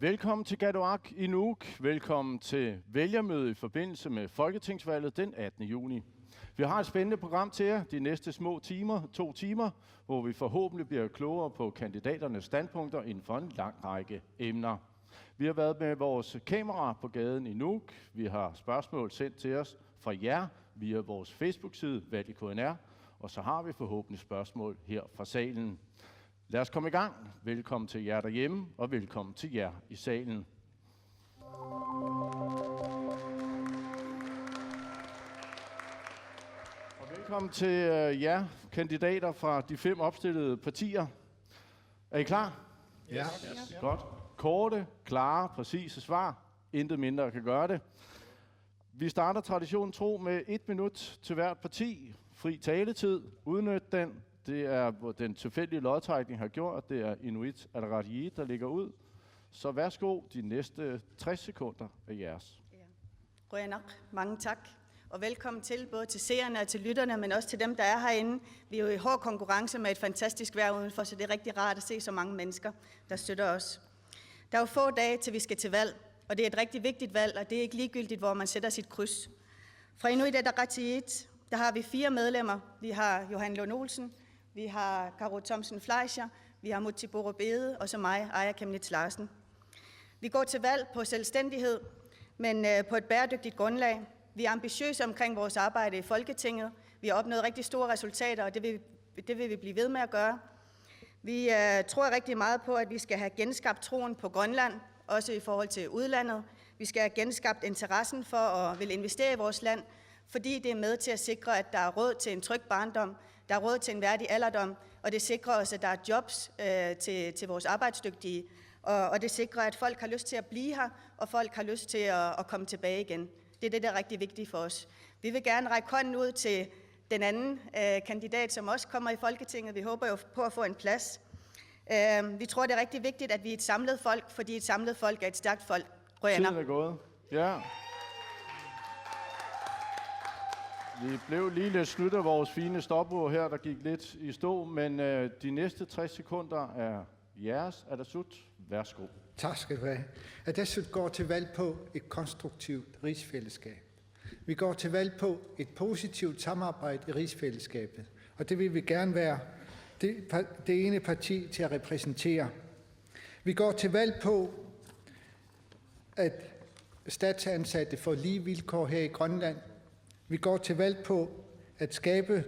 Velkommen til Qaduaq i Nuuk. Velkommen til vælgermøde i forbindelse med Folketingsvalget den 18. juni. Vi har et spændende program til jer de næste små timer, 2 timer, hvor vi forhåbentlig bliver klogere på kandidaternes standpunkter inden for en lang række emner. Vi har været med vores kamera på gaden i Nuuk. Vi har spørgsmål sendt til os fra jer via vores Facebook-side, Valg i KNR, og så har vi forhåbentlig spørgsmål her fra salen. Lad os komme i gang. Velkommen til jer derhjemme, og velkommen til jer i salen. Og velkommen til jer kandidater fra de 5 opstillede partier. Er I klar? Ja. Godt. Korte, klare, præcise svar. Intet mindre kan gøre det. Vi starter traditionen tro med 1 minut til hvert parti. Fri taletid. Udnyt den. Det er, hvor den tilfældige lodtrækning har gjort. Det er Inuit Ataqatigiit, der ligger ud. Så værsgo, de næste 60 sekunder er jeres. Qujanaq, mange tak. Og velkommen til, både til seerne og til lytterne, men også til dem, der er herinde. Vi er jo i hård konkurrence med et fantastisk vejr udenfor, så det er rigtig rart at se så mange mennesker, der støtter os. Der er jo få dage, til vi skal til valg, og det er et rigtig vigtigt valg, og det er ikke ligegyldigt, hvor man sætter sit kryds. Fra Inuit Ataqatigiit, der har vi 4 medlemmer. Vi har Johan Lund Olsen, vi har Karo Thomsen Fleischer, vi har Mutti Borup Egede, og så mig, Aya Chemnitz Larsen. Vi går til valg på selvstændighed, men på et bæredygtigt grundlag. Vi er ambitiøse omkring vores arbejde i Folketinget. Vi har opnået rigtig store resultater, og det vil vi blive ved med at gøre. Vi tror rigtig meget på, at vi skal have genskabt troen på Grønland, også i forhold til udlandet. Vi skal have genskabt interessen for at vil investere i vores land, fordi det er med til at sikre, at der er råd til en tryg barndom, der er råd til en værdig alderdom, og det sikrer også, at der er jobs til vores arbejdsdygtige, og det sikrer, at folk har lyst til at blive her, og folk har lyst til at komme tilbage igen. Det er det, der er rigtig vigtigt for os. Vi vil gerne række hånden ud til den anden kandidat, som også kommer i Folketinget. Vi håber jo på at få en plads. Vi tror, det er rigtig vigtigt, at vi er et samlet folk, fordi et samlet folk er et stærkt folk. Tiden er gået. Ja. Vi blev lige lidt snydt af vores fine stopord her, der gik lidt i stå, men de næste 60 sekunder er jeres. Atassut, værsgo. Tak skal du have. Atassut går til valg på et konstruktivt rigsfællesskab. Vi går til valg på et positivt samarbejde i rigsfællesskabet, og det vil vi gerne være det ene parti til at repræsentere. Vi går til valg på, at statsansatte får lige vilkår her i Grønland. Vi går til valg på at skabe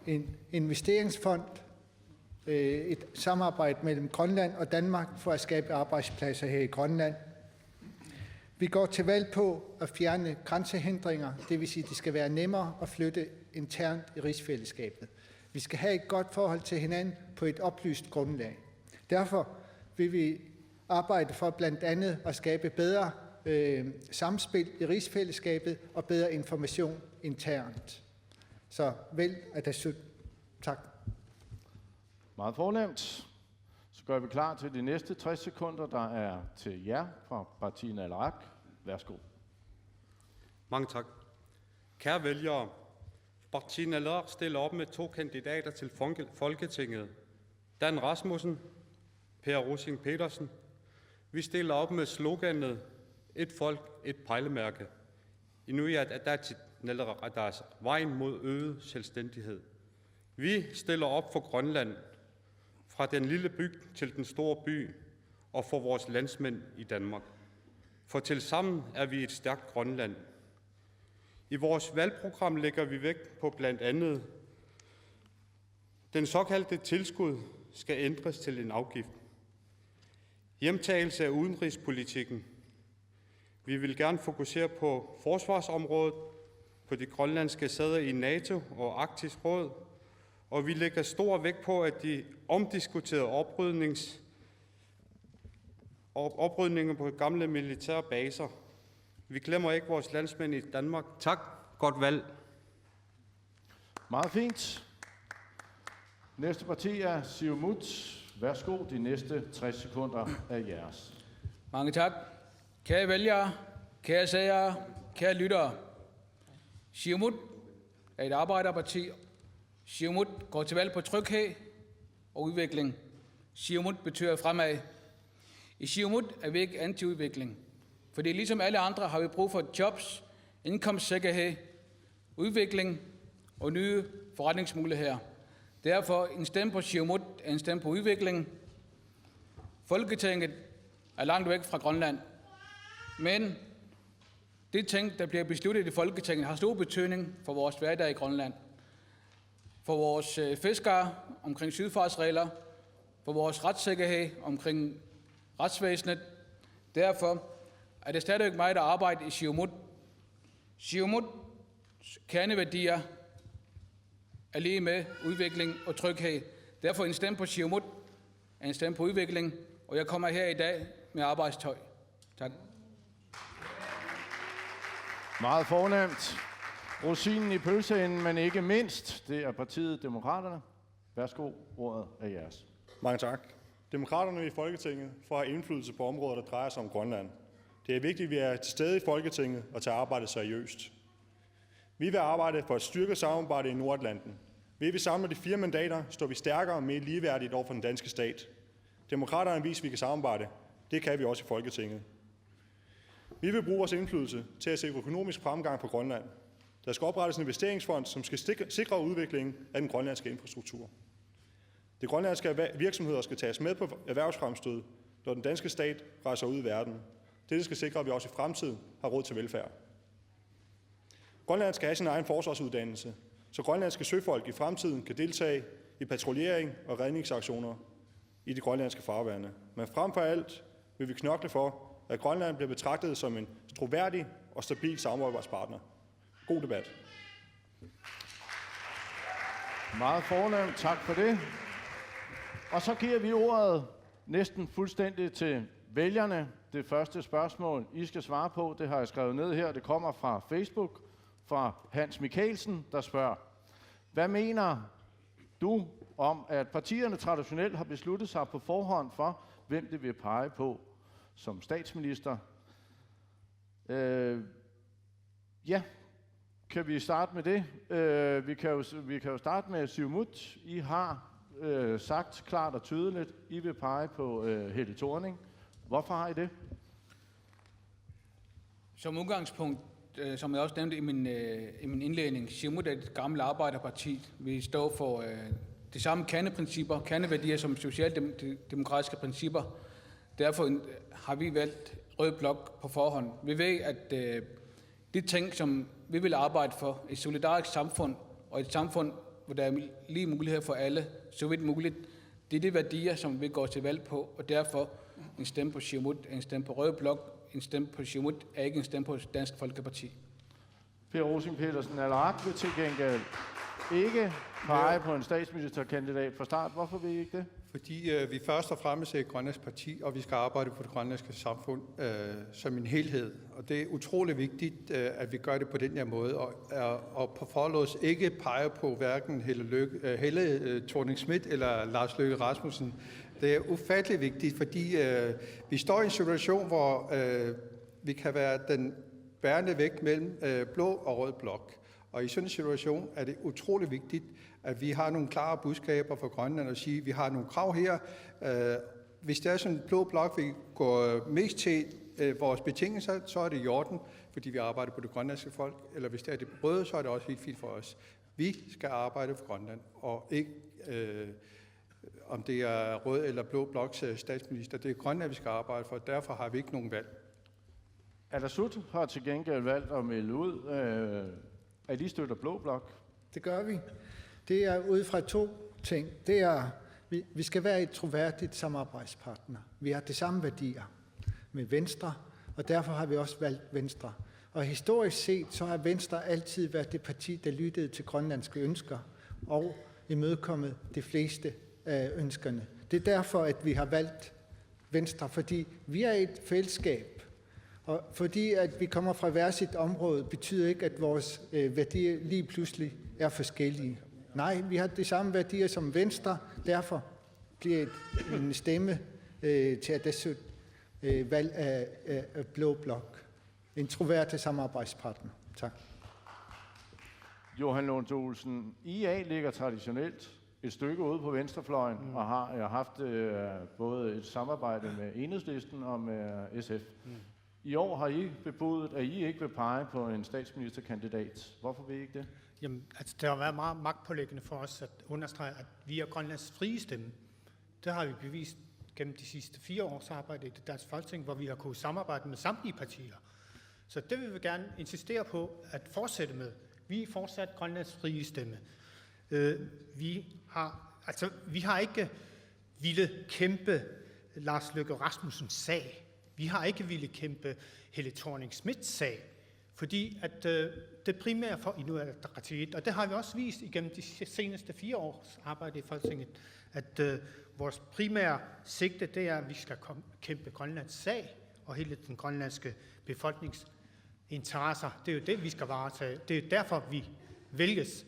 en investeringsfond, et samarbejde mellem Grønland og Danmark for at skabe arbejdspladser her i Grønland. Vi går til valg på at fjerne grænsehindringer, det vil sige, at det skal være nemmere at flytte internt i rigsfællesskabet. Vi skal have et godt forhold til hinanden på et oplyst grundlag. Derfor vil vi arbejde for blandt andet at skabe bedre samspil i rigsfællesskabet og bedre information internt. Så vel Atassut. Tak. Meget fornemt. Så gør vi klar til de næste 60 sekunder, der er til jer fra partiet Naalaq. Værsgo. Mange tak. Kære vælgere, partiet Naalaq stiller op med 2 kandidater til Folketinget. Dan Rasmussen, Per Rosing Petersen. Vi stiller op med sloganet et folk, et pejlemærke. Inuit Ataqatigiit, vejen mod øget selvstændighed. Vi stiller op for Grønland, fra den lille bygd til den store by, og for vores landsmænd i Danmark. For tilsammen er vi et stærkt Grønland. I vores valgprogram lægger vi vægt på blandt andet, den såkaldte tilskud skal ændres til en afgift. Hjemtagelse af udenrigspolitikken. Vi vil gerne fokusere på forsvarsområdet, på de grønlandske sæder i NATO og Arktisk Råd, og vi lægger stor vægt på, at de omdiskuterede oprydninger på gamle militære baser. Vi glemmer ikke vores landsmænd i Danmark. Tak. Godt valg. Meget fint. Næste parti er Siumut. Værsgo, de næste 60 sekunder er jeres. Mange tak. Kære vælgere, kære seere, kære lyttere. Siumut er et arbejderparti. Siumut går til valg på tryghed og udvikling. Siumut betyder fremad. I Siumut er vi ikke anti-udvikling, fordi ligesom alle andre har vi brug for jobs, indkomstsikkerhed, udvikling og nye forretningsmuligheder. Derfor en stemme på Siumut er en stemme på udvikling. Folketinget er langt væk fra Grønland, men det ting, der bliver besluttet i Folketinget, har stor betydning for vores hverdag i Grønland. For vores fiskere omkring søfartsregler, for vores retssikkerhed omkring retsvæsenet. Derfor er det stadigvæk meget at arbejde i Siumut. Siumuts kerneværdier er lige med udvikling og tryghed. Derfor en stemme på Siumut er en stemme på udvikling, og jeg kommer her i dag med arbejdstøj. Tak. Meget fornemt. Rosinen i pølseenden, men ikke mindst, det er partiet Demokraterne. Værsgo, ordet er jeres. Mange tak. Demokraterne i Folketinget får indflydelse på områder, der drejer sig om Grønland. Det er vigtigt, at vi er til stede i Folketinget og tager arbejdet seriøst. Vi vil arbejde for et styrket samarbejde i Nordatlanten. Ved vi samle de 4 mandater, står vi stærkere og mere ligeværdigt over for den danske stat. Demokraterne viser, at vi kan samarbejde. Det kan vi også i Folketinget. Vi vil bruge vores indflydelse til at sikre økonomisk fremgang på Grønland. Der skal oprettes en investeringsfond, som skal sikre udviklingen af den grønlandske infrastruktur. De grønlandske virksomheder skal tages med på erhvervsfremstød, når den danske stat rejser ud i verden. Dette skal sikre, at vi også i fremtiden har råd til velfærd. Grønland skal have sin egen forsvarsuddannelse, så grønlandske søfolk i fremtiden kan deltage i patruljering og redningsaktioner i de grønlandske farvande. Men frem for alt vil vi knokle for, at Grønland bliver betragtet som en troværdig og stabil samarbejdspartner. God debat. Meget fornemt, tak for det. Og så giver vi ordet næsten fuldstændig til vælgerne. Det første spørgsmål, I skal svare på, det har jeg skrevet ned her. Det kommer fra Facebook, fra Hans Mikkelsen, der spørger: hvad mener du om, at partierne traditionelt har besluttet sig på forhånd for, hvem det vil pege på som statsminister? Ja, kan vi starte med det? Vi kan jo starte med Siumut. I har sagt klart og tydeligt, I vil pege på Helle Thorning. Hvorfor har I det? Som udgangspunkt, som jeg også nævnte i min indledning, Siumut er et gammelt arbejderparti. Vi står for de samme kerneprincipper, kerneværdier som socialdemokratiske principper. Derfor har vi valgt Rød Blok på forhånd. Vi ved, at de ting, som vi vil arbejde for, et solidarisk samfund og et samfund, hvor der er lige muligheder for alle, så vidt muligt, det er de værdier, som vi går til valg på, og derfor en stemme på Siumut, en stemme på Rød Blok, en stemme på Siumut er ikke en stemme på Dansk Folkeparti. Per Rosing Petersen, Alarak vil til gengæld ikke pege på en statsministerkandidat fra start. Hvorfor vil I ikke det? Fordi vi først og fremmest er et grønlandsk parti, og vi skal arbejde for det grønlandske samfund som en helhed. Og det er utrolig vigtigt, at vi gør det på den her måde, og på forlås ikke pege på hverken Helle Thorning-Schmidt eller Lars Løkke Rasmussen. Det er ufattelig vigtigt, fordi vi står i en situation, hvor vi kan være den bærende vægt mellem blå og rød blok. Og i sådan en situation er det utrolig vigtigt, at vi har nogle klare budskaber for Grønland og sige, at vi har nogle krav her. Hvis det er sådan en blå blok, vi går mest til vores betingelser, så er det i orden, fordi vi arbejder på det grønlandske folk. Eller hvis det er det røde, så er det også helt fint for os. Vi skal arbejde for Grønland, og ikke om det er rød eller blå bloks statsminister. Det er Grønland, vi skal arbejde for, derfor har vi ikke nogen valg. Alassut har til gengæld valgt at melde ud, at I støtter blå blok. Det gør vi. Det er ud fra 2 ting. Det er, vi skal være et troværdigt samarbejdspartner. Vi har de samme værdier med Venstre, og derfor har vi også valgt Venstre. Og historisk set, så har Venstre altid været det parti, der lyttede til grønlandske ønsker og imødekommet de fleste af ønskerne. Det er derfor, at vi har valgt Venstre, fordi vi er et fællesskab. Og fordi at vi kommer fra hver sit område, betyder ikke, at vores værdier lige pludselig er forskellige. Nej, vi har de samme værdier som Venstre, derfor bliver en stemme til at det valg af blå blok. En troværdig samarbejdspartner. Tak. Johan Lund Olsen, IA ligger traditionelt et stykke ude på venstrefløjen, og har haft både et samarbejde med Enhedslisten og med SF. I år har I bebudet, at I ikke vil pege på en statsministerkandidat. Hvorfor vil I ikke det? Jamen, altså, det har været meget magtpåliggende for os at understrege, at vi er Grønlands frie stemme. Det har vi bevist gennem de sidste 4 års arbejde i det danske Folketing, hvor vi har kunnet samarbejde med samtlige partier. Så det vil vi gerne insistere på at fortsætte med. Vi er fortsat Grønlands frie stemme. Vi har ikke ville kæmpe Lars Løkke Rasmussens sag. Vi har ikke ville kæmpe Helle Thorning-Schmidts sag, fordi at det primære for Inuit Ataqatigiit, og det har vi også vist igennem de seneste 4 års arbejde i Folketinget, at vores primære sigte, det er, at vi skal kæmpe Grønlands sag og hele den grønlandske befolknings interesser. Det er jo det, vi skal varetage. Det er derfor, vi vælges,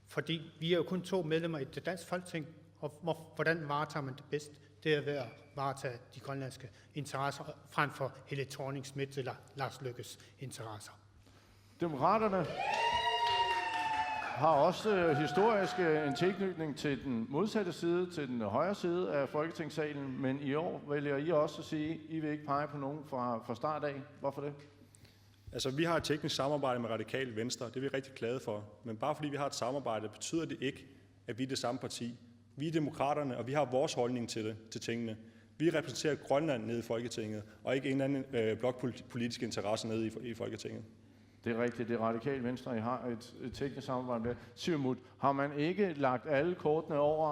fordi vi er jo kun 2 medlemmer i det danske Folketing, og hvordan varetager man det bedst? Det er ved at varetage de grønlandske interesser frem for Helle Thorning-Schmidt eller Lars Løkkes interesser. Demokraterne har også historisk en tilknytning til den modsatte side, til den højre side af Folketingssalen, men i år vælger I også at sige, at I vil ikke pege på nogen fra start af. Hvorfor det? Altså, vi har et teknisk samarbejde med Radikale Venstre, det er vi rigtig glade for. Men bare fordi vi har et samarbejde, betyder det ikke, at vi er det samme parti. Vi er demokraterne, og vi har vores holdning til tingene. Vi repræsenterer Grønland nede i Folketinget, og ikke en eller anden blokpolitisk interesse nede i Folketinget. Det er rigtigt, det er Radikale Venstre, I har et teknisk samarbejde med. Siumut, har man ikke lagt alle kortene over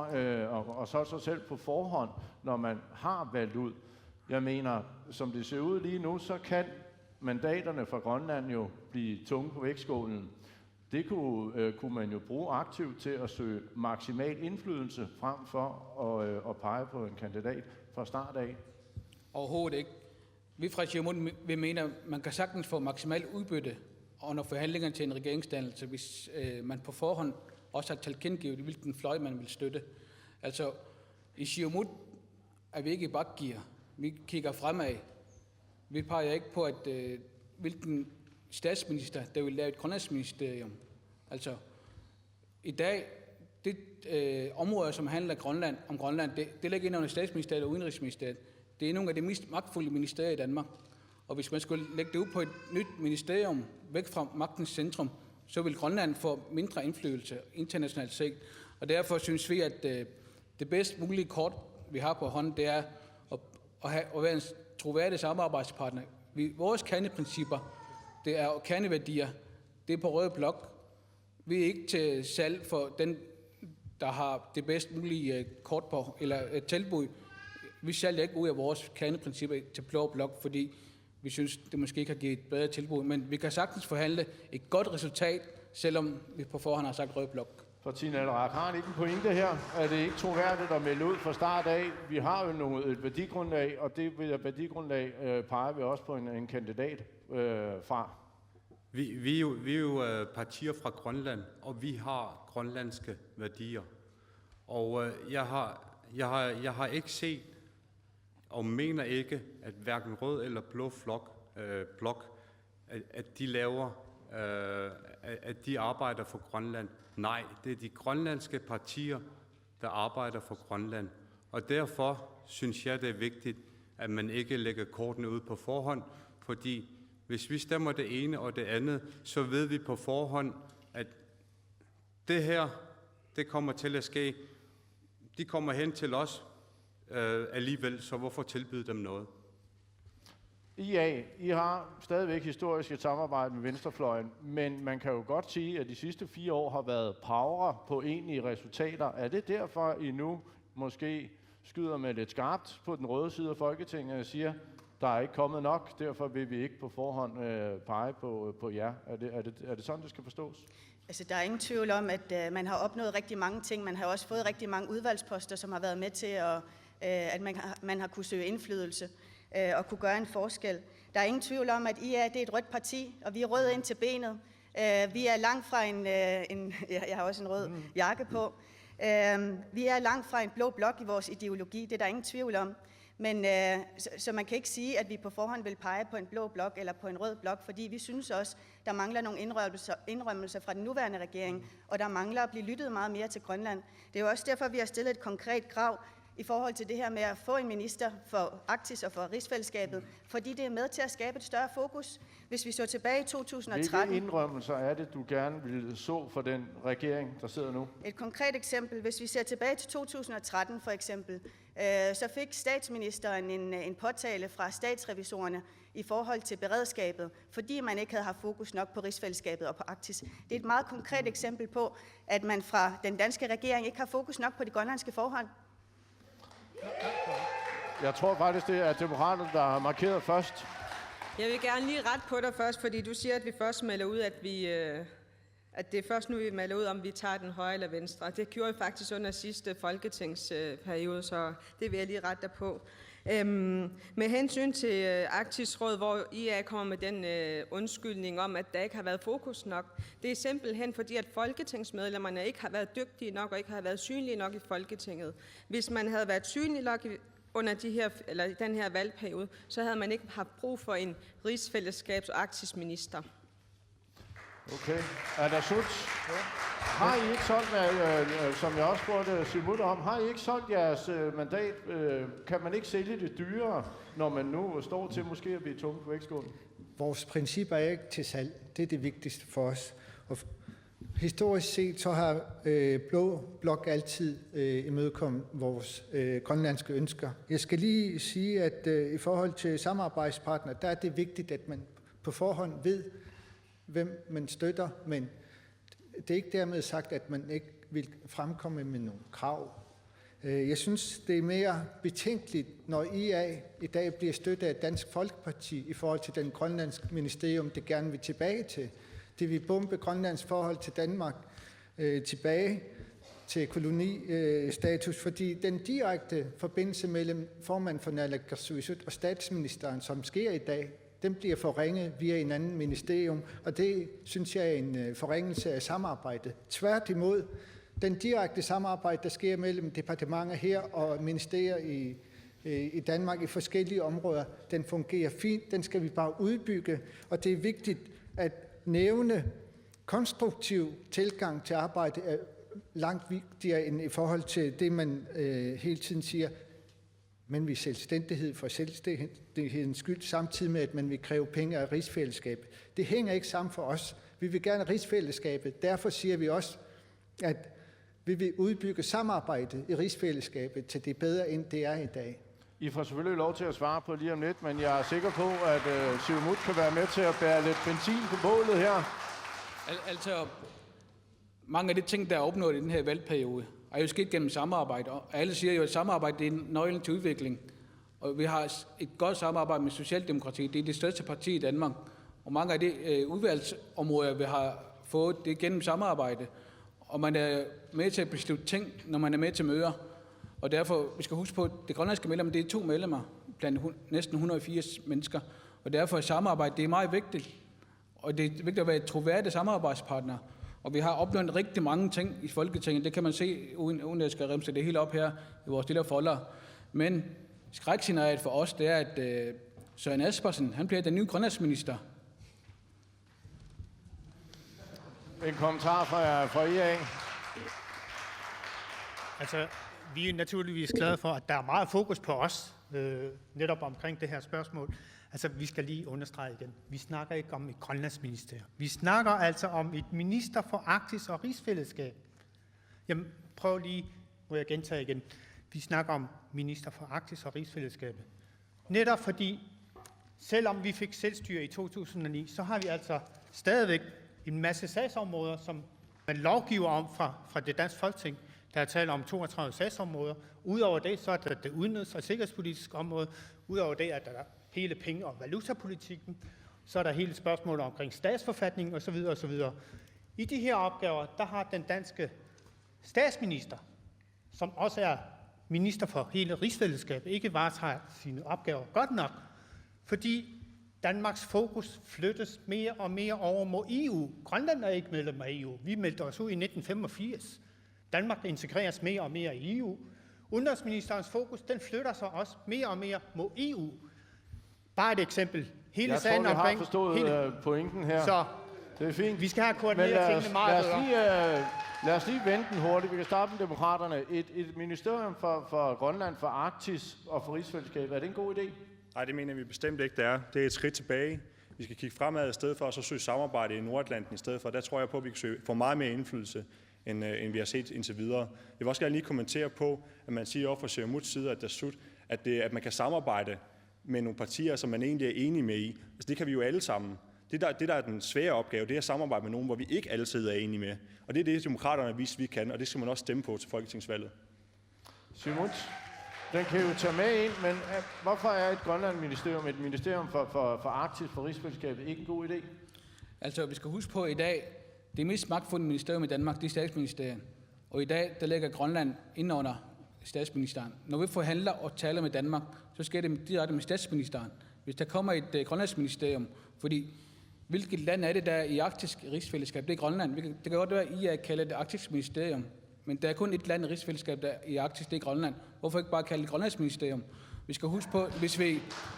og så sig selv på forhånd, når man har valgt ud? Jeg mener, som det ser ud lige nu, så kan mandaterne fra Grønland jo blive tunge på vægtskålen. Det kunne man jo bruge aktivt til at søge maksimal indflydelse frem for at pege på en kandidat fra start af. Overhovedet ikke. Vi fra Siumut vil mene, at man kan sagtens få maksimal udbytte under forhandlingerne til en regeringsdannelse, hvis man på forhånd også har tilkendegivet, hvilken fløj man vil støtte. Altså, i Siumut er vi ikke i bakgear. Vi kigger fremad. Vi peger ikke på, at hvilken statsminister, der vil lave et grønlandsministerium. Altså, i dag, det områder, som handler om Grønland, det ligger ind under statsministeriet og udenrigsministeriet. Det er nogle af de mest magtfulde ministerier i Danmark. Og hvis man skulle lægge det ud på et nyt ministerium, væk fra magtens centrum, så vil Grønland få mindre indflydelse internationalt set. Og derfor synes vi, at det bedst mulige kort, vi har på hånden, det er at være en troværdig samarbejdspartner. Vores kerneprincipper, det er kerneværdier, det er på rød blok. Vi er ikke til salg for den, der har det bedst mulige kort på, eller et tilbud. Vi sælger ikke ud af vores kerneprincipper til blå blok, fordi vi synes, det måske ikke har givet et bedre tilbud. Men vi kan sagtens forhandle et godt resultat, selvom vi på forhånd har sagt rød blok. For Tina Alrak, har han ikke en pointe her? Er det ikke troværdigt at melde ud fra start af? Vi har jo et værdigrundlag, og det værdigrundlag peger vi også på en kandidat fra. Vi er jo partier fra Grønland, og vi har grønlandske værdier. Og jeg har ikke set og mener ikke, at hverken rød eller blå blok, at de laver, at de arbejder for Grønland. Nej, det er de grønlandske partier, der arbejder for Grønland. Og derfor synes jeg, det er vigtigt, at man ikke lægger kortene ud på forhånd, fordi hvis vi stemmer det ene og det andet, så ved vi på forhånd, at det her, det kommer til at ske. De kommer hen til os alligevel, så hvorfor tilbyde dem noget? I har stadigvæk historisk et samarbejde med venstrefløjen, men man kan jo godt sige, at de sidste 4 år har været pagre på egentlige resultater. Er det derfor, I nu måske skyder med lidt skarpt på den røde side af Folketinget og siger, der er ikke kommet nok, derfor vil vi ikke på forhånd pege på jer? Er det sådan, det skal forstås? Altså, der er ingen tvivl om, at man har opnået rigtig mange ting. Man har også fået rigtig mange udvalgsposter, som har været med til, at man har kunne søge indflydelse og kunne gøre en forskel. Der er ingen tvivl om, at det er et rødt parti, og vi er røde ind til benet. Vi er langt fra jeg har også en rød jakke på. Vi er langt fra en blå blok i vores ideologi, det er der ingen tvivl om. Men så man kan ikke sige, at vi på forhånd vil pege på en blå blok eller på en rød blok, fordi vi synes også, der mangler nogle indrømmelser fra den nuværende regering, og der mangler at blive lyttet meget mere til Grønland. Det er jo også derfor, vi har stillet et konkret krav i forhold til det her med at få en minister for Arktis og for rigsfællesskabet, fordi det er med til at skabe et større fokus. Hvis vi så tilbage i 2013... Hvilke indrømmelser er det, du gerne vil så for den regering, der sidder nu? Et konkret eksempel. Hvis vi ser tilbage til 2013 for eksempel, så fik statsministeren en påtale fra statsrevisorerne i forhold til beredskabet, fordi man ikke havde haft fokus nok på rigsfællesskabet og på Arktis. Det er et meget konkret eksempel på, at man fra den danske regering ikke har fokus nok på de grønlandske forhold. Jeg tror faktisk, det er Demokraterne, der har markeret først. Jeg vil gerne lige rette på dig først, fordi du siger, at vi først melder ud, at det er først nu, vi melder ud, om vi tager den højre eller venstre. Det gjorde vi faktisk under sidste folketingsperiode, så det vil jeg lige rette dig på. Med hensyn til Arktisk Råd, hvor IA kommer med den undskyldning om, at der ikke har været fokus nok, det er simpelthen fordi, at folketingsmedlemmerne ikke har været dygtige nok og ikke har været synlige nok i Folketinget. Hvis man havde været synlig nok under den her valgperiode, så havde man ikke haft brug for en rigsfællesskabs- og arktisminister. Okay. Anasuts, har I ikke solgt, som jeg også spurgte Siumut om, har I ikke solgt jeres mandat? Kan man ikke sælge det dyrere, når man nu står til måske at blive tunge på vægtskålen? Vores principper er ikke til salg. Det er det vigtigste for os. Og historisk set så har Blå Blok altid imødekommet vores grønlandske ønsker. Jeg skal lige sige, at i forhold til samarbejdspartnere, der er det vigtigt, at man på forhånd ved, hvem man støtter, men det er ikke dermed sagt, at man ikke vil fremkomme med nogle krav. Jeg synes, det er mere betænkeligt, når IA i dag bliver støttet af Dansk Folkeparti i forhold til den grønlandske ministerium, det gerne vil tilbage til. Det vil bombe Grønlands forhold til Danmark tilbage til kolonistatus, fordi den direkte forbindelse mellem formand for naalakkersuisut og statsministeren, som sker i dag, den bliver forringet via en anden ministerium, og det synes jeg er en forringelse af samarbejdet. Tværtimod, den direkte samarbejde, der sker mellem departementer her og ministerier i Danmark i forskellige områder, den fungerer fint, den skal vi bare udbygge, og det er vigtigt at nævne konstruktiv tilgang til arbejde er langt vigtigere end i forhold til det, man hele tiden siger, men vi selvstændighed for selvstændighedens skyld, samtidig med, at man vil kræve penge af rigsfællesskabet. Det hænger ikke sammen for os. Vi vil gerne rigsfællesskabet. Derfor siger vi også, at vi vil udbygge samarbejdet i rigsfællesskabet til det bedre, end det er i dag. I får selvfølgelig lov til at svare på lige om lidt, men jeg er sikker på, at Siumut kan være med til at bære lidt benzin på bålet her. Altså, mange af de ting, der er opnået i den her valgperiode, er jo sket gennem samarbejde. Og alle siger jo, at samarbejde det er nøglen til udvikling. Og vi har et godt samarbejde med Socialdemokratiet. Det er det største parti i Danmark. Og mange af de udvalgsområder, vi har fået, det er gennem samarbejde. Og man er med til at beslutte ting, når man er med til møder. Og derfor, vi skal huske på, at det grønlandske medlem, det er 2 medlemmer blandt næsten 180 mennesker. Og derfor er samarbejde, det er meget vigtigt. Og det er vigtigt at være et troværdigt samarbejdspartner. Og vi har opnået rigtig mange ting i Folketinget. Det kan man se, uden at jeg skal remse det hele op her i vores lille folder. Men skrækscenariet for os, det er, at Søren Espersen, han bliver den nye grønlandsminister. En kommentar fra IA. Altså, vi er naturligvis glade for, at der er meget fokus på os, netop omkring det her spørgsmål. Altså, vi skal lige understrege igen. Vi snakker ikke om et grønlandsministerium. Vi snakker altså om et minister for Arktis og rigsfællesskab. Jamen, prøv lige, må jeg gentage igen. Vi snakker om minister for Arktis og rigsfællesskabet. Netop fordi, selvom vi fik selvstyre i 2009, så har vi altså stadigvæk en masse sagsområder, som man lovgiver om fra det danske Folketing. Der er tale om 32 sagsområder. Udover det, så er der det udenrigs- og sikkerhedspolitiske område. Udover det er der hele penge- og valutapolitikken. Så er der hele spørgsmålet omkring statsforfatningen osv. osv. I de her opgaver, der har den danske statsminister, som også er minister for hele rigsfællesskabet, ikke varetager sine opgaver godt nok, fordi Danmarks fokus flyttes mere og mere over mod EU. Grønland er ikke medlem af EU. Vi meldte os ud i 1985. Danmark integreres mere og mere i EU. Udenrigsministerens fokus, den flytter sig også mere og mere mod EU. Bare et eksempel. Hele Jeg sagen tror, vi har omkring... forstået pointen her. Så Det er fint. vi skal have Men koordineret tingene meget bedre. lad os lige vente den hurtigt. Vi kan starte med demokraterne. Et ministerium for Grønland, for Arktis og for rigsfællesskabet. Er det en god idé? Nej, det mener vi bestemt ikke, det er. Det er et skridt tilbage. Vi skal kigge fremad i stedet for, og så søge samarbejde i Nordatlanten i stedet for. Der tror jeg på, at vi kan få meget mere indflydelse, end vi har set indtil videre. Jeg vil også gerne lige kommentere på, at man siger over fra Siumuts side, at man kan samarbejde med nogle partier, som man egentlig er enige med i. Altså, det kan vi jo alle sammen. Det, der er den svære opgave, det er at samarbejde med nogen, hvor vi ikke altid er enige med. Og det er det, demokraterne har vist, vi kan, og det skal man også stemme på til folketingsvalget. Siumuts, den kan jo tage med ind, men hvorfor er et Grønland-ministerium, et ministerium for Arktis, for rigsfællesskabet, ikke en god idé? Altså, vi skal huske på i dag, det mest magtfulde ministerium i Danmark, det er statsministeriet. Og i dag, der ligger Grønland inde under statsministeren. Når vi forhandler og taler med Danmark, så sker det direkte med statsministeren. Hvis der kommer et Grønlandsministerium, fordi hvilket land er det, der i arktisk rigsfællesskab? Det er Grønland. Det kan godt være, at I kalder det arktisk ministerium, men der er kun et land i rigsfællesskab, der i Arktis, det er Grønland. Hvorfor ikke bare kalde det Grønlandsministerium? Vi skal huske på,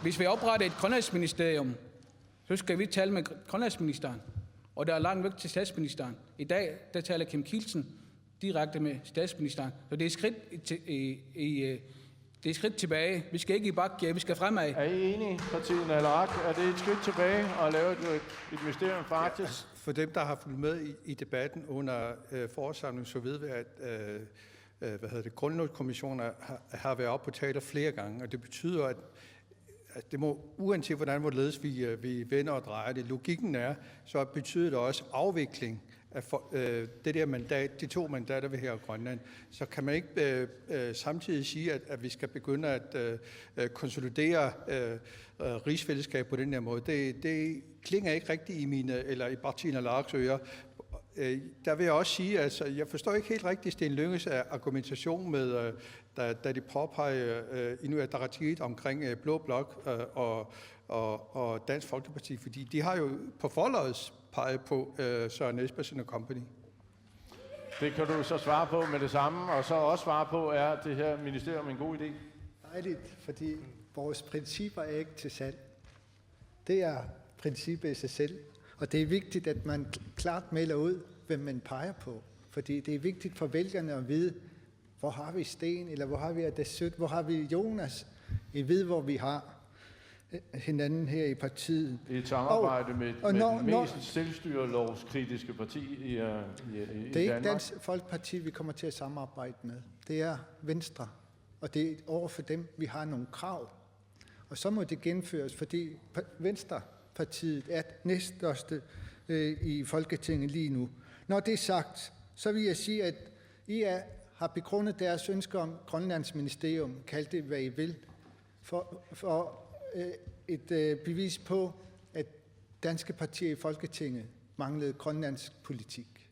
hvis vi opretter et Grønlandsministerium, så skal vi tale med Grønlandsministeren, og der er langt væk til statsministeren. I dag, der taler Kim Kielsen direkte med statsministeren, så det er et skridt tilbage. Vi skal ikke i bakke, vi skal fremad. Er I enige, partiet Naleraq? Er det et skridt tilbage at lave et ministerium for Arktis? For dem, der har fulgt med i debatten under forsamlingen, så ved vi, at Grundlovskommissionen har været oppe på taler flere gange, og det betyder, at det må, uanset hvordan hvorledes vi vender og drejer det, logikken er, så betyder det også afvikling af det der mandat, de 2 mandater vi her i Grønland. Så kan man ikke samtidig sige, at vi skal begynde at konsolidere rigsfællesskab på den her måde. Det klinger ikke rigtigt i partiet Naleraqs ører. Der vil jeg også sige, altså, jeg forstår ikke helt rigtigt Sten Lynges argumentation med, da de påpeger Inuit Ataqatigiit omkring Blå Blok og Dansk Folkeparti, fordi de har jo på forlods peget på Søren Espersen og Company. Det kan du så svare på med det samme, og så også svare på, er det her ministerium en god idé? Dejligt, fordi vores principper er ikke til salg. Det er princippet i sig selv. Og det er vigtigt, at man klart melder ud, hvem man peger på. Fordi det er vigtigt for vælgerne at vide, hvor har vi Sten, eller hvor har vi Adasut, hvor har vi Jonas. I ved, hvor vi har hinanden her i partiet. I et samarbejde med det mest selvstyrelovskritiske parti i det er Danmark. ikke Dansk Folkeparti, vi kommer til at samarbejde med. Det er Venstre. Og det er over for dem, vi har nogle krav. Og så må det gennemføres, fordi Venstrepartiet er næststørste i Folketinget lige nu. Når det er sagt, så vil jeg sige, at IA har begrundet deres ønske om Grønlands ministerium, kald det hvad I vil, for et bevis på, at danske partier i Folketinget manglede grønlandsk politik.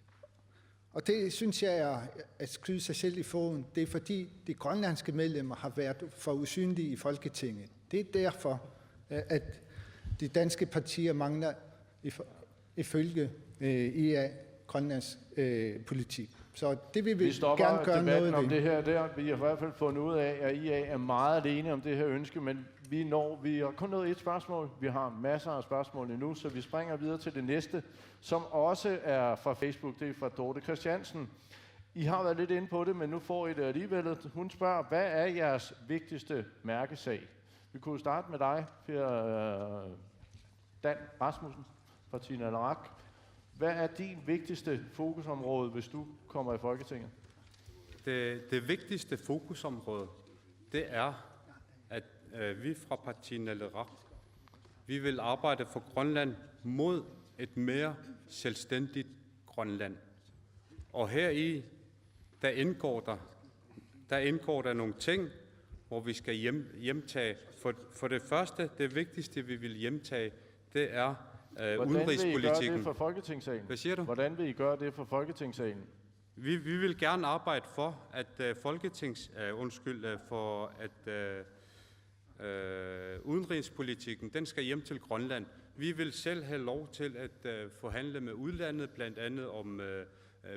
Og det synes jeg er at skyde sig selv i foden. Det er fordi de grønlandske medlemmer har været for usynlige i Folketinget. Det er derfor, at de danske partier mangler ifølge IA Grønlands politik. Så det vil vi gerne gøre noget ved. Om det her der. Vi har i hvert fald fundet ud af, at IA er meget alene om det her ønske, men vi har kun nået et spørgsmål. Vi har masser af spørgsmål endnu, så vi springer videre til det næste, som også er fra Facebook. Det er fra Dorte Christiansen. I har været lidt inde på det, men nu får I det alligevel. Hun spørger, hvad er jeres vigtigste mærkesag? Vi kunne starte med dig, Per Dan Rasmussen fra Tina Naleraq. Hvad er din vigtigste fokusområde, hvis du kommer i Folketinget? Det vigtigste fokusområde, det er, at vi fra partiet Naleraq, vi vil arbejde for Grønland mod et mere selvstændigt Grønland. Og heri, der indgår der nogle ting, hvor vi skal hjemtage. For det første, det vigtigste, vi vil hjemtage, det er udenrigspolitikken. Hvordan vil I gøre det for Folketingssalen? Hvad siger du? Hvordan vil I gøre det for Folketingssalen? Vi vil gerne arbejde for, at udenrigspolitikken, den skal hjem til Grønland. Vi vil selv have lov til at forhandle med udlandet, blandt andet om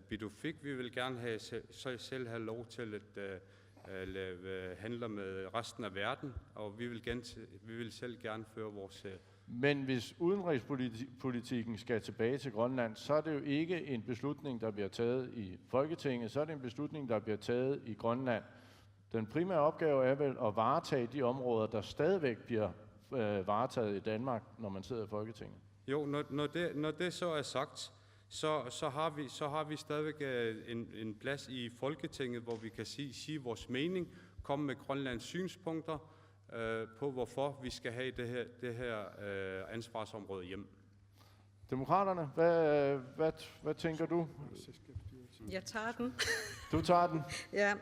Pituffik. Vi vil gerne selv have lov til lave handler med resten af verden, og vi vil selv gerne føre vores... Men hvis udenrigspolitikken skal tilbage til Grønland, så er det jo ikke en beslutning, der bliver taget i Folketinget, så er det en beslutning, der bliver taget i Grønland. Den primære opgave er vel at varetage de områder, der stadigvæk bliver varetaget i Danmark, når man sidder i Folketinget. Jo, når det så er sagt, så har vi stadigvæk en plads i Folketinget, hvor vi kan sige vores mening, komme med Grønlands synspunkter på, hvorfor vi skal have det her ansvarsområde hjem. Demokraterne, hvad tænker du? Jeg tager den. Du tager den? Ja.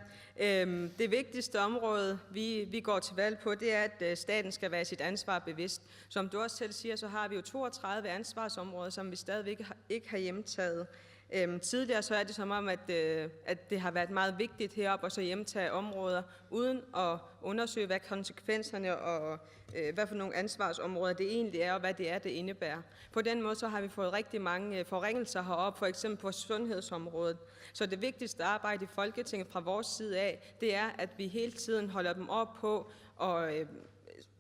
Det vigtigste område, vi går til valg på, det er, at staten skal være sit ansvar bevidst. Som du også selv siger, så har vi jo 32 ansvarsområder, som vi stadigvæk ikke har hjemtaget. Tidligere så er det som om, at det har været meget vigtigt heroppe at så hjemtage områder, uden at undersøge, hvad konsekvenserne og hvad for nogle ansvarsområder det egentlig er, og hvad det er, det indebærer. På den måde så har vi fået rigtig mange forringelser heroppe, for eksempel på sundhedsområdet. Så det vigtigste arbejde i Folketinget fra vores side af, det er, at vi hele tiden holder dem op på at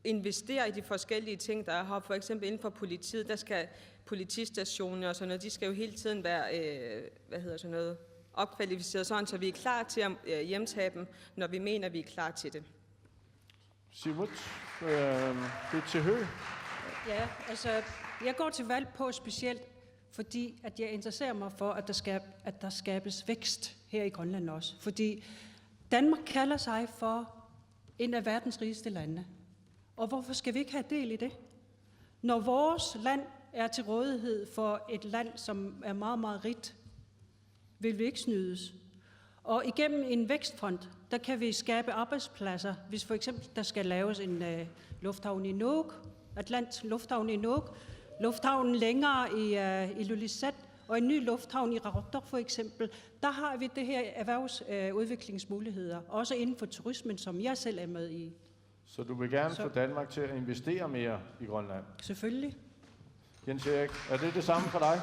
investere i de forskellige ting, der er heroppe. For eksempel inden for politiet, der skal politistationer og sådan noget, de skal jo hele tiden være opkvalificeret, sådan, så vi er klar til at hjemtage dem, når vi mener, vi er klar til det. Simut, det er til Hø. Ja, altså, jeg går til valg på specielt, fordi at jeg interesserer mig for, at der skabes vækst her i Grønland også. Fordi Danmark kalder sig for en af verdens rigeste lande. Og hvorfor skal vi ikke have del i det? Når vores land er til rådighed for et land, som er meget, meget rigt, vil vi ikke snydes. Og igennem en vækstfond, der kan vi skabe arbejdspladser, hvis for eksempel der skal laves en lufthavn i Nuuk, Atlant Lufthavn i Nuuk, lufthavnen længere i Ilulissat, og en ny lufthavn i Qaqortoq for eksempel. Der har vi det her erhvervsudviklingsmuligheder, også inden for turismen, som jeg selv er med i. Så du vil gerne få Danmark til at investere mere i Grønland? Selvfølgelig. Jens Erik, er det samme for dig?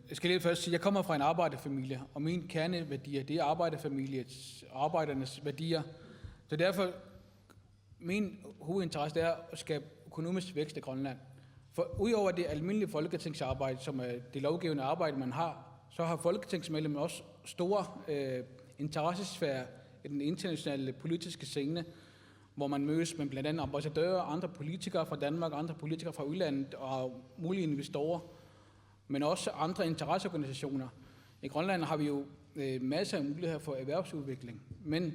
Jeg skal lige først sige, at jeg kommer fra en arbejderfamilie, og mine kerneværdier, det er arbejdernes værdier. Så derfor, min hovedinteresse er at skabe økonomisk vækst i Grønland. For udover det almindelige folketingsarbejde, som er det lovgivende arbejde, man har, så har folketingsmedlemmer også store interessesfærer i den internationale politiske scene, hvor man mødes med blandt andet ambassadører, andre politikere fra Danmark, andre politikere fra udlandet og mulige investorer, men også andre interesseorganisationer. I Grønland har vi jo masser af muligheder for erhvervsudvikling, men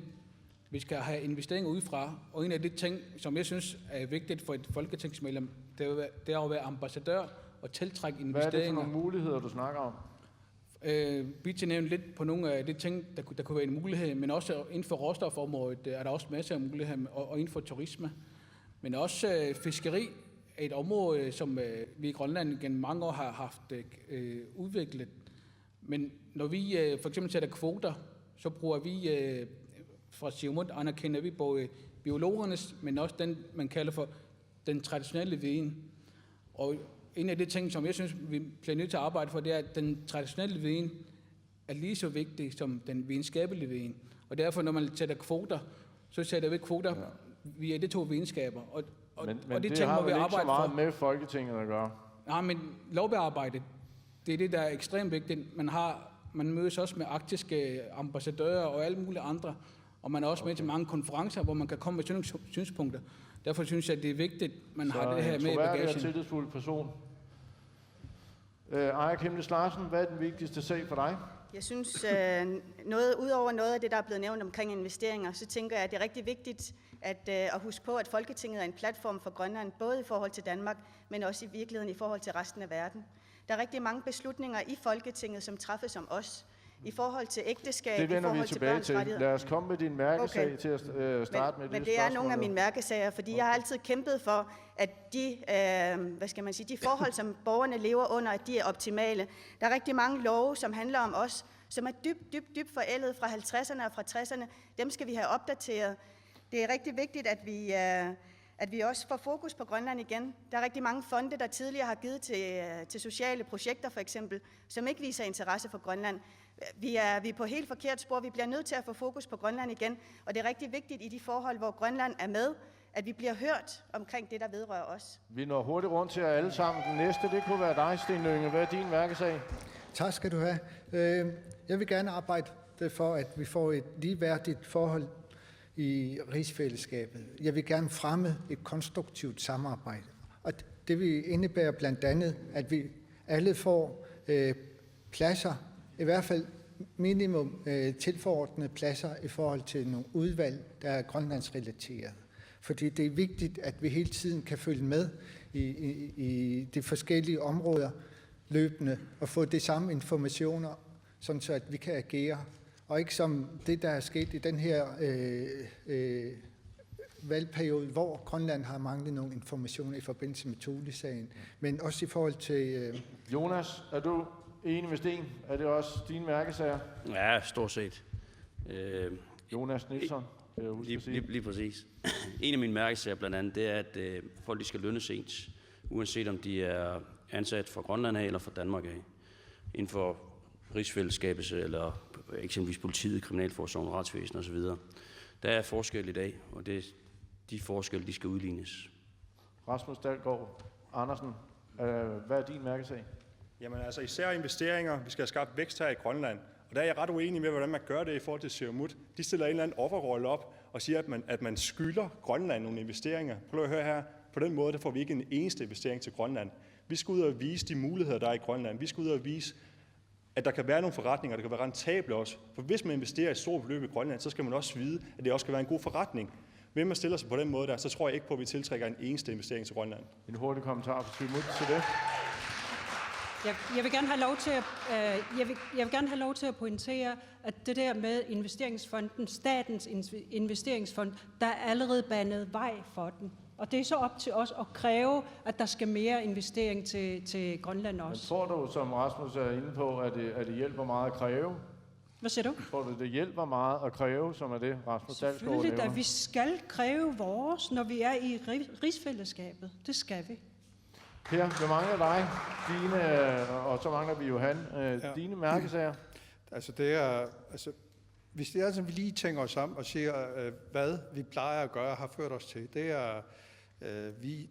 vi skal have investeringer udefra, og en af de ting, som jeg synes er vigtigt for et folketingsmedlem, det er at være ambassadør og tiltrække investeringer. Hvad er det for nogle muligheder, du snakker om? Bitte nævnte lidt på nogle af de ting, der kunne være en mulighed, men også inden for råstofområdet er der også masser af muligheder, og inden for turisme. Men også fiskeri er et område, som vi i Grønland gennem mange år har haft udviklet. Men når vi for eksempel sætter kvoter, så bruger vi fra Siumut anerkender vi både biologernes, men også den, man kalder for den traditionelle viden. Og en af de ting, som jeg synes, vi bliver nødt til at arbejde for, det er, at den traditionelle viden er lige så vigtig som den videnskabelige viden. Og derfor, når man sætter kvoter, så sætter vi kvoter via de to videnskaber. Men og det ting, har vi vel ikke så meget for. med Folketinget at gøre? Nej, men lovbearbejdet, det er det, der er ekstremt vigtigt. Man mødes også med arktiske ambassadører og alle mulige andre, og man er også med til mange konferencer, hvor man kan komme med synspunkter. Derfor synes jeg, det er vigtigt, man har det her med i bagagen. Så en tillidsfuld person. Aya Chemnitz Larsen, hvad er den vigtigste sag for dig? Jeg synes, udover noget af det, der er blevet nævnt omkring investeringer, så tænker jeg, at det er rigtig vigtigt at huske på, at Folketinget er en platform for Grønland, både i forhold til Danmark, men også i virkeligheden i forhold til resten af verden. Der er rigtig mange beslutninger i Folketinget, som træffes om os, i forhold til ægteskab, det vender i forhold vi til tilbage børns til. rettigheder. Lad os komme med din mærkesag til at starte med men det det er spørgsmål. nogle af mine mærkesager, fordi jeg har altid kæmpet for, at de forhold, som borgerne lever under, at de er optimale. Der er rigtig mange love, som handler om os, som er dybt forældet fra 50'erne og fra 60'erne. Dem skal vi have opdateret. Det er rigtig vigtigt, at vi også får fokus på Grønland igen. Der er rigtig mange fonde, der tidligere har givet til sociale projekter for eksempel, som ikke viser interesse for Grønland. Vi er på helt forkert spor. Vi bliver nødt til at få fokus på Grønland igen, og det er rigtig vigtigt i de forhold, hvor Grønland er med, at vi bliver hørt omkring det, der vedrører os. Vi når hurtigt rundt til jer alle sammen. Den næste, det kunne være dig, Sten Lynge. Hvad er din mærkesag? Tak skal du have. Jeg vil gerne arbejde for, at vi får et ligeværdigt forhold i rigsfællesskabet. Jeg vil gerne fremme et konstruktivt samarbejde. Og det vil indebære blandt andet, at vi alle får pladser, i hvert fald minimum tilforordnede pladser i forhold til nogle udvalg, der er grønlandsrelateret. Fordi det er vigtigt, at vi hele tiden kan følge med i de forskellige områder løbende og få de samme informationer, sådan så at vi kan agere. Og ikke som det, der er sket i den her valgperiode, hvor Grønland har manglet nogle informationer i forbindelse med Thule-sagen, men også i forhold til... Jonas, er du enig med Sten? Er det også dine mærkesager? Ja, stort set. Jonas Nielsen, kan jeg huske at sige. Lige præcis. En af mine mærkesager blandt andet, det er, at folk de skal lønnes ens, uanset om de er ansat fra Grønland af eller fra Danmark af, inden for rigsfællesskabet eller eksempelvis politiet, kriminalforsorgen, retsvæsen osv. Der er forskel i dag, og de forskelle de skal udlignes. Rasmus Dalgaard Andersen, hvad er din mærkesag? Jamen altså især investeringer. Vi skal have skabt vækst her i Grønland. Og der er jeg ret uenig med, hvordan man gør det i forhold til Siumut. De stiller en eller anden offerrolle op og siger, at man skylder Grønland nogle investeringer. Prøv at høre her. På den måde der får vi ikke en eneste investering til Grønland. Vi skal ud og vise de muligheder, der er i Grønland. Vi skal ud og vise, at der kan være nogle forretninger, der kan være rentable også. For hvis man investerer et stort beløb i Grønland, så skal man også vide, at det også kan være en god forretning. Hvis man stiller sig på den måde der, så tror jeg ikke på, at vi tiltrækker en eneste investering til Grønland. En hurtig kommentar fra Siumut til det. Jeg vil gerne have lov til at pointere, at det der med investeringsfonden, statens investeringsfond, der er allerede banet vej for den. Og det er så op til os at kræve, at der skal mere investering til Grønland også. Men tror du, som Rasmus er inde på, at det hjælper meget at kræve? Hvad siger du? Tror du, det hjælper meget at kræve, som er det, Rasmus Dalgaard nævner? Selvfølgelig, at vi skal kræve vores, når vi er i rigsfællesskabet. Det skal vi. Per, vi mangler dig, dine, og så mangler vi Johan, dine mærkesager. Altså det er, hvis det er sådan, vi lige tænker os sammen og siger, hvad vi plejer at gøre har ført os til, det er,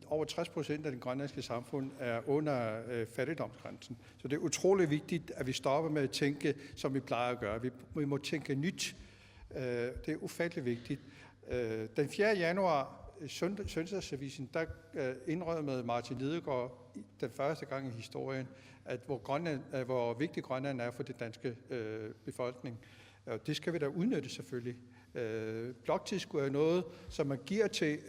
over 60% af det grønlandske samfund er under fattigdomsgrænsen. Så det er utrolig vigtigt, at vi stopper med at tænke, som vi plejer at gøre. Vi må tænke nyt. Det er ufattelig vigtigt. Den 4. januar, Søndagsavisen, der indrømmede Martin Lidegaard den første gang i historien, at hvor vigtig Grønland er for det danske befolkning. Og det skal vi da udnytte selvfølgelig. Bloktilskud er noget, som man giver til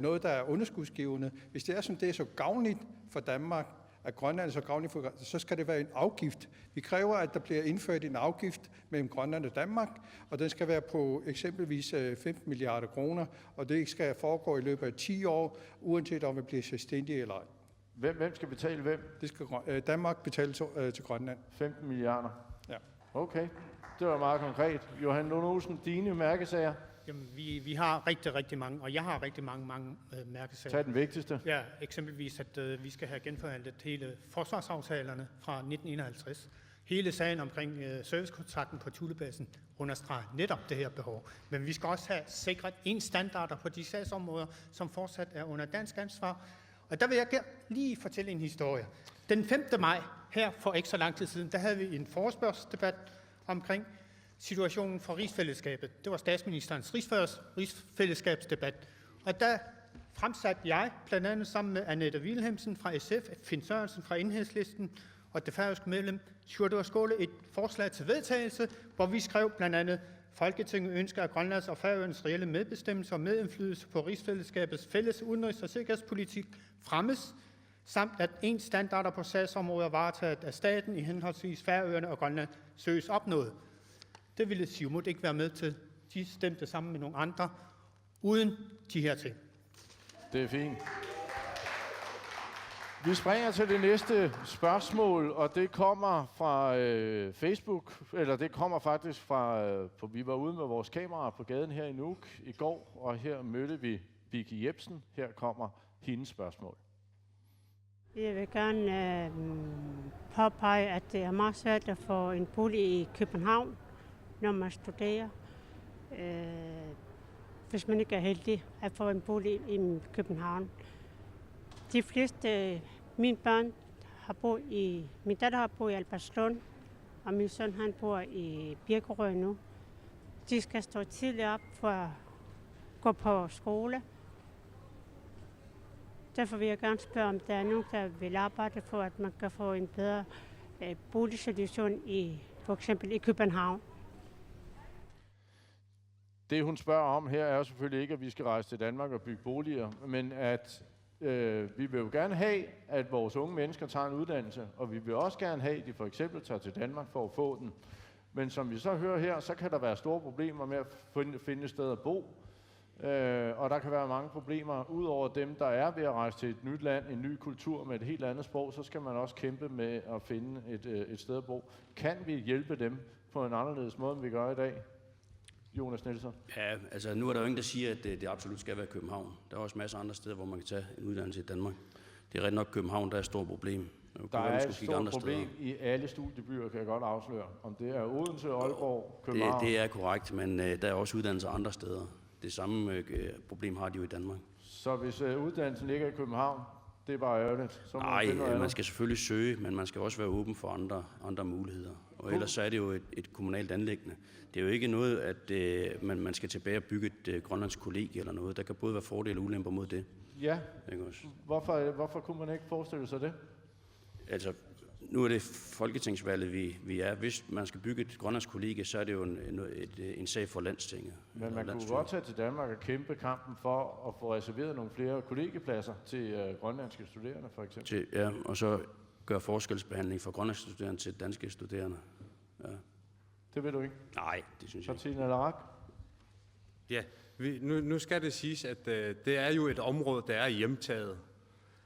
noget, der er underskudsgivende. Hvis det er, som det er så gavnligt for Danmark, at Grønland er så gavnligt for Grønland, så skal det være en afgift. Vi kræver, at der bliver indført en afgift mellem Grønland og Danmark, og den skal være på eksempelvis 15 milliarder kroner, og det skal foregå i løbet af 10 år, uanset om vi bliver selvstændige eller ej. Hvem skal betale hvem? Det skal Danmark betale til Grønland. 15 milliarder? Ja. Okay, det var meget konkret. Johan Lund Olsen, dine mærkesager? Jamen, vi har rigtig mange, og jeg har rigtig mange mærkesager. Tag den vigtigste. Ja, eksempelvis, at vi skal have genforhandlet hele forsvarsaftalerne fra 1951. Hele sagen omkring servicekontrakten på Thulebasen understreger netop det her behov. Men vi skal også have sikret ens standarder på de sagsområder, som fortsat er under dansk ansvar. Og der vil jeg lige fortælle en historie. Den 5. maj, her for ikke så lang tid siden, der havde vi en forespørgselsdebat omkring situationen for rigsfællesskabet. Det var statsministerens rigsfællesskabsdebat. Og der fremsatte jeg, blandt andet sammen med Annette Wilhelmsen fra SF, Finn Sørensen fra Enhedslisten og det færøske medlem Sjúrður Skaale, et forslag til vedtagelse, hvor vi skrev blandt andet: Folketinget ønsker, at Grønlands og Færøernes reelle medbestemmelse og medindflydelse på rigsfællesskabets fælles udenrigs- og sikkerhedspolitik fremmes, samt at ens standarder på sagsområder varetaget af staten i henholdsvis Færøerne og Grønland søges opnået. Det ville Siumut ikke være med til. De stemte sammen med nogle andre, uden de her ting. Det er fint. Vi springer til det næste spørgsmål, og det kommer fra Facebook, eller det kommer faktisk fra, vi var ude med vores kameraer på gaden her i Nuuk i går, og her mødte vi Vicky Jebsen. Her kommer hendes spørgsmål. Jeg vil gerne påpege, at det er meget svært at få en bolig i København, når man studerer. Hvis man ikke er heldig at få en bolig i København. De fleste mine børn min datter har boet i Albertslund, og min søn han bor i Birkerød nu. De skal stå tidligt op for at gå på skole. Derfor vil jeg gerne spørge, om der er nogen, der vil arbejde for, at man kan få en bedre boligsituation for eksempel i København. Det, hun spørger om her, er jo selvfølgelig ikke, at vi skal rejse til Danmark og bygge boliger, men at vi vil jo gerne have, at vores unge mennesker tager en uddannelse, og vi vil også gerne have, at de for eksempel tager til Danmark for at få den. Men som vi så hører her, så kan der være store problemer med at finde et sted at bo, og der kan være mange problemer. Udover dem, der er ved at rejse til et nyt land, en ny kultur med et helt andet sprog, så skal man også kæmpe med at finde et sted at bo. Kan vi hjælpe dem på en anderledes måde, end vi gør i dag? Jonas Nielsen. Ja, altså nu er der jo ingen, der siger, at det absolut skal være København. Der er også masser af andre steder, hvor man kan tage en uddannelse i Danmark. Det er rigtig nok København, der er et stort problem. Der er et stort problem i alle studiebyer, kan jeg godt afsløre. Om det er Odense, Aalborg, København. Det er korrekt, men der er også uddannelser andre steder. Det samme problem har de jo i Danmark. Så hvis uddannelsen ligger i København, det er bare ærgerligt? Nej, man skal selvfølgelig søge, men man skal også være åben for andre muligheder. Og ellers så er det jo et kommunalt anliggende. Det er jo ikke noget, at man skal tilbage og bygge et grønlandsk kollegie eller noget. Der kan både være fordele og ulemper mod det. Ja. Hvorfor kunne man ikke forestille sig det? Altså, nu er det folketingsvalget, vi er. Hvis man skal bygge et grønlandsk kollegie, så er det jo en sag for Landstinget. Men man kunne godt tage til Danmark og kæmpe kampen for at få reserveret nogle flere kollegiepladser til grønlandske studerende, for eksempel. Ja, og så gøre forskelsbehandling fra grønlandske studerende til danske studerende. Ja. Det vil du ikke? Nej, det synes jeg ikke. Martin Alarak? Ja, nu skal det siges, at det er jo et område, der er hjemtaget.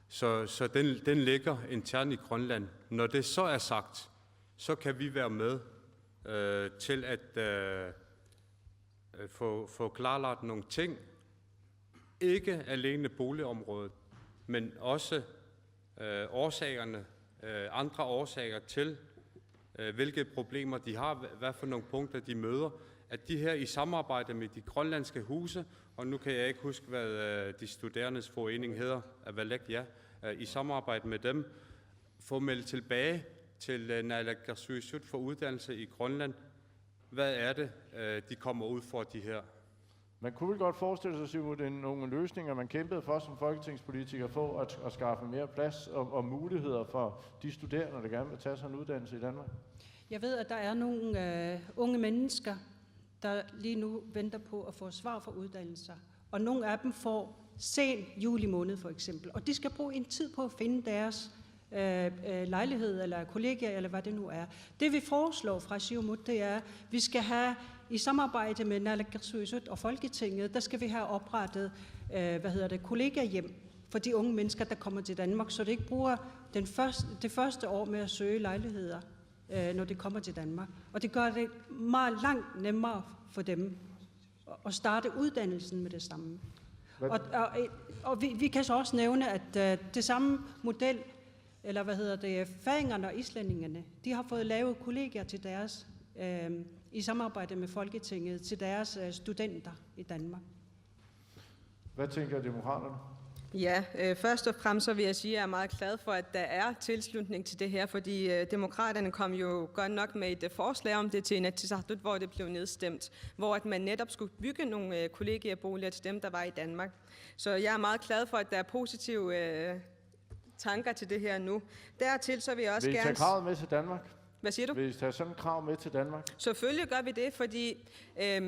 Så den ligger internt i Grønland. Når det så er sagt, så kan vi være med til at få klarlagt nogle ting. Ikke alene boligområdet, men også andre årsager til, hvilke problemer de har, hvad for nogle punkter de møder, at de her i samarbejde med de grønlandske huse, og nu kan jeg ikke huske, hvad de studerendes forening hedder, Avalek, ja, i samarbejde med dem, får meldt tilbage til Naalakkersuisut for uddannelse i Grønland. Hvad er det, de kommer ud for, de her? Man kunne vel godt forestille sig, Simon, det nogle løsninger, man kæmpede for som folketingspolitiker for at skaffe mere plads og muligheder for de studerende, der gerne vil tage sig en uddannelse i Danmark? Jeg ved, at der er nogle unge mennesker, der lige nu venter på at få svar fra uddannelser. Og nogle af dem får sen juli måned for eksempel. Og de skal bruge en tid på at finde deres lejlighed eller kollegier, eller hvad det nu er. Det vi foreslår fra Siumut, det er, at vi skal have i samarbejde med Naalakkersuisut og Folketinget, der skal vi have oprettet kollegiahjem for de unge mennesker, der kommer til Danmark, så det ikke bruger det første år med at søge lejligheder, når de kommer til Danmark. Og det gør det meget langt nemmere for dem at starte uddannelsen med det samme. Og vi kan så også nævne, at det samme model, eller færingerne og islændingerne, de har fået lavet kollegier til deres, i samarbejde med Folketinget, til deres studenter i Danmark. Hvad tænker demokraterne? Ja, først og fremmest så vil jeg sige, at jeg er meget glad for, at der er tilslutning til det her, fordi demokraterne kom jo godt nok med et forslag om det til Inatsisartut, hvor det blev nedstemt, hvor at man netop skulle bygge nogle kollegieboliger til dem, der var i Danmark. Så jeg er meget glad for, at der er positive tanker til det her nu. Dertil så vil jeg også gerne... Vil I tage kravet med til Danmark? Hvad siger du? Vil I tage sådan et krav med til Danmark? Selvfølgelig gør vi det, fordi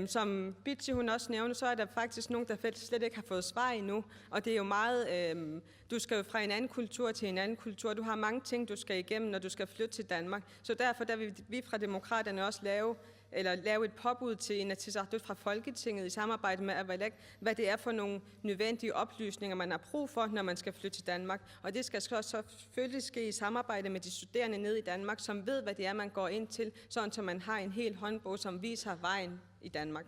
som Bitsi hun også nævner, så er der faktisk nogen, der slet ikke har fået svar endnu. Og det er jo meget, du skal jo fra en anden kultur til en anden kultur. Du har mange ting, du skal igennem, når du skal flytte til Danmark. Så derfor der vil vi fra demokraterne også lave et påbud til Inatsisartut fra Folketinget i samarbejde med Avalek, hvad det er for nogle nødvendige oplysninger, man har brug for, når man skal flytte til Danmark. Og det skal så selvfølgelig ske i samarbejde med de studerende nede i Danmark, som ved, hvad det er, man går ind til, sådan så man har en hel håndbog, som viser vejen i Danmark.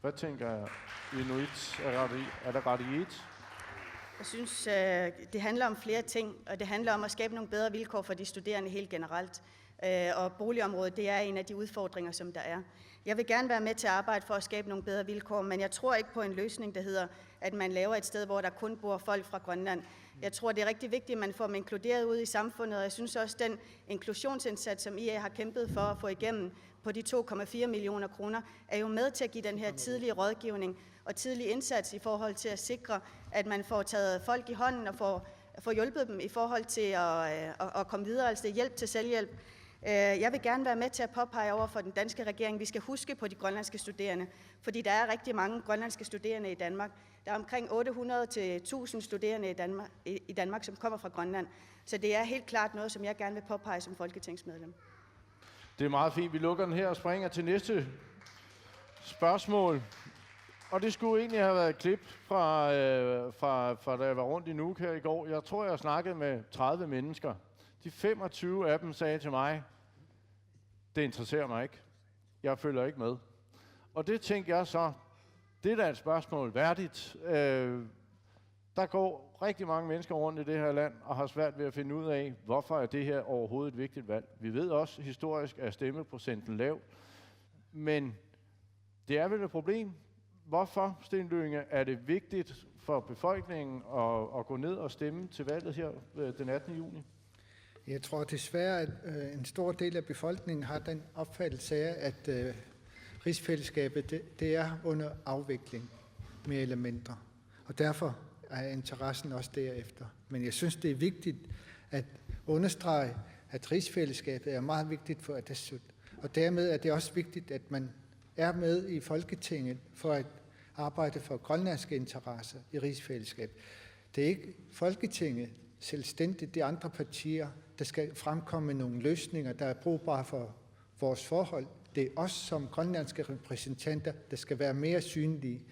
Hvad tænker Inuit Ataqatigiit? Jeg synes, det handler om flere ting, og det handler om at skabe nogle bedre vilkår for de studerende helt generelt. Og boligområdet, det er en af de udfordringer, som der er. Jeg vil gerne være med til at arbejde for at skabe nogle bedre vilkår, men jeg tror ikke på en løsning, der hedder, at man laver et sted, hvor der kun bor folk fra Grønland. Jeg tror, det er rigtig vigtigt, at man får dem inkluderet ud i samfundet, og jeg synes også, den inklusionsindsats, som IA har kæmpet for at få igennem på de 2,4 millioner kroner, er jo med til at give den her tidlige rådgivning og tidlig indsats i forhold til at sikre, at man får taget folk i hånden og får hjulpet dem i forhold til at komme videre, altså hjælp til selvhjælp. Jeg vil gerne være med til at påpege over for den danske regering, vi skal huske på de grønlandske studerende, fordi der er rigtig mange grønlandske studerende i Danmark. Der er omkring 800 til 1000 studerende i Danmark, som kommer fra Grønland. Så det er helt klart noget, som jeg gerne vil påpege som folketingsmedlem. Det er meget fint. Vi lukker den her og springer til næste spørgsmål. Og det skulle egentlig have været et klip fra da jeg var rundt i Nuuk her i går. Jeg tror, jeg snakkede med 30 mennesker. De 25 af dem sagde til mig, det interesserer mig ikke. Jeg følger ikke med. Og det tænkte jeg så, det er da et spørgsmål værdigt. Der går rigtig mange mennesker rundt i det her land og har svært ved at finde ud af, hvorfor er det her overhovedet et vigtigt valg. Vi ved også historisk, at stemmeprocenten lav. Men det er vel et problem. Hvorfor, Sten Lynge, er det vigtigt for befolkningen at gå ned og stemme til valget her den 18. juni? Jeg tror desværre, at en stor del af befolkningen har den opfattelse af, at rigsfællesskabet det er under afvikling, mere eller mindre. Og derfor er interessen også derefter. Men jeg synes, det er vigtigt at understrege, at rigsfællesskabet er meget vigtigt for Atassut. Og dermed er det også vigtigt, at man er med i Folketinget for at arbejde for grønlandske interesser i rigsfællesskabet. Det er ikke Folketinget selvstændigt, de andre partier, der skal fremkomme med nogle løsninger, der er brugbare for vores forhold. Det er os som grønlandske repræsentanter, der skal være mere synlige.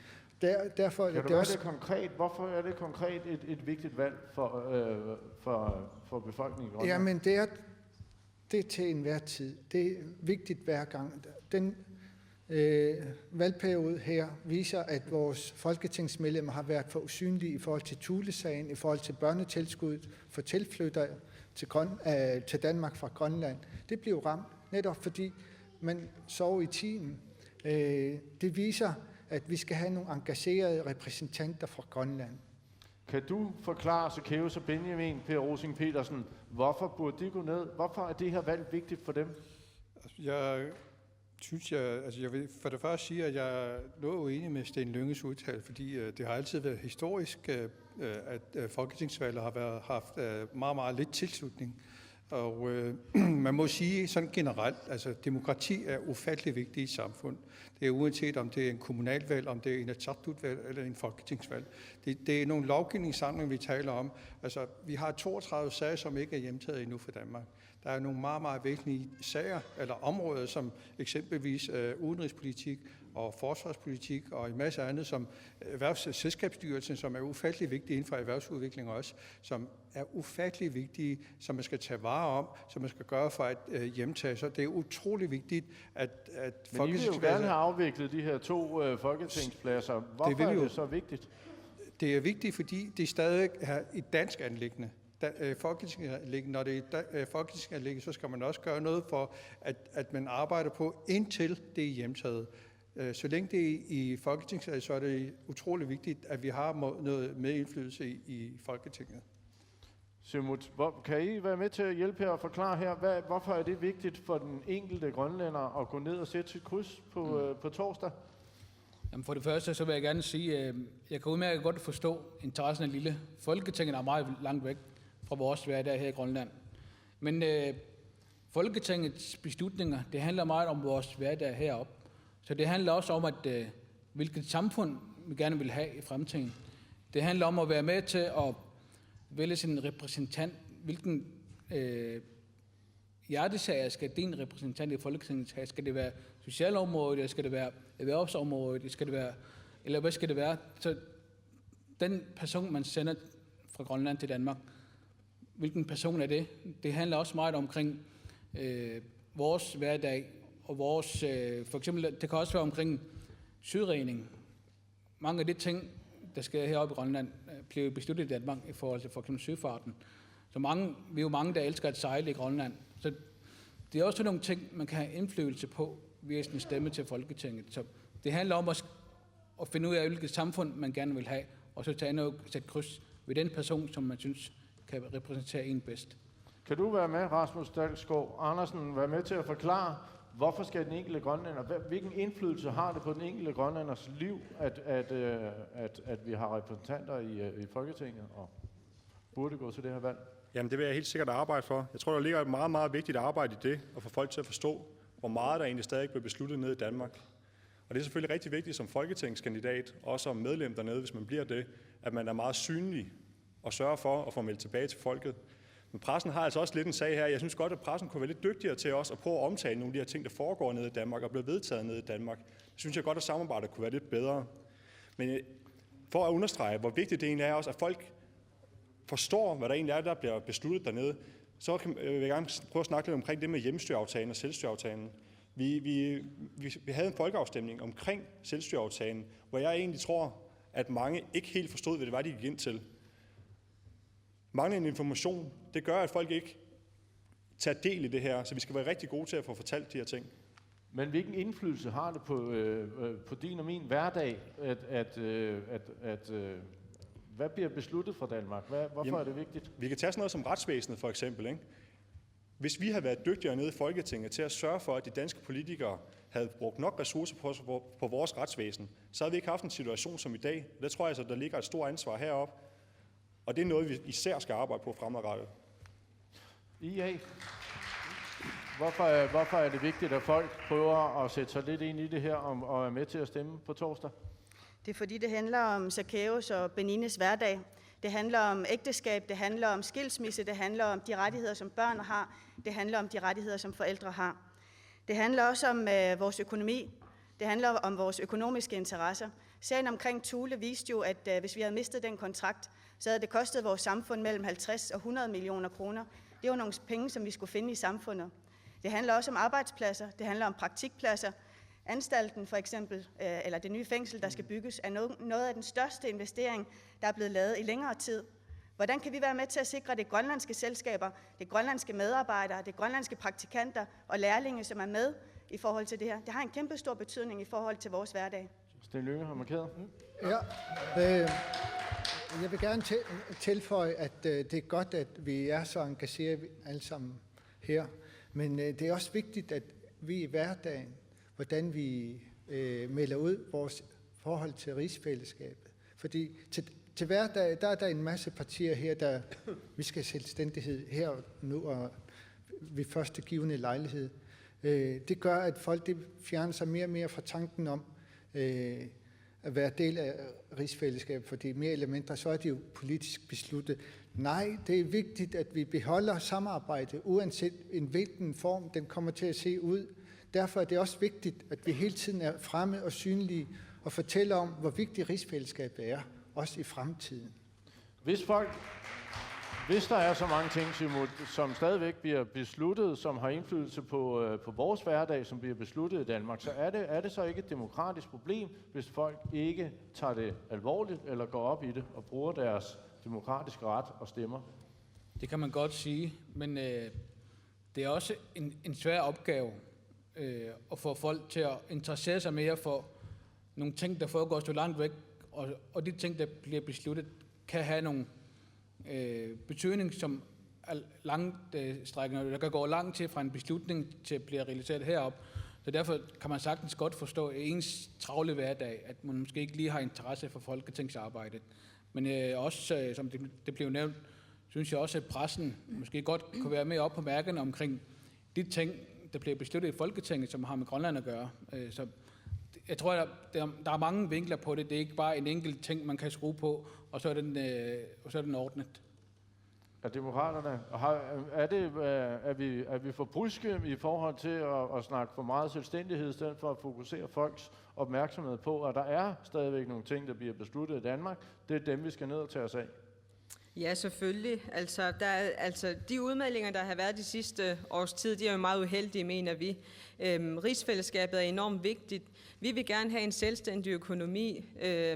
Derfor kan du også det konkret? Hvorfor er det konkret et vigtigt valg for befolkningen i Grønland? Jamen, det er til enhver tid. Det er vigtigt hver gang. Den valgperiode her viser, at vores folketingsmedlemmer har været for usynlige i forhold til Thulesagen, i forhold til børnetilskuddet for tilflyttere til Danmark fra Grønland. Det blev ramt netop fordi man sov i tiden. Det viser, at vi skal have nogle engagerede repræsentanter fra Grønland. Kan du forklare Zacchaeus og Benjamin, Per Rosing Petersen, hvorfor burde de gå ned? Hvorfor er det her valg vigtigt for dem? Jeg synes, jeg vil for det første sige, at jeg er noget uenig med Sten Lynges udtale, fordi det har altid været historisk, at folketingsvalget har haft meget, meget lidt tilslutning. Og man må sige sådan generelt, altså demokrati er ufattelig vigtigt i et samfund. Det er uanset om det er en kommunalvalg, om det er en Atassut-valg eller en folketingsvalg. Det er nogle lovgivningssamlinger, vi taler om. Altså, vi har 32 sager, som ikke er hjemtaget endnu for Danmark. Der er nogle meget, meget væsentlige sager eller områder, som eksempelvis udenrigspolitik og forsvarspolitik og en masse andet, som Erhvervsselskabsstyrelsen, som er ufattelig vigtige inden for erhvervsudvikling også, som er ufattelig vigtige, som man skal tage vare om, som man skal gøre for at hjemtage. Så det er utrolig vigtigt, at Men I vil jo gerne have afviklet de her 2 folketingspladser. Hvorfor er det så vigtigt? Det er vigtigt, fordi det stadig er et dansk anliggende. Når det er folketingsanliggende, så skal man også gøre noget for, at man arbejder på, indtil det er hjemtaget. Så længe det er i Folketinget, så er det utrolig vigtigt, at vi har noget medindflydelse i Folketinget. Simut, kan I være med til at hjælpe her og forklare her, hvorfor er det vigtigt for den enkelte grønlænder at gå ned og sætte sit kryds på torsdag? Jamen for det første, så vil jeg gerne sige, at jeg kan udmærket godt forstå interessen af lille. Folketinget er meget langt væk fra vores hverdag her i Grønland. Men Folketingets beslutninger, det handler meget om vores hverdag heroppe. Så det handler også om, at hvilket samfund vi gerne vil have i fremtiden. Det handler om at være med til at vælge sin repræsentant. Hvilken hjertesager skal din repræsentant i Folketinget have? Skal det være socialområdet, eller skal det være erhvervsområdet, eller hvad skal det være? Så den person, man sender fra Grønland til Danmark, hvilken person er det? Det handler også meget omkring vores hverdag, og vores, for eksempel, det kan også være omkring sydregning. Mange af de ting, der sker heroppe i Grønland, bliver besluttet i Danmark i forhold til for eksempel søfarten. Så vi er jo mange, der elsker at sejle i Grønland. Så det er også sådan nogle ting, man kan have indflydelse på via sin stemme til Folketinget. Så det handler om at finde ud af, hvilket samfund man gerne vil have, og så tage ind og sætte kryds ved den person, som man synes kan repræsentere en bedst. Kan du være med, Rasmus Dalsgaard Andersen, være med til at forklare, hvorfor skal den enkelte grønlænder, hvilken indflydelse har det på den enkelte grønlænders liv, at vi har repræsentanter i Folketinget, og burde gå til det her valg? Jamen, det vil jeg helt sikkert arbejde for. Jeg tror, der ligger et meget, meget vigtigt arbejde i det, at få folk til at forstå, hvor meget der egentlig stadig bliver besluttet nede i Danmark. Og det er selvfølgelig rigtig vigtigt som folketingskandidat, og som medlem dernede, hvis man bliver det, at man er meget synlig og sørger for at få meldt tilbage til folket. Men pressen har altså også lidt en sag her. Jeg synes godt, at pressen kunne være lidt dygtigere til os at prøve at omtale nogle af de her ting, der foregår nede i Danmark og bliver vedtaget nede i Danmark. Det synes jeg godt, at samarbejdet kunne være lidt bedre. Men for at understrege, hvor vigtigt det egentlig er også, at folk forstår, hvad der egentlig er, der bliver besluttet dernede, så vil jeg gerne prøve at snakke lidt omkring det med hjemmestyreaftalen og selvstyreaftalen. Vi havde en folkeafstemning omkring selvstyreaftalen, hvor jeg egentlig tror, at mange ikke helt forstod, hvad det var, de gik ind til. Manglende information, det gør, at folk ikke tager del i det her, så vi skal være rigtig gode til at få fortalt de her ting. Men hvilken indflydelse har det på din og min hverdag, hvad bliver besluttet for Danmark? Hvorfor er det vigtigt? Vi kan tage sådan noget som retsvæsenet for eksempel, ikke? Hvis vi havde været dygtigere nede i Folketinget til at sørge for, at de danske politikere havde brugt nok ressourcer på vores retsvæsen, så havde vi ikke haft en situation som i dag. Der tror jeg, at der ligger et stort ansvar heroppe, og det er noget, vi især skal arbejde på fremadrettet. IA, hvorfor er det vigtigt, at folk prøver at sætte sig lidt ind i det her og er med til at stemme på torsdag? Det er fordi, det handler om Zacchaeus og Benines hverdag. Det handler om ægteskab, det handler om skilsmisse, det handler om de rettigheder, som børn har, det handler om de rettigheder, som forældre har. Det handler også om vores økonomi, det handler om vores økonomiske interesser. Sagen omkring Thule viste jo, at hvis vi havde mistet den kontrakt, så havde det kostet vores samfund mellem 50 og 100 millioner kroner. Det var nogle penge, som vi skulle finde i samfundet. Det handler også om arbejdspladser, det handler om praktikpladser. Anstalten for eksempel, eller det nye fængsel, der skal bygges, er noget af den største investering, der er blevet lavet i længere tid. Hvordan kan vi være med til at sikre det grønlandske selskaber, det grønlandske medarbejdere, det grønlandske praktikanter og lærlinge, som er med i forhold til det her? Det har en kæmpe stor betydning i forhold til vores hverdag. Sten Lynge har markeret. Ja, jeg vil gerne tilføje, at det er godt, at vi er så engageret alle sammen her. Men det er også vigtigt, at vi i hverdagen, hvordan vi melder ud vores forhold til rigsfællesskabet. Fordi til hverdag, der er der en masse partier her, der vi skal have selvstændighed her og nu og ved første givende lejlighed. Det gør, at folk fjerner sig mere og mere fra tanken om at være del af rigsfællesskabet, fordi mere eller mindre, så er det jo politisk besluttet. Nej, det er vigtigt, at vi beholder samarbejdet, uanset hvilken form den kommer til at se ud. Derfor er det også vigtigt, at vi hele tiden er fremme og synlige og fortæller om, hvor vigtigt rigsfællesskabet er, også i fremtiden. Hvis der er så mange ting, som stadigvæk bliver besluttet, som har indflydelse på vores hverdag, som bliver besluttet i Danmark, så er det så ikke et demokratisk problem, hvis folk ikke tager det alvorligt eller går op i det og bruger deres demokratiske ret og stemmer? Det kan man godt sige, men det er også en svær opgave at få folk til at interessere sig mere for nogle ting, der foregår så langt væk, og de ting, der bliver besluttet, kan have nogle betydning, som er langtstrækkende, der kan gå langt til fra en beslutning til at blive realiseret herop. Så derfor kan man sagtens godt forstå ens travle hverdag, at man måske ikke lige har interesse for folketingsarbejdet. Men også, som det blev nævnt, synes jeg også, at pressen måske godt kunne være mere op på mærkerne omkring de ting, der bliver besluttet i Folketinget, som har med Grønland at gøre. Så jeg tror, at der er mange vinkler på det. Det er ikke bare en enkelt ting, man kan skrue på, og så er den ordnet. Er demokraterne, er vi for bryske i forhold til at snakke for meget selvstændighed, i stedet for at fokusere folks opmærksomhed på, at der er stadigvæk nogle ting, der bliver besluttet i Danmark. Det er dem, vi skal ned og tage os af. Ja, selvfølgelig. Altså, de udmeldinger, der har været de sidste års tid, de er jo meget uheldige, mener vi. Rigsfællesskabet er enormt vigtigt. Vi vil gerne have en selvstændig økonomi,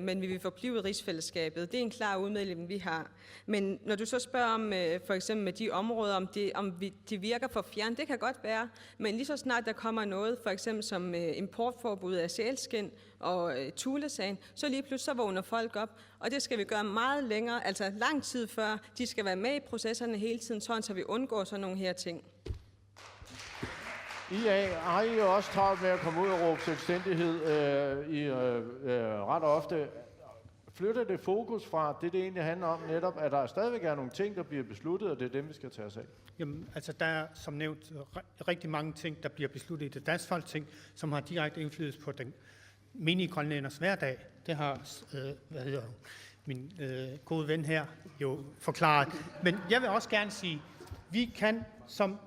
men vi vil forblive rigsfællesskabet. Det er en klar udmelding, vi har. Men når du så spørger om, for eksempel med de områder, de virker for fjern, det kan godt være. Men lige så snart der kommer noget, for eksempel som importforbud af sælskind og Thulesagen, så lige pludselig så vågner folk op. Og det skal vi gøre meget længere, altså lang tid før. De skal være med i processerne hele tiden, så vi undgår sådan nogle her ting. Har I jo også travlt med at komme ud og råbe selvstændighed ret ofte. Flytter det fokus fra det egentlig handler om netop, at der stadigvæk er nogle ting, der bliver besluttet, og det er dem, vi skal tage os af? Jamen, altså der er som nævnt rigtig mange ting, der bliver besluttet i det danske Folketing, som har direkte indflydelse på den menige grønlænders hverdag. Det har min gode ven her jo forklaret. Men jeg vil også gerne sige, vi kan som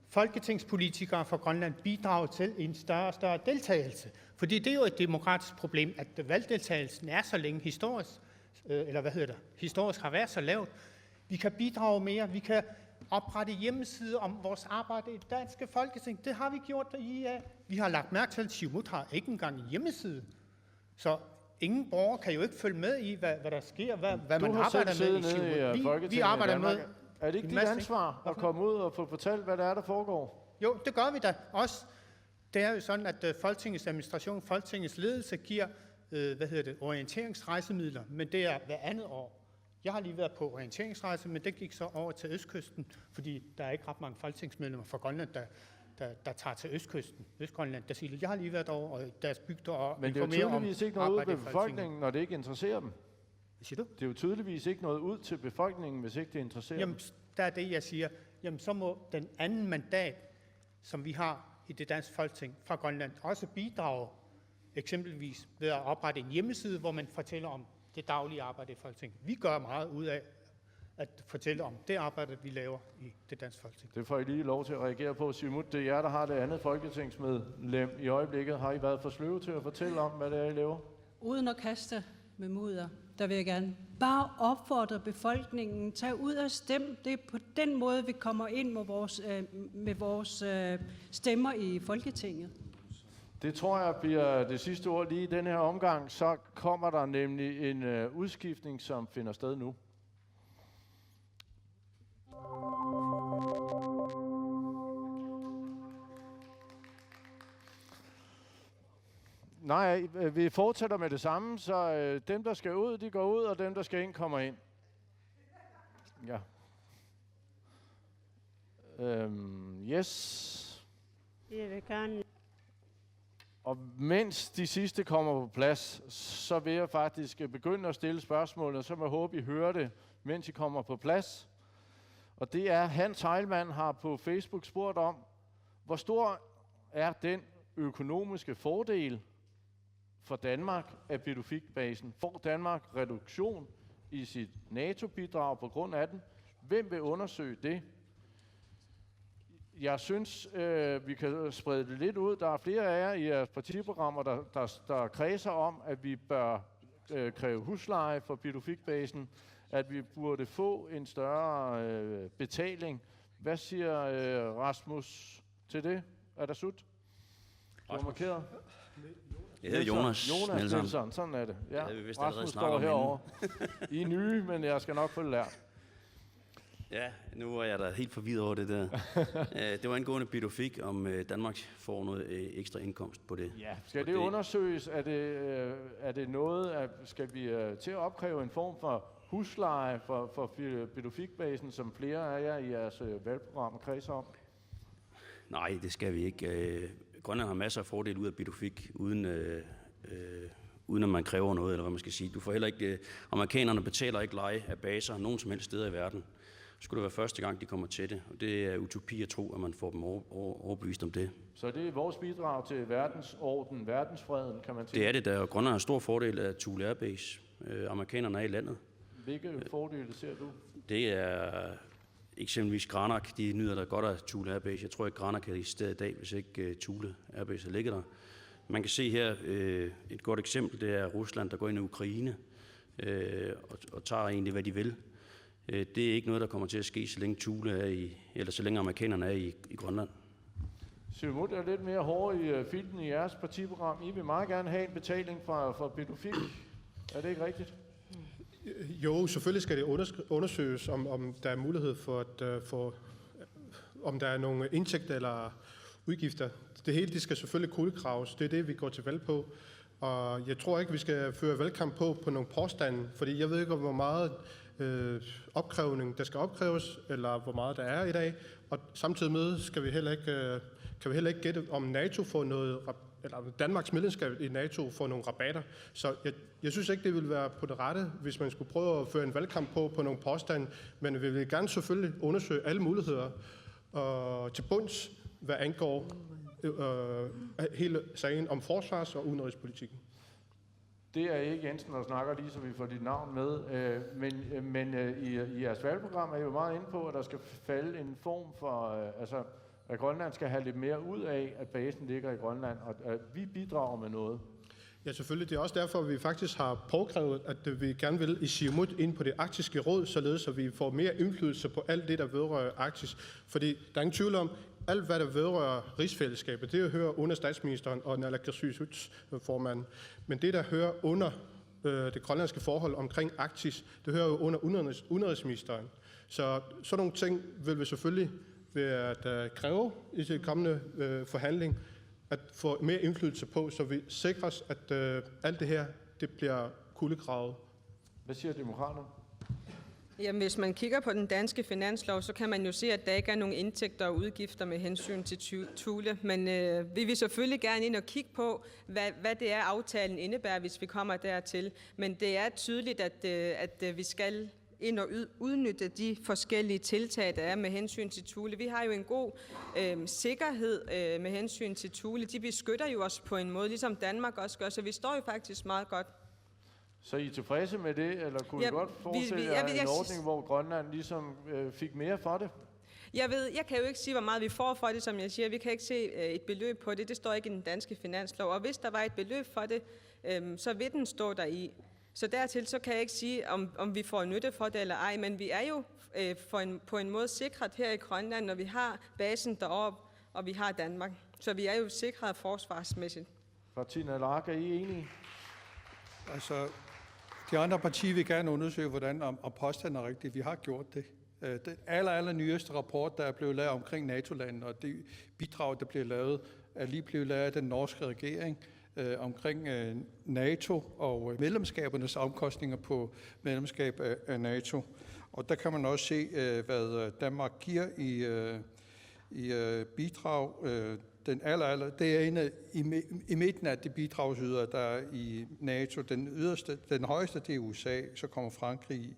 folketingspolitikere fra Grønland bidrage til en større og større deltagelse. Fordi det er jo et demokratisk problem, at valgdeltagelsen er så længe historisk har været så lavt. Vi kan bidrage mere, vi kan oprette hjemmesider om vores arbejde i det danske Folketing. Det har vi gjort i IA. Vi har lagt mærke til, at Siumut har ikke engang en hjemmeside. Så ingen borger kan jo ikke følge med i, hvad der sker, hvad man arbejder med i Siumut. Vi arbejder med. Er det ikke dit ansvar at komme ud og få fortalt, hvad der er, der foregår? Jo, det gør vi da også. Det er jo sådan, at Folketingets administration, Folketingets ledelse giver orienteringsrejsemidler, men det er hver andet år. Jeg har lige været på orienteringsrejse, men det gik så over til Østkysten, fordi der er ikke ret mange folketingsmedlemmer fra Grønland, der tager til Østkysten, Østgrønland. Der siger, jeg har lige været over og deres bygder og men det er jo tydeligvis ikke noget ud til befolkningen, når det ikke interesserer dem. Hvad siger du? Det er jo tydeligvis ikke noget ud til befolkningen, hvis ikke det interesserer dem. Der er det, jeg siger. Jamen, så må den anden mandat, som vi har i det danske Folketing fra Grønland, også bidrage eksempelvis ved at oprette en hjemmeside, hvor man fortæller om det daglige arbejde i Folketinget. Vi gør meget ud af at fortælle om det arbejde, vi laver i det danske Folketing. Det får I lige lov til at reagere på. Siumut, det er jer, der har det andet folketingsmedlem i øjeblikket. Har I været for sløve til at fortælle om, hvad det er, I laver? Uden at kaste med mudder, der vil jeg gerne bare opfordre befolkningen, tag ud og stem. Det er på den måde, vi kommer ind med vores stemmer i Folketinget. Det tror jeg bliver det sidste ord lige i den her omgang. Så kommer der nemlig en udskiftning, som finder sted nu. Nej, vi fortsætter med det samme, så dem, der skal ud, de går ud, og dem, der skal ind, kommer ind. Ja. Yes. Jeg vil gerne. Og mens de sidste kommer på plads, så vil jeg faktisk begynde at stille spørgsmål, og så må jeg håbe, I hører det, mens I kommer på plads. Og det er, Hans Heilmann har på Facebook spurgt om, hvor stor er den økonomiske fordel for Danmark af Pituffik-basen? Får Danmark reduktion i sit NATO-bidrag på grund af den? Hvem vil undersøge det? Jeg synes, vi kan sprede det lidt ud. Der er flere af jer i jeres partiprogrammer, der kredser om, at vi bør kræve husleje for Pituffik-basen, at vi burde få en større betaling. Hvad siger Rasmus til det? Er der sut? Du er markeret? Jeg hedder Jonas Nielsen. Sådan er det. Ja. Rasmus står herovre. I er nye, men jeg skal nok få det lært. Ja, nu er jeg da helt forvirret over det der. Det var angående Pituffik, om Danmark får noget ekstra indkomst på det. Ja, skal det undersøges? Er det noget, skal vi til at opkræve en form for husleje for Pituffik-basen, som flere af jer i jeres valgprogram kredser om? Nej, det skal vi ikke. Grønland har masser af fordele ud af Pituffik, uden at man kræver noget, eller hvad man skal sige. Du får heller ikke, amerikanerne betaler ikke leje af baser nogen som helst steder i verden. Skulle det være første gang, de kommer til det, og det er utopi at tro, at man får dem overbevist om det. Så det er vores bidrag til verdensorden, verdensfreden, kan man sige? Det er det, der Grønland har stor fordel af Thule Air Base. Amerikanerne er i landet. Hvilke fordele ser du? Det er eksempelvis Granak, de nyder der godt af Thule Air Base. Jeg tror ikke, Granak er i stedet i dag, hvis ikke Thule Air Base har ligget der. Man kan se her et godt eksempel, det er Rusland, der går ind i Ukraine og tager egentlig, hvad de vil. Det er ikke noget, der kommer til at ske, så længe Thule er eller så længe amerikanerne er i Grønland. Siumut er lidt mere hårde i filten i jeres partiprogram. I vil meget gerne have en betaling fra Pituffik. Er det ikke rigtigt? Jo, selvfølgelig skal det undersøges, om der er mulighed for at få, om der er nogle indtægter eller udgifter. Det hele det skal selvfølgelig kulegraves. Det er det, vi går til valg på. Og jeg tror ikke, vi skal føre valgkamp på nogle påstande, fordi jeg ved ikke, hvor meget opkrævning der skal opkræves, eller hvor meget der er i dag. Og samtidig med kan vi heller ikke gætte, om NATO får noget, eller Danmarks medlemskab i NATO får nogle rabatter. Så jeg synes ikke, det vil være på det rette, hvis man skulle prøve at føre en valgkamp på nogle påstande. Men vi vil gerne selvfølgelig undersøge alle muligheder til bunds, hvad angår hele sagen om forsvars- og udenrigspolitikken. Det er ikke Jensen, der snakker lige, så vi får dit navn med. Men i jeres valgprogram er I jo meget inde på, at der skal falde en form for, at Grønland skal have lidt mere ud af, at basen ligger i Grønland, og at vi bidrager med noget. Ja, selvfølgelig. Det er også derfor, at vi faktisk har påkrævet, at vi gerne vil i Siumut ind på det arktiske råd, således at vi får mere indflydelse på alt det, der vedrører Arktis. Fordi der er ingen tvivl om, alt hvad der vedrører rigsfællesskabet, det hører under statsministeren og naalakkersuisuts formand. Men det, der hører under det grønlandske forhold omkring Arktis, det hører jo under udenrigsministeren. Så sådan nogle ting vil vi selvfølgelig være at kræve i den kommende forhandling, at få mere indflydelse på, så vi sikres, at alt det her det bliver kulegravet. Hvad siger demokraterne? Jamen, hvis man kigger på den danske finanslov, så kan man jo se, at der ikke er nogen indtægter og udgifter med hensyn til Thule. Men vi vil selvfølgelig gerne ind og kigge på, hvad det er, aftalen indebærer, hvis vi kommer dertil. Men det er tydeligt, at vi skal ind og udnytte de forskellige tiltag, der er med hensyn til Thule. Vi har jo en god sikkerhed med hensyn til Thule. De beskytter jo os på en måde, ligesom Danmark også gør, så vi står jo faktisk meget godt. Så I er tilfredse med det, eller kunne I godt forestille jer en ordning, hvor Grønland ligesom fik mere for det? Jeg kan jo ikke sige, hvor meget vi får for det, som jeg siger. Vi kan ikke se et beløb på det. Det står ikke i den danske finanslov. Og hvis der var et beløb for det, så vil den stå der i. Så dertil så kan jeg ikke sige, om vi får nytte for det eller ej, men vi er jo på en måde sikret her i Grønland, når vi har basen deroppe, og vi har Danmark. Så vi er jo sikret forsvarsmæssigt. Tina Lark, er I enige? Altså, de andre partier vil gerne undersøge, hvordan om påstanden er rigtigt. Vi har gjort det. Den aller nyeste rapport, der er blevet lavet omkring NATO-landet, og det bidrag, der bliver lavet, er lige blevet lavet af den norske regering omkring NATO og medlemskabernes omkostninger på medlemskab af NATO. Og der kan man også se, hvad Danmark giver i bidrag. Det er ene i midten af de bidragsyder, der er i NATO. Den højeste, det er USA, så kommer Frankrig,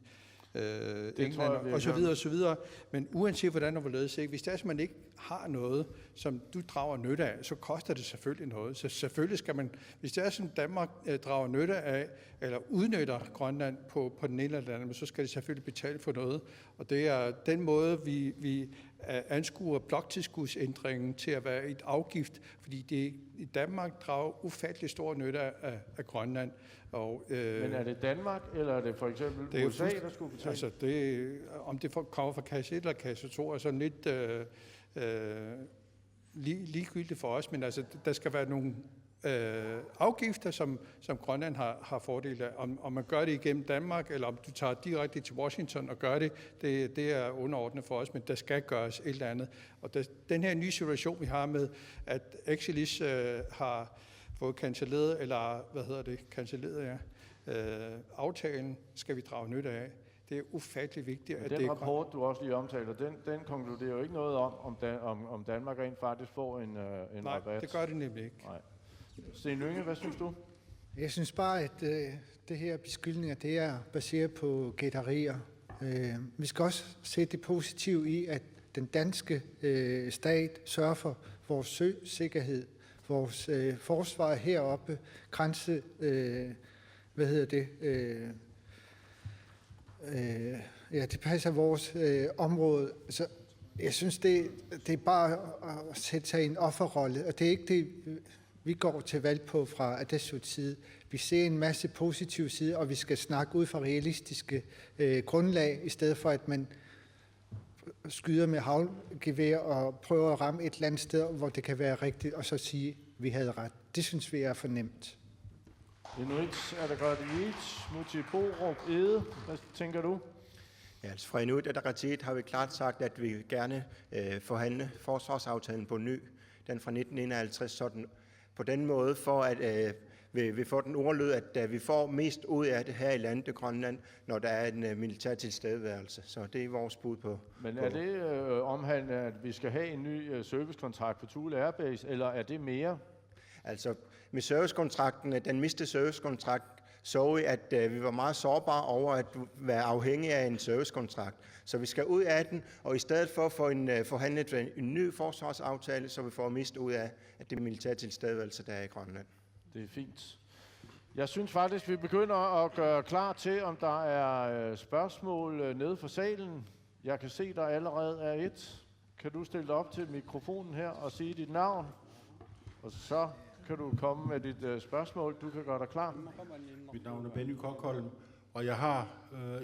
England og så videre. Men uanset hvordan og hvorledes, hvis det er, at man ikke har noget, som du drager nytte af, så koster det selvfølgelig noget. Så selvfølgelig skal man, hvis det er, som Danmark drager nytte af, eller udnytter Grønland på den ene eller anden, så skal det selvfølgelig betale for noget. Og det er den måde, vi anskuer bloktilskudsændringen til at være et afgift, fordi det i Danmark drager ufattelig stor nytte af Grønland. Og, men er det Danmark, eller er det for eksempel USA, der skulle betale? Altså om det kommer fra kasse 1 eller kasse 2, er sådan lidt ligegyldigt for os, men altså, der skal være nogle afgifter, som Grønland har fordel af. Om man gør det igennem Danmark, eller om du tager direkte til Washington og gør det er underordnet for os, men der skal gøres et eller andet. Og den her nye situation, vi har med, at Exilis har fået cancelleret, aftalen, skal vi drage nytte af. Det er ufattelig vigtigt. Men den rapport, du også lige omtaler, den konkluderer jo ikke noget om Danmark rent faktisk får en rabat. Nej, det gør det nemlig ikke. Nej. Sten Lynge, hvad synes du? Jeg synes bare, at det her beskyldninger, det er baseret på gætterier. Vi skal også se det positive i, at den danske stat sørger for vores søsikkerhed, vores forsvar heroppe, grænse, det passer vores område. Så jeg synes, det er bare at sætte sig i en offerrolle, og det er ikke det, vi går til valg på fra Atasuts side. Vi ser en masse positive sider, og vi skal snakke ud fra realistiske grundlag, i stedet for at man skyder med havlgevær og prøver at ramme et eller andet sted, hvor det kan være rigtigt, og så sige, at vi havde ret. Det synes vi er for nemt. Inuit Ataqatigiit, Muti Borup, Ede, hvad tænker du? Ja, altså fra Inuit Ataqatigiit har vi klart sagt, at vi gerne forhandle forsvarsaftalen på ny, den fra 1951, sådan på den måde, for at vi får den ordlyd, at vi får mest ud af det her i landet, Grønland, når der er en militær tilstedeværelse. Så det er vores bud på. Men er det omhandlende, at vi skal have en ny servicekontrakt på Thule Airbase, eller er det mere? Altså med servicekontrakten, den mistede servicekontrakt, så vi, at vi var meget sårbare over at være afhængige af en servicekontrakt. Så vi skal ud af den, og i stedet for at få forhandlet en ny forsvarsaftale, så vi får mest ud af det militære tilstedeværelse, der er i Grønland. Det er fint. Jeg synes faktisk, vi begynder at gøre klar til, om der er spørgsmål nede for salen. Jeg kan se, der allerede er et. Kan du stille dig op til mikrofonen her og sige dit navn? Og så kan du komme med dit spørgsmål. Du kan gøre dig klar. Mit navn er Benny Kokholm, og jeg har,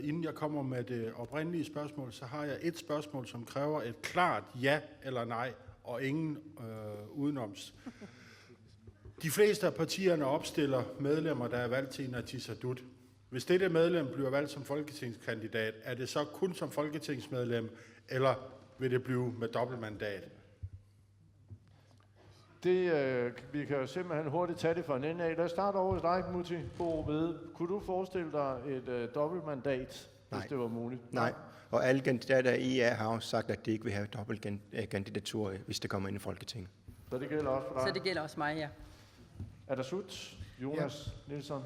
inden jeg kommer med det oprindelige spørgsmål, så har jeg et spørgsmål, som kræver et klart ja eller nej, og ingen udenoms. De fleste af partierne opstiller medlemmer, der er valgt til Inatsisartut. Hvis dette medlem bliver valgt som folketingskandidat, er det så kun som folketingsmedlem, eller vil det blive med dobbeltmandat? Vi kan jo simpelthen hurtigt tage det fra en ende af. Lad os starte over i dig, Muti Borup. Kunne du forestille dig et dobbeltmandat, hvis det var muligt? Nej, og alle kandidater i IA har også sagt, at de ikke vil have dobbeltkandidatur, hvis det kommer ind i Folketinget. Så det gælder også for dig? Så det gælder også mig, ja. Attasut, Jonas Nielsen?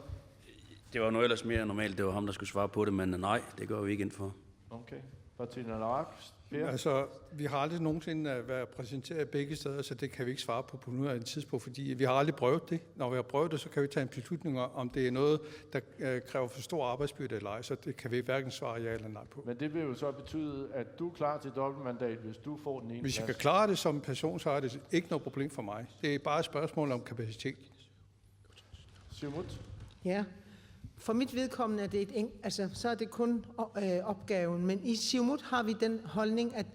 Det var noget ellers mere normalt. Det var ham, der skulle svare på det, men nej, det går vi ikke ind for. Okay. Martina Larak? Altså, vi har aldrig nogensinde været præsenteret begge steder, så det kan vi ikke svare på nuværende tidspunkt, fordi vi har aldrig prøvet det. Når vi har prøvet det, så kan vi tage en beslutning om det er noget, der kræver for stor arbejdsbyrde eller ej, så det kan vi hverken svare ja eller nej på. Men det vil jo så betyde, at du er klar til dobbeltmandat, hvis du får den ene Hvis jeg plads. kan klare det som person, så er det ikke noget problem for mig. Det er bare et spørgsmål om kapacitet. Siumut? Ja. For mit vedkommende er det så er det kun opgaven, men i Siumut har vi den holdning, at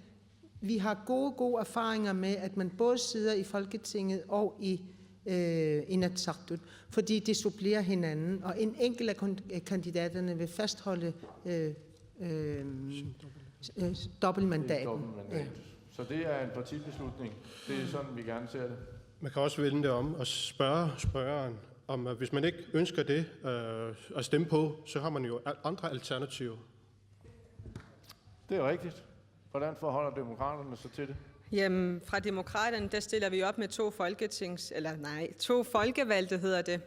vi har gode erfaringer med, at man både sidder i Folketinget og i Inatsisartut, fordi det supplerer hinanden, og en enkelt af kandidaterne vil fastholde dobbeltmandaten. Ja. Så det er en partibeslutning. Det er sådan, vi gerne ser det. Man kan også vende det om og spørge spørgeren, om hvis man ikke ønsker det at stemme på, så har man jo andre alternativer. Det er rigtigt. Hvordan forholder demokraterne sig til det? Jamen, fra demokraterne, der stiller vi op med to folkevalgte hedder det,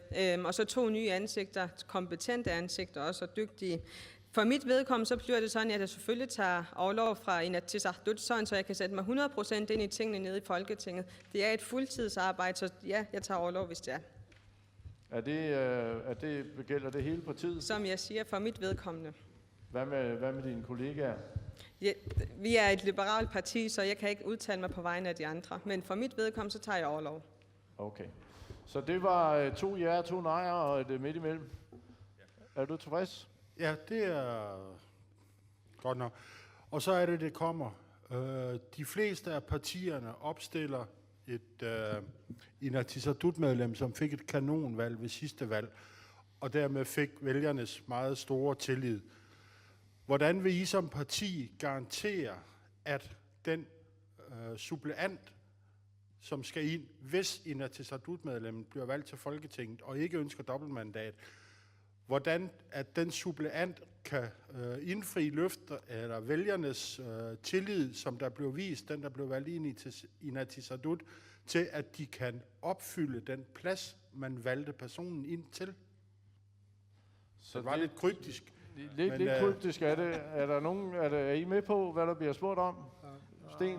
og så 2 nye ansigter, kompetente ansigter også, og dygtige. For mit vedkommende, så bliver det sådan, at jeg selvfølgelig tager overlov fra Inatsisartut, sådan så jeg kan sætte mig 100% ind i tingene nede i Folketinget. Det er et fuldtidsarbejde, så ja, jeg tager overlov, hvis det er. Gælder det hele partiet? Som jeg siger, for mit vedkommende. Hvad med dine kollegaer? Ja, vi er et liberalt parti, så jeg kan ikke udtale mig på vegne af de andre. Men for mit vedkommende, så tager jeg overlov. Okay. Så det var 2 ja, 2 nejer og et midt imellem. Er du tilfreds? Ja, det er godt nok. Og så er det kommer. De fleste af partierne opstiller et Inatsisartut-medlem, som fik et kanonvalg ved sidste valg, og dermed fik vælgernes meget store tillid. Hvordan vil I som parti garantere, at den suppleant, som skal ind, hvis Inatsisartut-medlemmet bliver valgt til Folketinget og ikke ønsker dobbeltmandat, hvordan at den suppleant kan indfri løfter eller vælgernes tillid, som der blev vist, den der blev valgt ind i Inatsisartut, til at de kan opfylde den plads, man valgte personen ind til? Så det var lidt kryptisk. Lidt kryptisk er det. Er I med på, hvad der bliver spurgt om? Sten,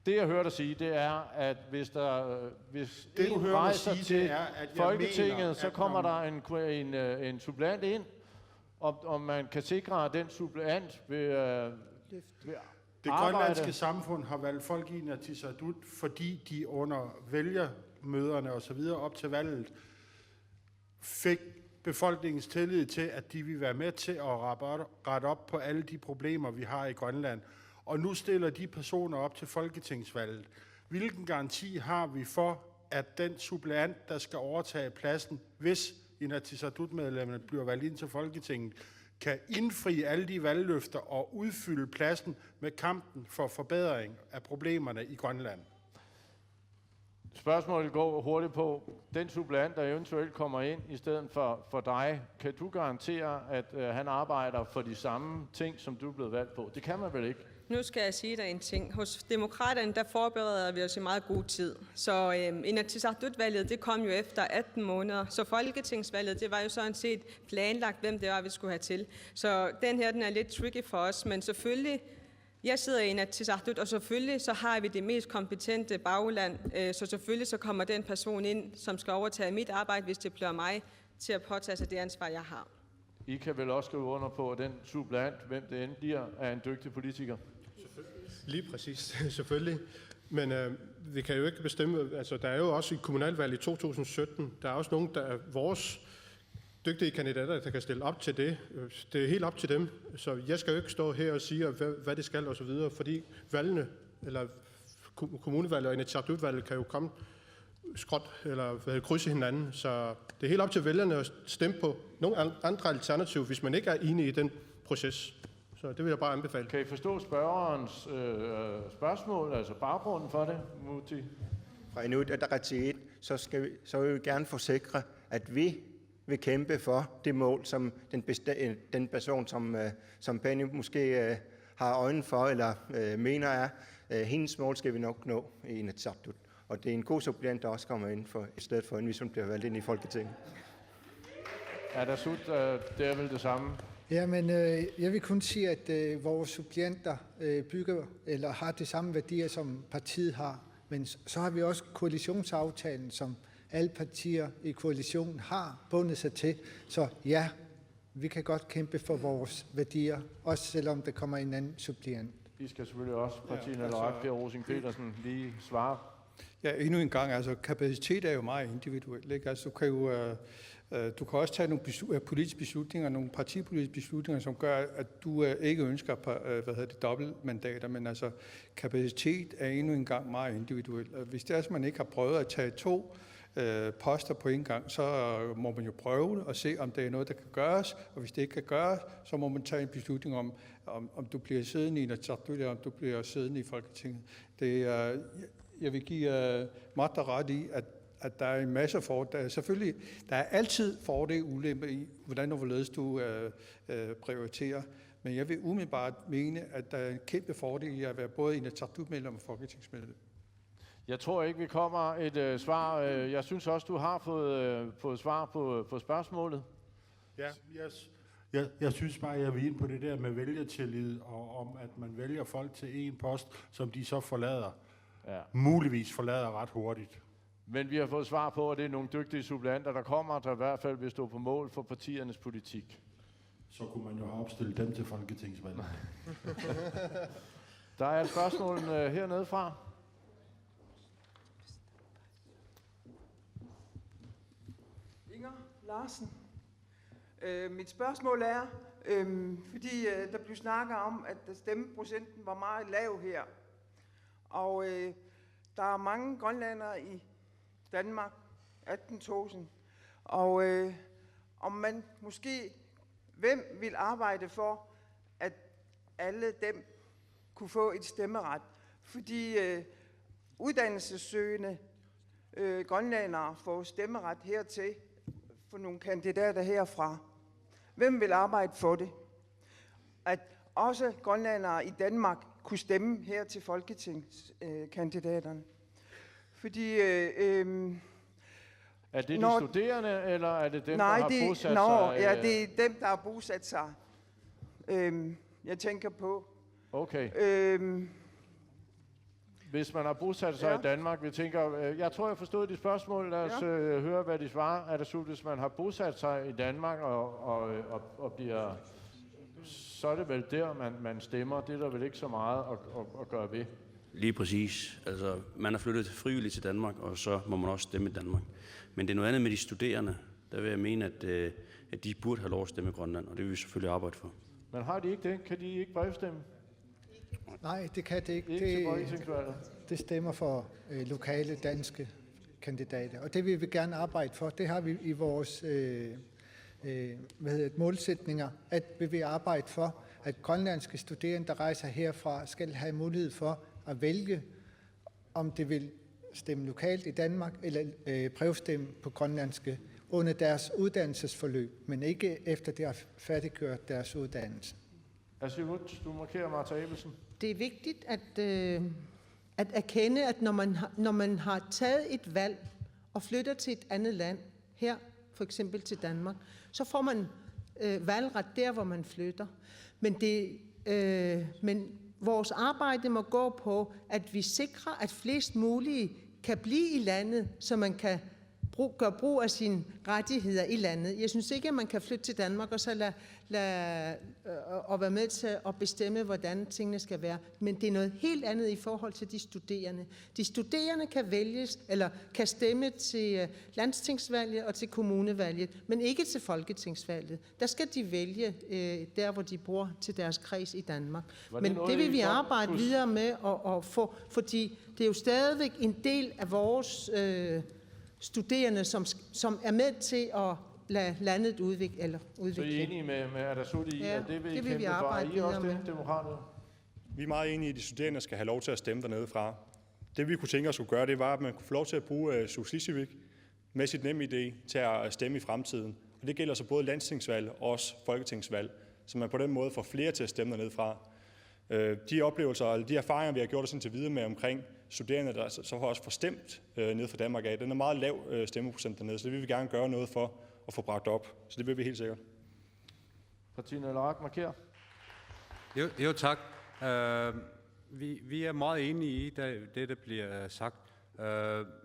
det jeg hører dig sige, det er, at hvis en rejser til Folketinget, så kommer der en suppleant ind, og man kan sikre, at den suppleant vil det grønlandske samfund har valgt folk i Inatsisartut, fordi de under folkemøderne osv. op til valget, fik befolkningens tillid til, at de vil være med til at rette op på alle de problemer, vi har i Grønland. Og nu stiller de personer op til folketingsvalget. Hvilken garanti har vi for, at den suppleant, der skal overtage pladsen, hvis Inatsisartut-medlemmerne bliver valgt ind til Folketinget, kan indfri alle de valgløfter og udfylde pladsen med kampen for forbedring af problemerne i Grønland? Spørgsmålet går hurtigt på, den suppleant, der eventuelt kommer ind i stedet for dig, kan du garantere, at han arbejder for de samme ting, som du er blevet valgt på? Det kan man vel ikke? Nu skal jeg sige dig en ting. Hos Demokraterne, der forbereder vi os i meget god tid. Så Inatsisartut-valget, det kom jo efter 18 måneder. Så folketingsvalget, det var jo sådan set planlagt, hvem det var, vi skulle have til. Så den her, den er lidt tricky for os, men selvfølgelig, jeg sidder i Inatsisartut, og selvfølgelig så har vi det mest kompetente bagland, så selvfølgelig så kommer den person ind, som skal overtage mit arbejde, hvis det bliver mig, til at påtage sig det ansvar, jeg har. I kan vel også skrive under på, at den suppleant, hvem det end bliver, er en dygtig politiker? Lige præcis, selvfølgelig. Men vi kan jo ikke bestemme, altså der er jo også i kommunalvalget i 2017, der er også nogen, der er vores dygtige kandidater, der kan stille op til det. Det er helt op til dem, så jeg skal jo ikke stå her og sige, hvad det skal og så videre, fordi valgene, eller kommunevalget og Inatsisartut-valget kan jo komme skråt eller krydse hinanden, så det er helt op til vælgerne at stemme på nogle andre alternativer, hvis man ikke er enig i den proces. Så det vil jeg bare anbefale. Kan I forstå spørgerens spørgsmål, altså baggrunden for det, Muti? Fra Inuit Ataqatigiit, så vil vi gerne forsikre, at vi vil kæmpe for det mål, som den person, som Penny måske har øjnene for, eller mener er, hendes mål skal vi nok nå i Inatsisartut. Og det er en god suppleant, der også kommer ind for, i stedet for, en som bliver valgt ind i Folketinget. Atassut, det er vel det samme? Ja, men jeg vil kun sige, at vores suppleanter bygger eller har de samme værdier, som partiet har. Men så har vi også koalitionsaftalen, som alle partier i koalitionen har bundet sig til. Så ja, vi kan godt kæmpe for vores værdier, også selvom der kommer en anden suppleant. I skal selvfølgelig også, partierne eller ret, Per Rosing Petersen, lige svare. Ja, endnu en gang, altså kapacitet er jo meget individuelt, ikke? Altså du kan også tage nogle politiske beslutninger, nogle partipolitiske beslutninger, som gør, at du ikke ønsker dobbeltmandater, men altså kapacitet er endnu en gang meget individuelt. Hvis det er, at man ikke har prøvet at tage 2 poster på en gang, så må man jo prøve det og se, om det er noget, der kan gøres, og hvis det ikke kan gøres, så må man tage en beslutning om du bliver siddende i Inatsisartut, eller om du bliver siddende i Folketinget. Jeg vil give Martha ret i, at der er en masse fordele. Selvfølgelig, der er altid fordele og ulemper i, hvordan og hvorledes du prioriterer. Men jeg vil umiddelbart mene, at der er en kæmpe fordel i at være både Inatsisartut-medlem og folketingsmedlem. Jeg tror ikke, vi kommer et svar. Jeg synes også, du har fået svar på spørgsmålet. Ja, jeg synes bare, jeg vil ind på det der med vælgertillid, og om at man vælger folk til en post, som de så forlader. Ja. Muligvis forlader ret hurtigt. Men vi har fået svar på, at det er nogle dygtige suppleanter, der kommer, der i hvert fald vil stå på mål for partiernes politik. Så kunne man jo have opstillet dem til folketingsvalget. Der er et spørgsmål hernede fra. Inger Larsen. Mit spørgsmål er, fordi der blev snakket om, at stemmeprocenten var meget lav her. Og der er mange grønlændere i Danmark, 18.000. Og om man måske, hvem vil arbejde for, at alle dem kunne få et stemmeret? Fordi uddannelsessøgende grønlændere får stemmeret hertil for nogle kandidater herfra. Hvem vil arbejde for det? At også grønlændere i Danmark kunne stemme her til folketingskandidaterne. Fordi er det de studerende, eller er det dem, der har bosat sig? Ja, det er dem, der har bosat sig. Jeg tænker på. Okay. Hvis man har bosat sig i Danmark, vi tænker, jeg tror, jeg forstod de spørgsmål. Lad os høre, hvad de svarer. Er det så, hvis man har bosat sig i Danmark og bliver, så er det vel der, man stemmer. Det er der vel ikke så meget at gøre ved. Lige præcis. Altså, man er flyttet frivilligt til Danmark, og så må man også stemme i Danmark. Men det er noget andet med de studerende. Der vil jeg mene, at de burde have lov at stemme i Grønland, og det vil vi selvfølgelig arbejde for. Men har de ikke det? Kan de ikke brevstemme? Nej, det kan det ikke. Ikke til folketingsvalget? Det stemmer for lokale danske kandidater, og det vil vi gerne arbejde for. Det har vi i vores målsætninger, at vi vil arbejde for, at grønlandske studerende, der rejser herfra, skal have mulighed for at vælge, om de vil stemme lokalt i Danmark eller brevstemme på grønlandske under deres uddannelsesforløb, men ikke efter de har færdiggjort deres uddannelse. Siumut, du markerer Martha Abelsen. Det er vigtigt at erkende, at når man har taget et valg og flytter til et andet land, her for eksempel til Danmark, så får man valgret der, hvor man flytter. Men vores arbejde må gå på, at vi sikrer, at flest mulige kan blive i landet, så man kan gøre brug af sine rettigheder i landet. Jeg synes ikke, at man kan flytte til Danmark og så og være med til at bestemme, hvordan tingene skal være. Men det er noget helt andet i forhold til de studerende. De studerende kan vælges, eller kan stemme til landstingsvalget og til kommunevalget, men ikke til folketingsvalget. Der skal de vælge der, hvor de bor, til deres kreds i Danmark. Men det vil vi arbejde videre med at få, fordi det er jo stadigvæk en del af vores studerende, som er med til at lade landet udvikle. Så I er enige med Atassut i, at det vil I kæmpe for? arbejde I også videre det, demokraterne? Vi er meget enige i, at de studerende skal have lov til at stemme dernede fra. Det vi kunne tænke os at gøre, det var, at man kunne få lov til at bruge Suslisivik med sit NemID til at stemme i fremtiden. Og det gælder så både landstingsvalg og også folketingsvalg, så man på den måde får flere til at stemme dernede fra. De oplevelser, eller de erfaringer, vi har gjort os indtil videre med omkring studerende, der så også får stemt ned fra Danmark af, den er meget lav stemmeprocent dernede, så det vil vi gerne gøre noget for at få bragt op. Så det vil vi helt sikkert. Martina Larak markerer. Jo tak. Vi er meget enige i det, der bliver sagt.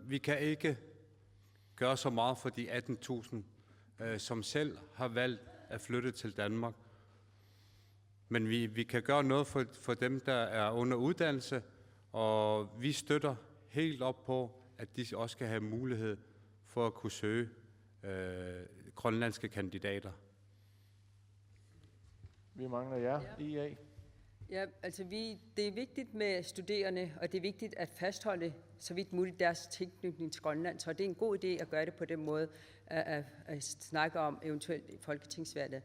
Vi kan ikke gøre så meget for de 18.000, som selv har valgt at flytte til Danmark. Men vi kan gøre noget for dem, der er under uddannelse, og vi støtter helt op på, at de også skal have mulighed for at kunne søge grønlandske kandidater. Vi mangler jer, IA. Ja, altså det er vigtigt med studerende, og det er vigtigt at fastholde så vidt muligt deres tilknytning til Grønland. Så det er en god idé at gøre det på den måde, at snakke om eventuelt folketingsvalget.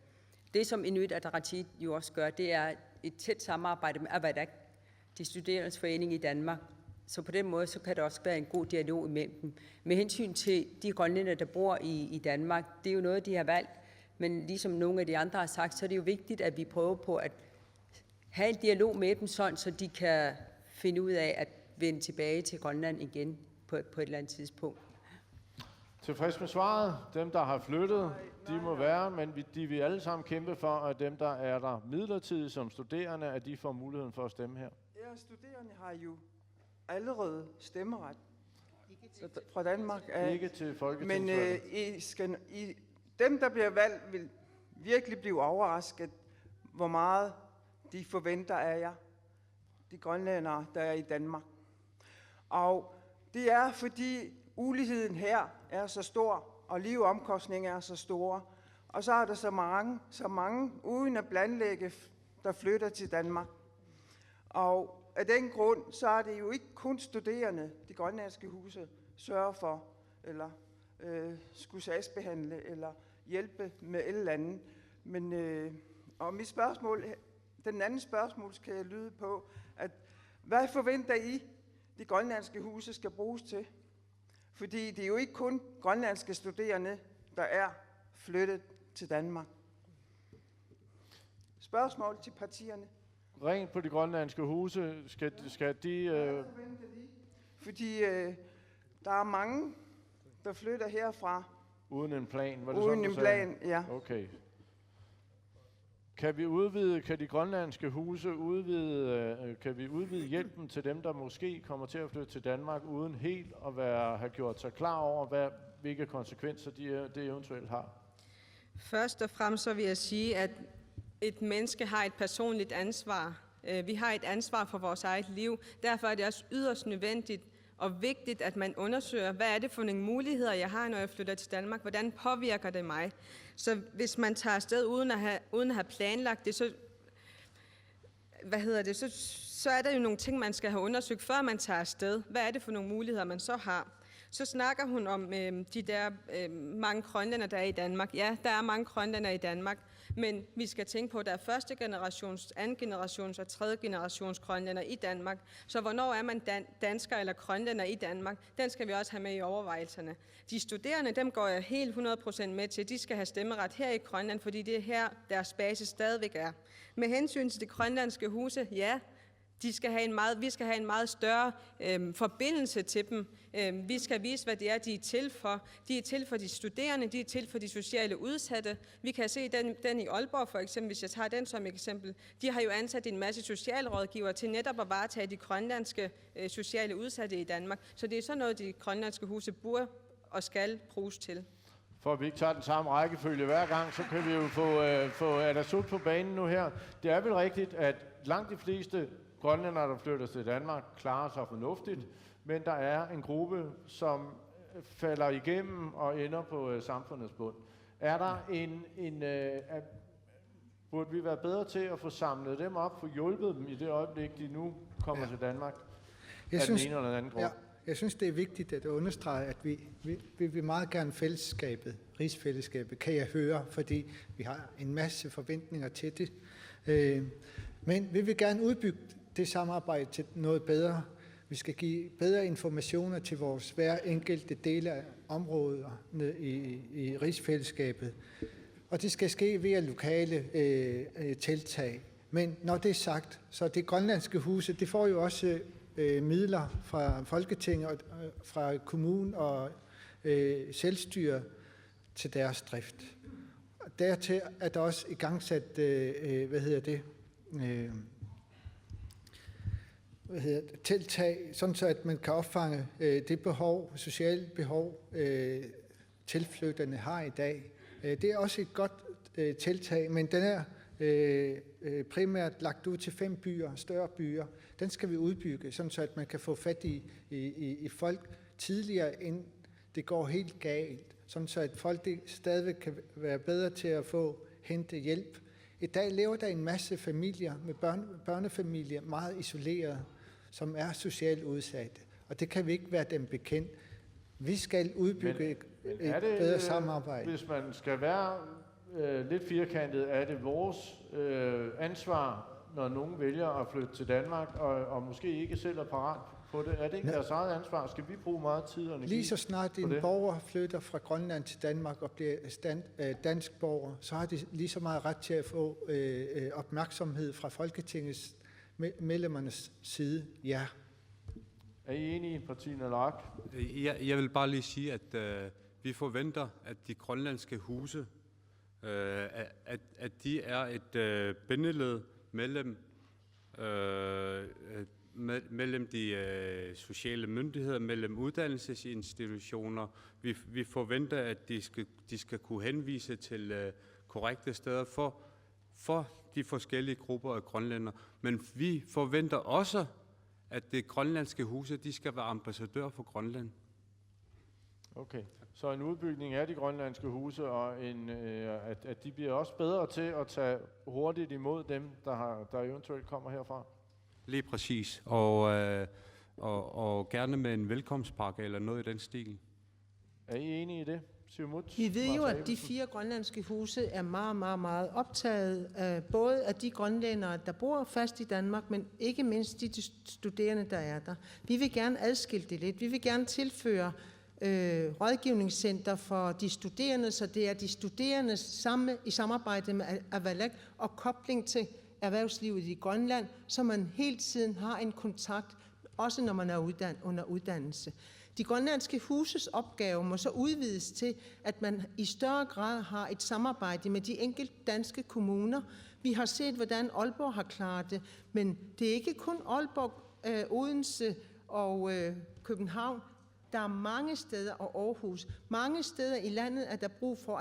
Det, som Inuit Ataqatigiit jo også gør, det er et tæt samarbejde med Avadak, de studerendes forening i Danmark. Så på den måde, så kan der også være en god dialog imellem dem. Med hensyn til de grønlændere, der bor i Danmark, det er jo noget, de har valgt. Men ligesom nogle af de andre har sagt, så er det jo vigtigt, at vi prøver på at have en dialog med dem, sådan, så de kan finde ud af at vende tilbage til Grønland igen på et eller andet tidspunkt. Tilfreds med svaret. Dem, der har flyttet, de må være, men de vil alle sammen kæmpe for, at dem, der er der midlertidigt som studerende, at de får muligheden for at stemme her. Ja, studerende har jo allerede stemmeret fra Danmark. Ikke til folketingsvalget. Men dem, der bliver valgt, vil virkelig blive overrasket, hvor meget de forventer af jer, de grønlændere, der er i Danmark. Og det er, fordi uligheden her er så stor, og leveomkostninger er så store, og så er der så mange uden at planlægge, der flytter til Danmark. Og af den grund, så er det jo ikke kun studerende, de grønlandske huse sørger for, eller skulle sagsbehandle, eller hjælpe med et eller andet. Men, og mit spørgsmål, den anden spørgsmål skal jeg lyde på, at hvad forventer I, de grønlandske huse skal bruges til? Fordi det er jo ikke kun grønlandske studerende, der er flyttet til Danmark. Spørgsmål til partierne. Rent på de grønlandske huse, skal de... Fordi der er mange, der flytter herfra. Uden en plan, var det uden sådan, en plan, ja. Okay. Kan de grønlandske huse udvide hjælpen til dem, der måske kommer til at flytte til Danmark, uden helt at have gjort sig klar over, hvilke konsekvenser det eventuelt har? Først og fremmest så vil jeg sige, at et menneske har et personligt ansvar Vi har et ansvar for vores eget liv. Derfor er det også yderst nødvendigt og vigtigt, at man undersøger, hvad er det for nogle muligheder, jeg har, når jeg flytter til Danmark? Hvordan påvirker det mig? Så hvis man tager afsted uden at have planlagt det, så er der jo nogle ting, man skal have undersøgt, før man tager afsted. Hvad er det for nogle muligheder, man så har? Så snakker hun om de der mange grønlændere, der er i Danmark. Ja, der er mange grønlændere i Danmark, men vi skal tænke på, at der er første generations, anden generations og tredje generations grønlændere i Danmark. Så hvornår er man dansker eller grønlænder i Danmark? Den skal vi også have med i overvejelserne. De studerende, dem går jeg helt 100% med til. De skal have stemmeret her i Grønland, fordi det er her, deres basis stadigvæk er. Med hensyn til de grønlandske huse, ja, vi skal have en meget større forbindelse til dem. Vi skal vise, hvad det er, de er til for. De er til for de studerende, de er til for de sociale udsatte. Vi kan se den i Aalborg for eksempel, hvis jeg tager den som eksempel. De har jo ansat en masse socialrådgivere til netop at varetage de grønlandske sociale udsatte i Danmark. Så det er sådan noget, de grønlandske huse burde og skal bruges til. For at vi ikke tager den samme rækkefølge hver gang, så kan vi jo få Atassut på banen nu her. Det er vel rigtigt, at langt de fleste grønlændere, der flytter til Danmark, klarer sig fornuftigt, men der er en gruppe, som falder igennem og ender på samfundets bund. Er der burde vi være bedre til at få samlet dem op, få hjulpet dem i det øjeblik, de nu kommer til Danmark? Jeg synes, den ene eller den anden gruppe? Jeg synes, det er vigtigt at understrege, at vi vil meget gerne rigsfællesskabet, kan jeg høre, fordi vi har en masse forventninger til det. Men vi vil gerne udbygge det samarbejde til noget bedre. Vi skal give bedre informationer til vores hver enkelte dele af områder i rigsfællesskabet. Og det skal ske via lokale tiltag. Men når det er sagt, så det grønlandske huse, det får jo også midler fra Folketinget og fra kommunen og selvstyre til deres drift. Dertil er der også igangsat, tiltag, sådan så at man kan opfange det behov, sociale behov, tilflytterne har i dag. Det er også et godt tiltag, men den er primært lagt ud til 5 byer, større byer. Den skal vi udbygge, sådan så at man kan få fat i folk tidligere, inden det går helt galt. Sådan så at folk stadig kan være bedre til at hente hjælp. I dag lever der en masse familier med børnefamilier, meget isoleret, som er socialt udsatte. Og det kan vi ikke være dem bekendt. Vi skal udbygge et bedre samarbejde. Hvis man skal være lidt firkantet, er det vores ansvar, når nogen vælger at flytte til Danmark, og måske ikke selv er parat på det? Er det ikke deres eget ansvar? Skal vi bruge meget tid og energi? Lige så snart en borger flytter fra Grønland til Danmark og bliver dansk borger, så har de lige så meget ret til at få opmærksomhed fra Folketingets medlemmernes side. Ja. Er I enige, Partin Nalaraq? Jeg vil bare lige sige, at vi forventer, at de grønlandske huse, at de er et bindeled mellem de sociale myndigheder, mellem uddannelsesinstitutioner. Vi forventer, at de skal kunne henvise til korrekte steder for de forskellige grupper af grønlændere. Men vi forventer også, at de grønlandske huse, de skal være ambassadør for Grønland. Okay, så en udbygning af de grønlandske huse, og at de bliver også bedre til at tage hurtigt imod dem, der eventuelt kommer herfra? Lige præcis, og gerne med en velkomstpakke eller noget i den stil. Er I enige i det? Vi ved jo, at de 4 grønlandske huse er meget, meget, meget optaget af både af de grønlændere, der bor fast i Danmark, men ikke mindst de studerende, der er der. Vi vil gerne adskille det lidt. Vi vil gerne tilføre rådgivningscenter for de studerende, så det er de studerende i samarbejde med Avalak og kobling til erhvervslivet i Grønland, så man hele tiden har en kontakt, også når man er under uddannelse. De grønlandske huses opgave må så udvides til, at man i større grad har et samarbejde med de enkelte danske kommuner. Vi har set, hvordan Aalborg har klaret det, men det er ikke kun Aalborg, Odense og København. der er mange steder, og Aarhus, mange steder i landet er der brug for,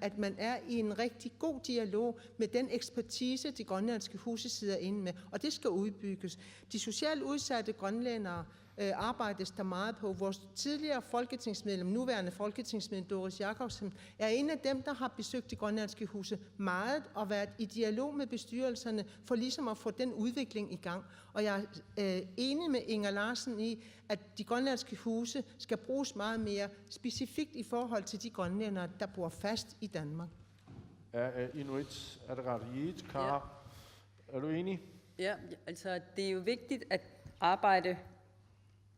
at man er i en rigtig god dialog med den ekspertise, de grønlandske huse sidder inde med, og det skal udbygges. De socialt udsatte grønlændere arbejdes der meget på. Vores tidligere folketingsmedlem, nuværende folketingsmedlem Doris Jakobsen, er en af dem, der har besøgt de grønlandske huse meget og været i dialog med bestyrelserne for ligesom at få den udvikling i gang. Og jeg er enig med Inger Larsen i, at de grønlandske huse skal bruges meget mere specifikt i forhold til de grønlændere, der bor fast i Danmark. Inuit Ataqatigiit, Kara, er du enig? Ja, altså det er jo vigtigt at arbejde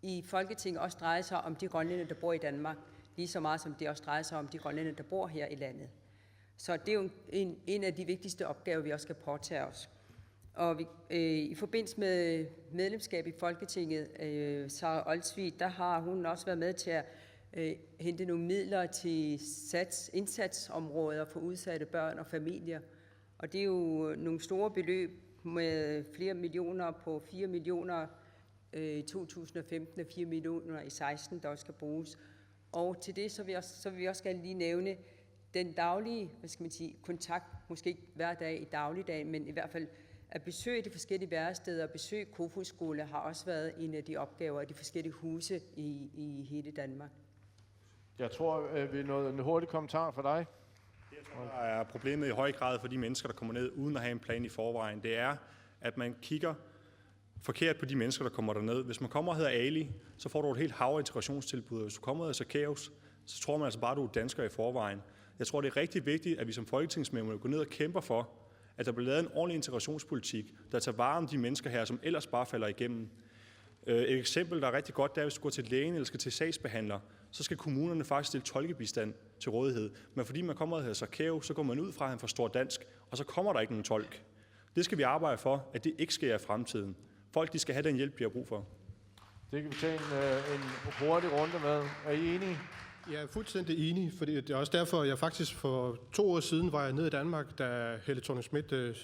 i Folketinget også drejer sig om de grønlændere, der bor i Danmark, lige så meget som det også drejer sig om de grønlændere, der bor her i landet. Så det er jo en af de vigtigste opgaver, vi også skal påtage os. Og i forbindelse med medlemskab i Folketinget, Sara Olsvig, der har hun også været med til at hente nogle midler til indsatsområder for udsatte børn og familier. Og det er jo nogle store beløb med flere millioner på 4 millioner i 2015 og 4 millioner i 16, der også skal bruges. Og til det så vil vi også gerne lige nævne den daglige, kontakt, måske ikke hver dag i dagligdagen, men i hvert fald at besøge de forskellige væresteder og besøge Kofoed-skole har også været en af de opgaver af de forskellige huse i hele Danmark. Jeg tror, vi nåede en hurtig kommentar fra dig. Jeg tror, der er problemet i høj grad for de mennesker, der kommer ned uden at have en plan i forvejen. Det er, at man kigger forkert på de mennesker, der kommer derned. Hvis man kommer og hedder Ali, så får du et helt hav af integrationstilbud. Hvis du kommer og hedder Zacchaeus, så tror man altså bare, at du er dansker i forvejen. Jeg tror, det er rigtig vigtigt, at vi som folketingsmedlemmer går ned og kæmper for, at der bliver lavet en ordentlig integrationspolitik, der tager vare om de mennesker her, som ellers bare falder igennem. Et eksempel, der er rigtig godt, det er, hvis du går til lægen eller skal til sagsbehandler, så skal kommunerne faktisk stille tolkebistand til rådighed. Men fordi man kommer og hedder Zacchaeus, så går man ud fra, at han forstår dansk, og så kommer der ikke nogen tolk. Det skal vi arbejde for, at det ikke sker i fremtiden. Folk, de skal have den hjælp, de har brug for. Det kan vi tage en hurtig runde med. Er I enige? Jeg er fuldstændig enig, fordi det er også derfor, jeg faktisk for 2 år siden var jeg nede i Danmark, da Helle Thorning-Schmidt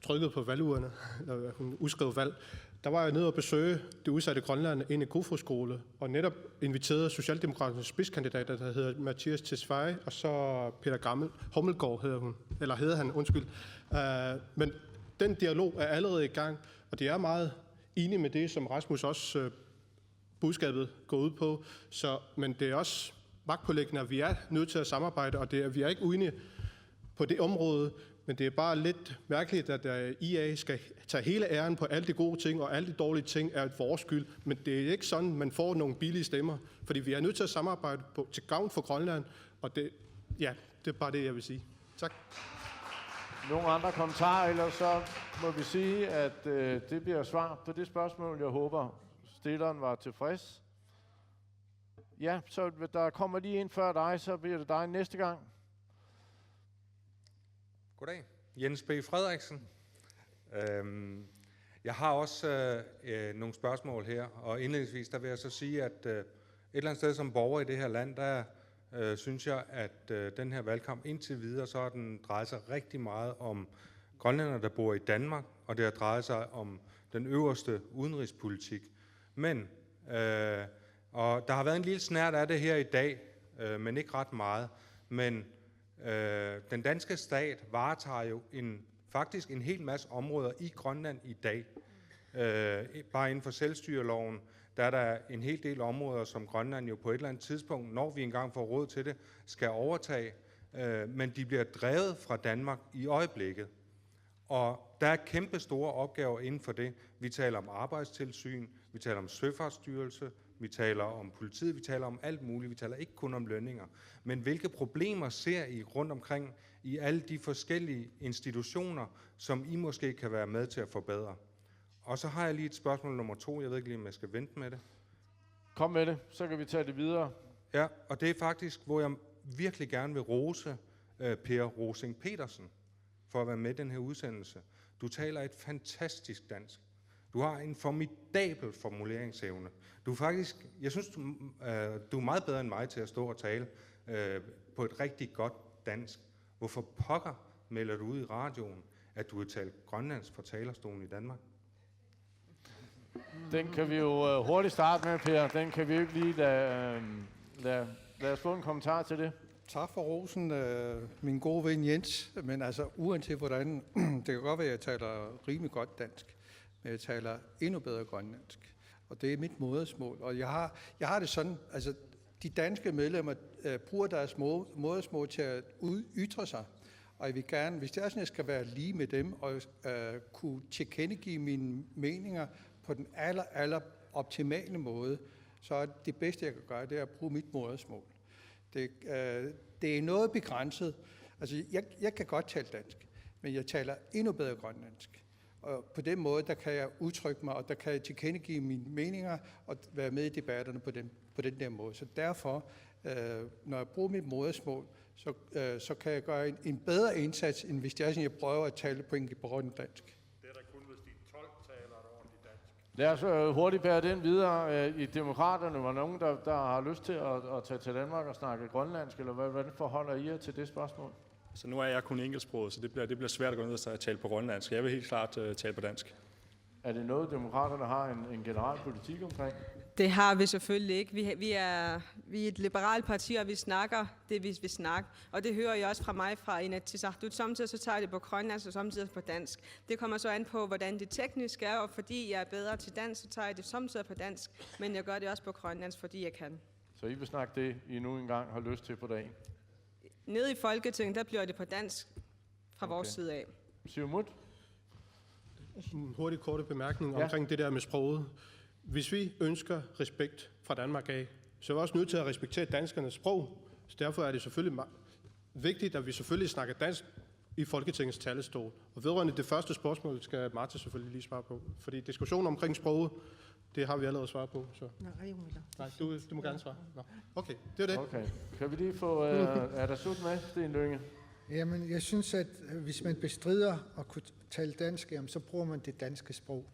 trykkede på valgurene, eller hun udskrev valg. Der var jeg nede og besøge det udsatte Grønland ind i Kofoed-skole, og netop inviterede Socialdemokraternes spidskandidater, der hedder Mathias Tesfaye, og så Peter Hummelgaard hedder han. Men den dialog er allerede i gang, og det er meget enig med det, som Rasmus også budskabet går ud på. Men det er også magtpåliggende, at vi er nødt til at samarbejde, og vi er ikke uenige på det område, men det er bare lidt mærkeligt, at IA skal tage hele æren på alle de gode ting, og alle de dårlige ting er vores skyld. Men det er ikke sådan, man får nogle billige stemmer, fordi vi er nødt til at samarbejde til gavn for Grønland, og det er bare det, jeg vil sige. Tak. Nogle andre kommentarer, eller så må vi sige, at det bliver svar på det spørgsmål, jeg håber, stilleren var tilfreds. Ja, så der kommer lige ind før dig, så bliver det dig næste gang. Goddag. Jens B. Frederiksen. Jeg har også nogle spørgsmål her, og indledningsvis der vil jeg så sige, at et eller andet sted som borger i det her land, der synes jeg, at den her valgkamp indtil videre, så har den drejet sig rigtig meget om grønlændere, der bor i Danmark, og det har drejet sig om den øverste udenrigspolitik. Men, og der har været en lille snert af det her i dag, men ikke ret meget, men den danske stat varetager jo faktisk en hel masse områder i Grønland i dag. Bare inden for selvstyreloven, der er der en hel del områder, som Grønland jo på et eller andet tidspunkt, når vi engang får råd til det, skal overtage, men de bliver drevet fra Danmark i øjeblikket. Og der er kæmpe store opgaver inden for det. Vi taler om arbejdstilsyn, vi taler om søfartsstyrelse, vi taler om politiet, vi taler om alt muligt, vi taler ikke kun om lønninger. Men hvilke problemer ser I rundt omkring i alle de forskellige institutioner, som I måske kan være med til at forbedre? Og så har jeg lige et spørgsmål nummer 2, jeg ved ikke lige, om jeg skal vente med det. Kom med det, så kan vi tage det videre. Ja, og det er faktisk, hvor jeg virkelig gerne vil rose Per Rosing Petersen for at være med i den her udsendelse. Du taler et fantastisk dansk. Du har en formidabel formuleringsevne. Du er faktisk, jeg synes, du er meget bedre end mig til at stå og tale på et rigtig godt dansk. Hvorfor pokker melder du ud i radioen, at du vil tale grønlandsk fra talerstolen i Danmark? Den kan vi jo hurtigt starte med, Per. Den kan vi jo ikke lige lad os få en kommentar til det. Tak for rosen, min gode ven Jens. Men altså, uanset hvordan, det kan godt være, at jeg taler rimelig godt dansk, men jeg taler endnu bedre grønlandsk. Og det er mit modersmål. Og jeg har det sådan, altså, de danske medlemmer bruger deres modersmål til at ytre sig. Og jeg vil gerne, hvis det er sådan, jeg skal være lige med dem, og kunne tilkendegive mine meninger på den aller optimale måde, så er det bedste, jeg kan gøre, det er at bruge mit modersmål. Det er noget begrænset. Altså, jeg kan godt tale dansk, men jeg taler endnu bedre grønlandsk. Og på den måde, der kan jeg udtrykke mig, og der kan jeg tilkendegive mine meninger, og være med i debatterne på den der måde. Så derfor, når jeg bruger mit modersmål, så kan jeg gøre en bedre indsats, end hvis det er sådan, jeg prøver at tale på grønlandsk. Det er der kun, hvis de 12 taler et ordentligt dansk. Lad os hurtigt bære den videre. I Demokraterne var nogen, der har lyst til at tage til Danmark og snakke grønlandsk, eller hvordan forholder I jer til det spørgsmål? Så nu er jeg kun engelsksproget, så det bliver svært at gå ned og tale på grønlandsk. Jeg vil helt klart tale på dansk. Er det noget, Demokraterne har en generel politik omkring? Det har vi selvfølgelig ikke. Vi er et liberalt parti, og vi snakker det, vi vil snakke. Og det hører jeg også fra mig fra Inatsisartut. Samtidig så tager jeg det på grønlandsk, og samtidig på dansk. Det kommer så an på, hvordan det teknisk er, og fordi jeg er bedre til dansk, så tager jeg det samtidig på dansk. Men jeg gør det også på grønlandsk, fordi jeg kan. Så I vil snakke det, I nu engang har lyst til på dagen? Nede i Folketinget, der bliver det på dansk fra vores side af. Siumut? En hurtig korte bemærkning omkring det der med sproget. Hvis vi ønsker respekt fra Danmark af, så er vi også nødt til at respektere danskernes sprog. Så derfor er det selvfølgelig vigtigt, at vi selvfølgelig snakker dansk i Folketingets talestol. Og vedrørende det første spørgsmål skal Martha selvfølgelig lige svare på. Fordi diskussionen omkring sproget, det har vi allerede svaret på. Så. Nej, du må gerne svare. Nå. Okay, det er det. Okay. Kan vi lige få er der slut med, Sten Lynge? Jamen, jeg synes, at hvis man bestrider at kunne tale dansk, jamen, så bruger man det danske sprog.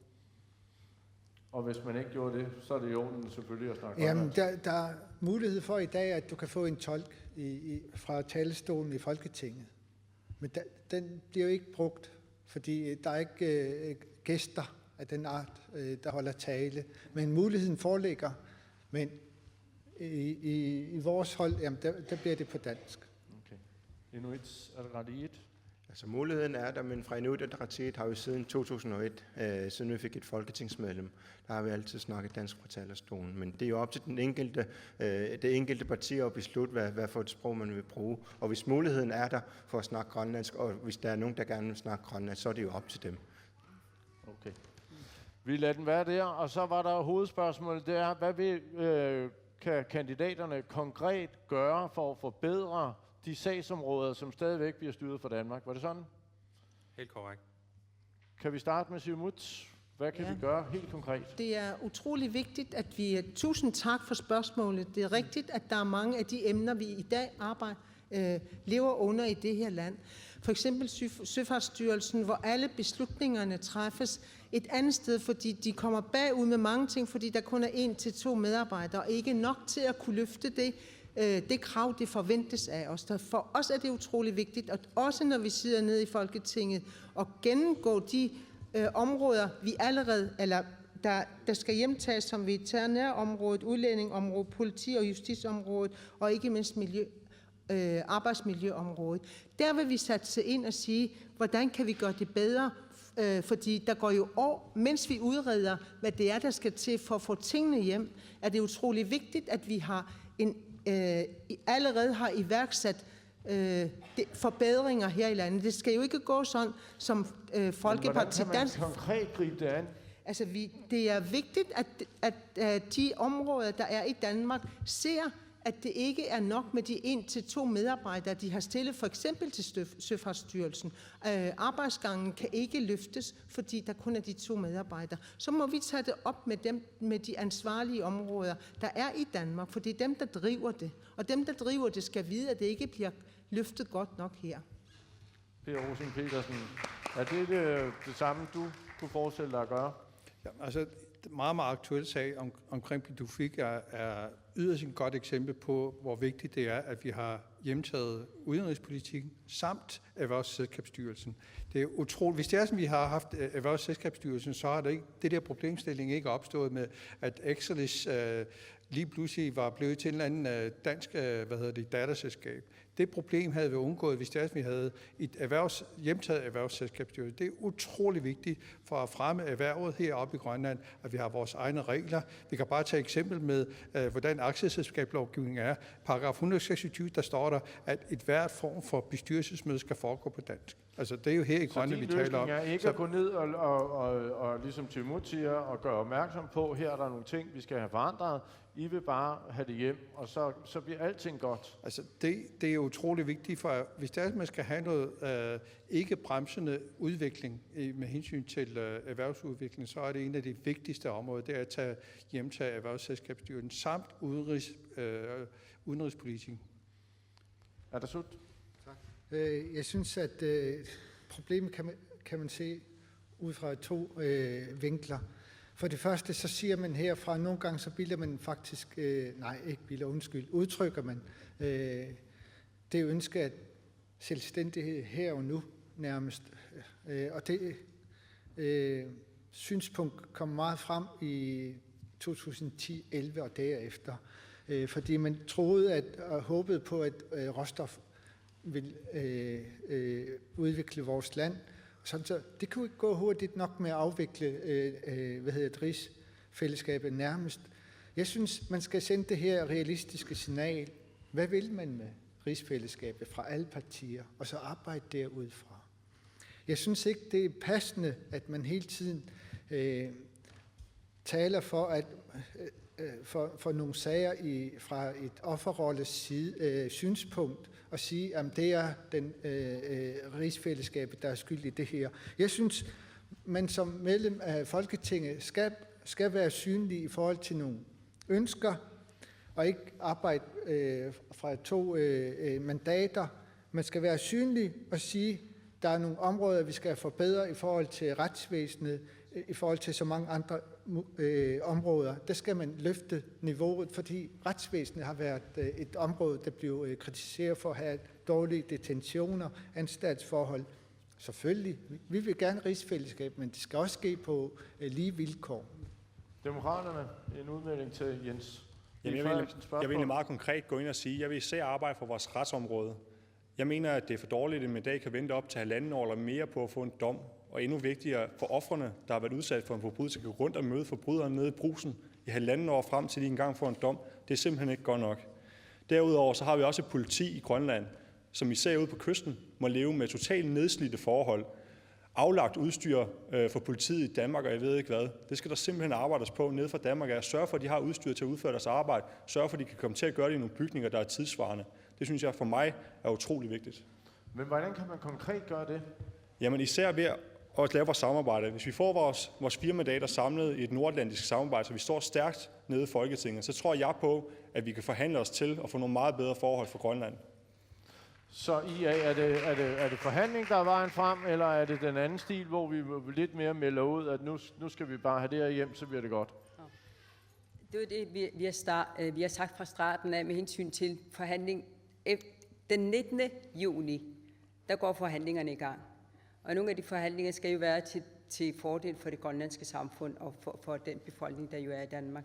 Og hvis man ikke gjorde det, så er det i orden selvfølgelig at snakke Jamen, der er mulighed for i dag, at du kan få en tolk fra talestolen i Folketinget. Men den bliver jo ikke brugt, fordi der er ikke gæster af den art, der holder tale. Men muligheden foreligger. Men i vores hold, jamen, der bliver det på dansk. Okay. Inuit Ataqatigiit. Altså muligheden er der, men fra Inuit Ataqatigiit har vi siden 2001, siden vi fik et folketingsmedlem, der har vi altid snakket dansk fra talerstolen. Men det er jo op til det enkelte parti at beslutte, hvad for et sprog man vil bruge. Og hvis muligheden er der for at snakke grønlandsk, og hvis der er nogen, der gerne vil snakke grønlandsk, så er det jo op til dem. Okay. Vi lader den være der, og så var der hovedspørgsmålet, det er, hvad kan kandidaterne konkret gøre for at forbedre de sagsområder, som stadigvæk bliver styret fra Danmark? Var det sådan? Helt korrekt. Kan vi starte med Siumut? Hvad kan vi gøre helt konkret? Det er utrolig vigtigt, at vi... Tusind tak for spørgsmålet. Det er rigtigt, at der er mange af de emner, vi i dag lever under i det her land. For eksempel Søfartsstyrelsen, hvor alle beslutningerne træffes et andet sted, fordi de kommer bagud med mange ting, fordi der kun er 1 til 2 medarbejdere, og ikke nok til at kunne løfte det krav, det forventes af os. For os er det utrolig vigtigt, at også når vi sidder nede i Folketinget og gennemgår de områder, vi allerede, eller der skal hjemtages som veterinærområdet, udlændingområdet, politi- og justisområdet, og ikke mindst arbejdsmiljøområdet. Der vil vi satse ind og sige, hvordan kan vi gøre det bedre, fordi der går jo år, mens vi udreder, hvad det er, der skal til for at få tingene hjem, er det utrolig vigtigt, at vi har allerede har iværksat forbedringer her i landet. Det skal jo ikke gå sådan, som Folkeparti Dansk... Hvordan kan man konkret gribe det an? Altså, det er vigtigt, at de områder, der er i Danmark, ser, at det ikke er nok med de 1 til 2 medarbejdere, de har stillet for eksempel til Søfartsstyrelsen. Arbejdsgangen kan ikke løftes, fordi der kun er de 2 medarbejdere. Så må vi tage det op med dem, med de ansvarlige områder, der er i Danmark, for det er dem, der driver det. Og dem, der driver det, skal vide, at det ikke bliver løftet godt nok her. Per Rosing Petersen, er det det samme, du kunne forestille dig at gøre? Ja, altså, meget, meget aktuel sag omkring Pituffik er yderst et godt eksempel på, hvor vigtigt det er, at vi har hjemtaget udenrigspolitikken samt Erhvervsselskabsstyrelsen. Det er utroligt. Hvis det er sådan, vi har haft Erhvervsselskabsstyrelsen, så har det der problemstilling ikke opstået med, at Exelis lige pludselig var blevet til en eller anden dansk datterselskab. Det problem havde vi undgået, hvis det er, at vi havde et hjemtaget erhvervsselskabsstyrelse. Det er utrolig vigtigt for at fremme erhvervet heroppe i Grønland, at vi har vores egne regler. Vi kan bare tage eksempel med, hvordan aktieselskabslovgivningen er. Paragraf 126, der står der, at et hvert form for bestyrelsesmøde skal foregå på dansk. Altså, det er jo her i Grønland, vi taler om. Så din løsning er ikke at gå ned og ligesom Timot siger, og gøre opmærksom på, her er der nogle ting, vi skal have forandret. I vil bare have det hjem, og så bliver alting godt. Altså, det er utrolig vigtigt, for hvis det er, at man skal have noget ikke bremsende udvikling med hensyn til erhvervsudvikling, så er det en af de vigtigste områder, det er at hjemtage erhvervsselskabsstyrelsen samt udenrigspolitikken. Er der slut? Tak. Jeg synes, at problemet kan man se ud fra 2 vinkler. For det første, så siger man herfra, at nogle gange så udtrykker man det ønske af selvstændighed her og nu nærmest. Og det synspunkt kom meget frem i 2010-11 og derefter, fordi man troede og håbede på, at råstof ville udvikle vores land. Så det kunne ikke gå hurtigt nok med at afvikle rigsfællesskabet nærmest. Jeg synes, man skal sende det her realistiske signal. Hvad vil man med rigsfællesskabet fra alle partier, og så arbejde derudfra. Jeg synes ikke, det er passende, at man hele tiden taler for nogle sager fra et offerrolles synspunkt, og sige, at det er den rigsfællesskabet, der er skyld i det her. Jeg synes, man som medlem af Folketinget skal være synlig i forhold til nogle ønsker, og ikke arbejde fra 2 mandater. Man skal være synlig og sige, at der er nogle områder, vi skal forbedre i forhold til retsvæsenet, i forhold til så mange andre områder. Der skal man løfte niveauet, fordi retsvæsenet har været et område, der blev kritiseret for at have dårlige detentioner, anstaltsforhold. Selvfølgelig, vi vil gerne rigsfællesskab, men det skal også ske på lige vilkår. Demokraterne, en udmelding til Jens. Jeg vil egentlig meget konkret gå ind og sige, at jeg vil især arbejde for vores retsområde. Jeg mener, at det er for dårligt, at man i dag kan vente op til 1,5 år eller mere på at få en dom. Og endnu vigtigere for ofrene, der har været udsat for en forbrydelse, kan gå rundt og møde forbryderen nede i Brugsen i 1,5 år frem til de engang får en dom. Det er simpelthen ikke godt nok. Derudover så har vi også et politi i Grønland, som især ude på kysten må leve med totalt nedslidte forhold. Aflagt udstyr for politiet i Danmark, og jeg ved ikke hvad. Det skal der simpelthen arbejdes på nede fra Danmark. At sørge for, at de har udstyr til at udføre deres arbejde. Sørge for, at de kan komme til at gøre det i nogle bygninger, der er tidsvarende. Det synes jeg for mig er utrolig vigtigt. Men hvordan kan man konkret gøre det? Jamen især ved at lave vores samarbejde. Hvis vi får vores 4 mandater samlet i et nordatlantisk samarbejde, så vi står stærkt nede i Folketinget, så tror jeg på, at vi kan forhandle os til at få nogle meget bedre forhold for Grønland. Så er det forhandling, der er vejen frem, eller er det den anden stil, hvor vi lidt mere melder ud, at nu skal vi bare have det her hjem, så bliver det godt? Det er det, vi har sagt fra starten af med hensyn til forhandling. Den 19. juni, der går forhandlingerne i gang. Og nogle af de forhandlinger skal jo være til fordel for det grønlandske samfund og for den befolkning, der jo er i Danmark.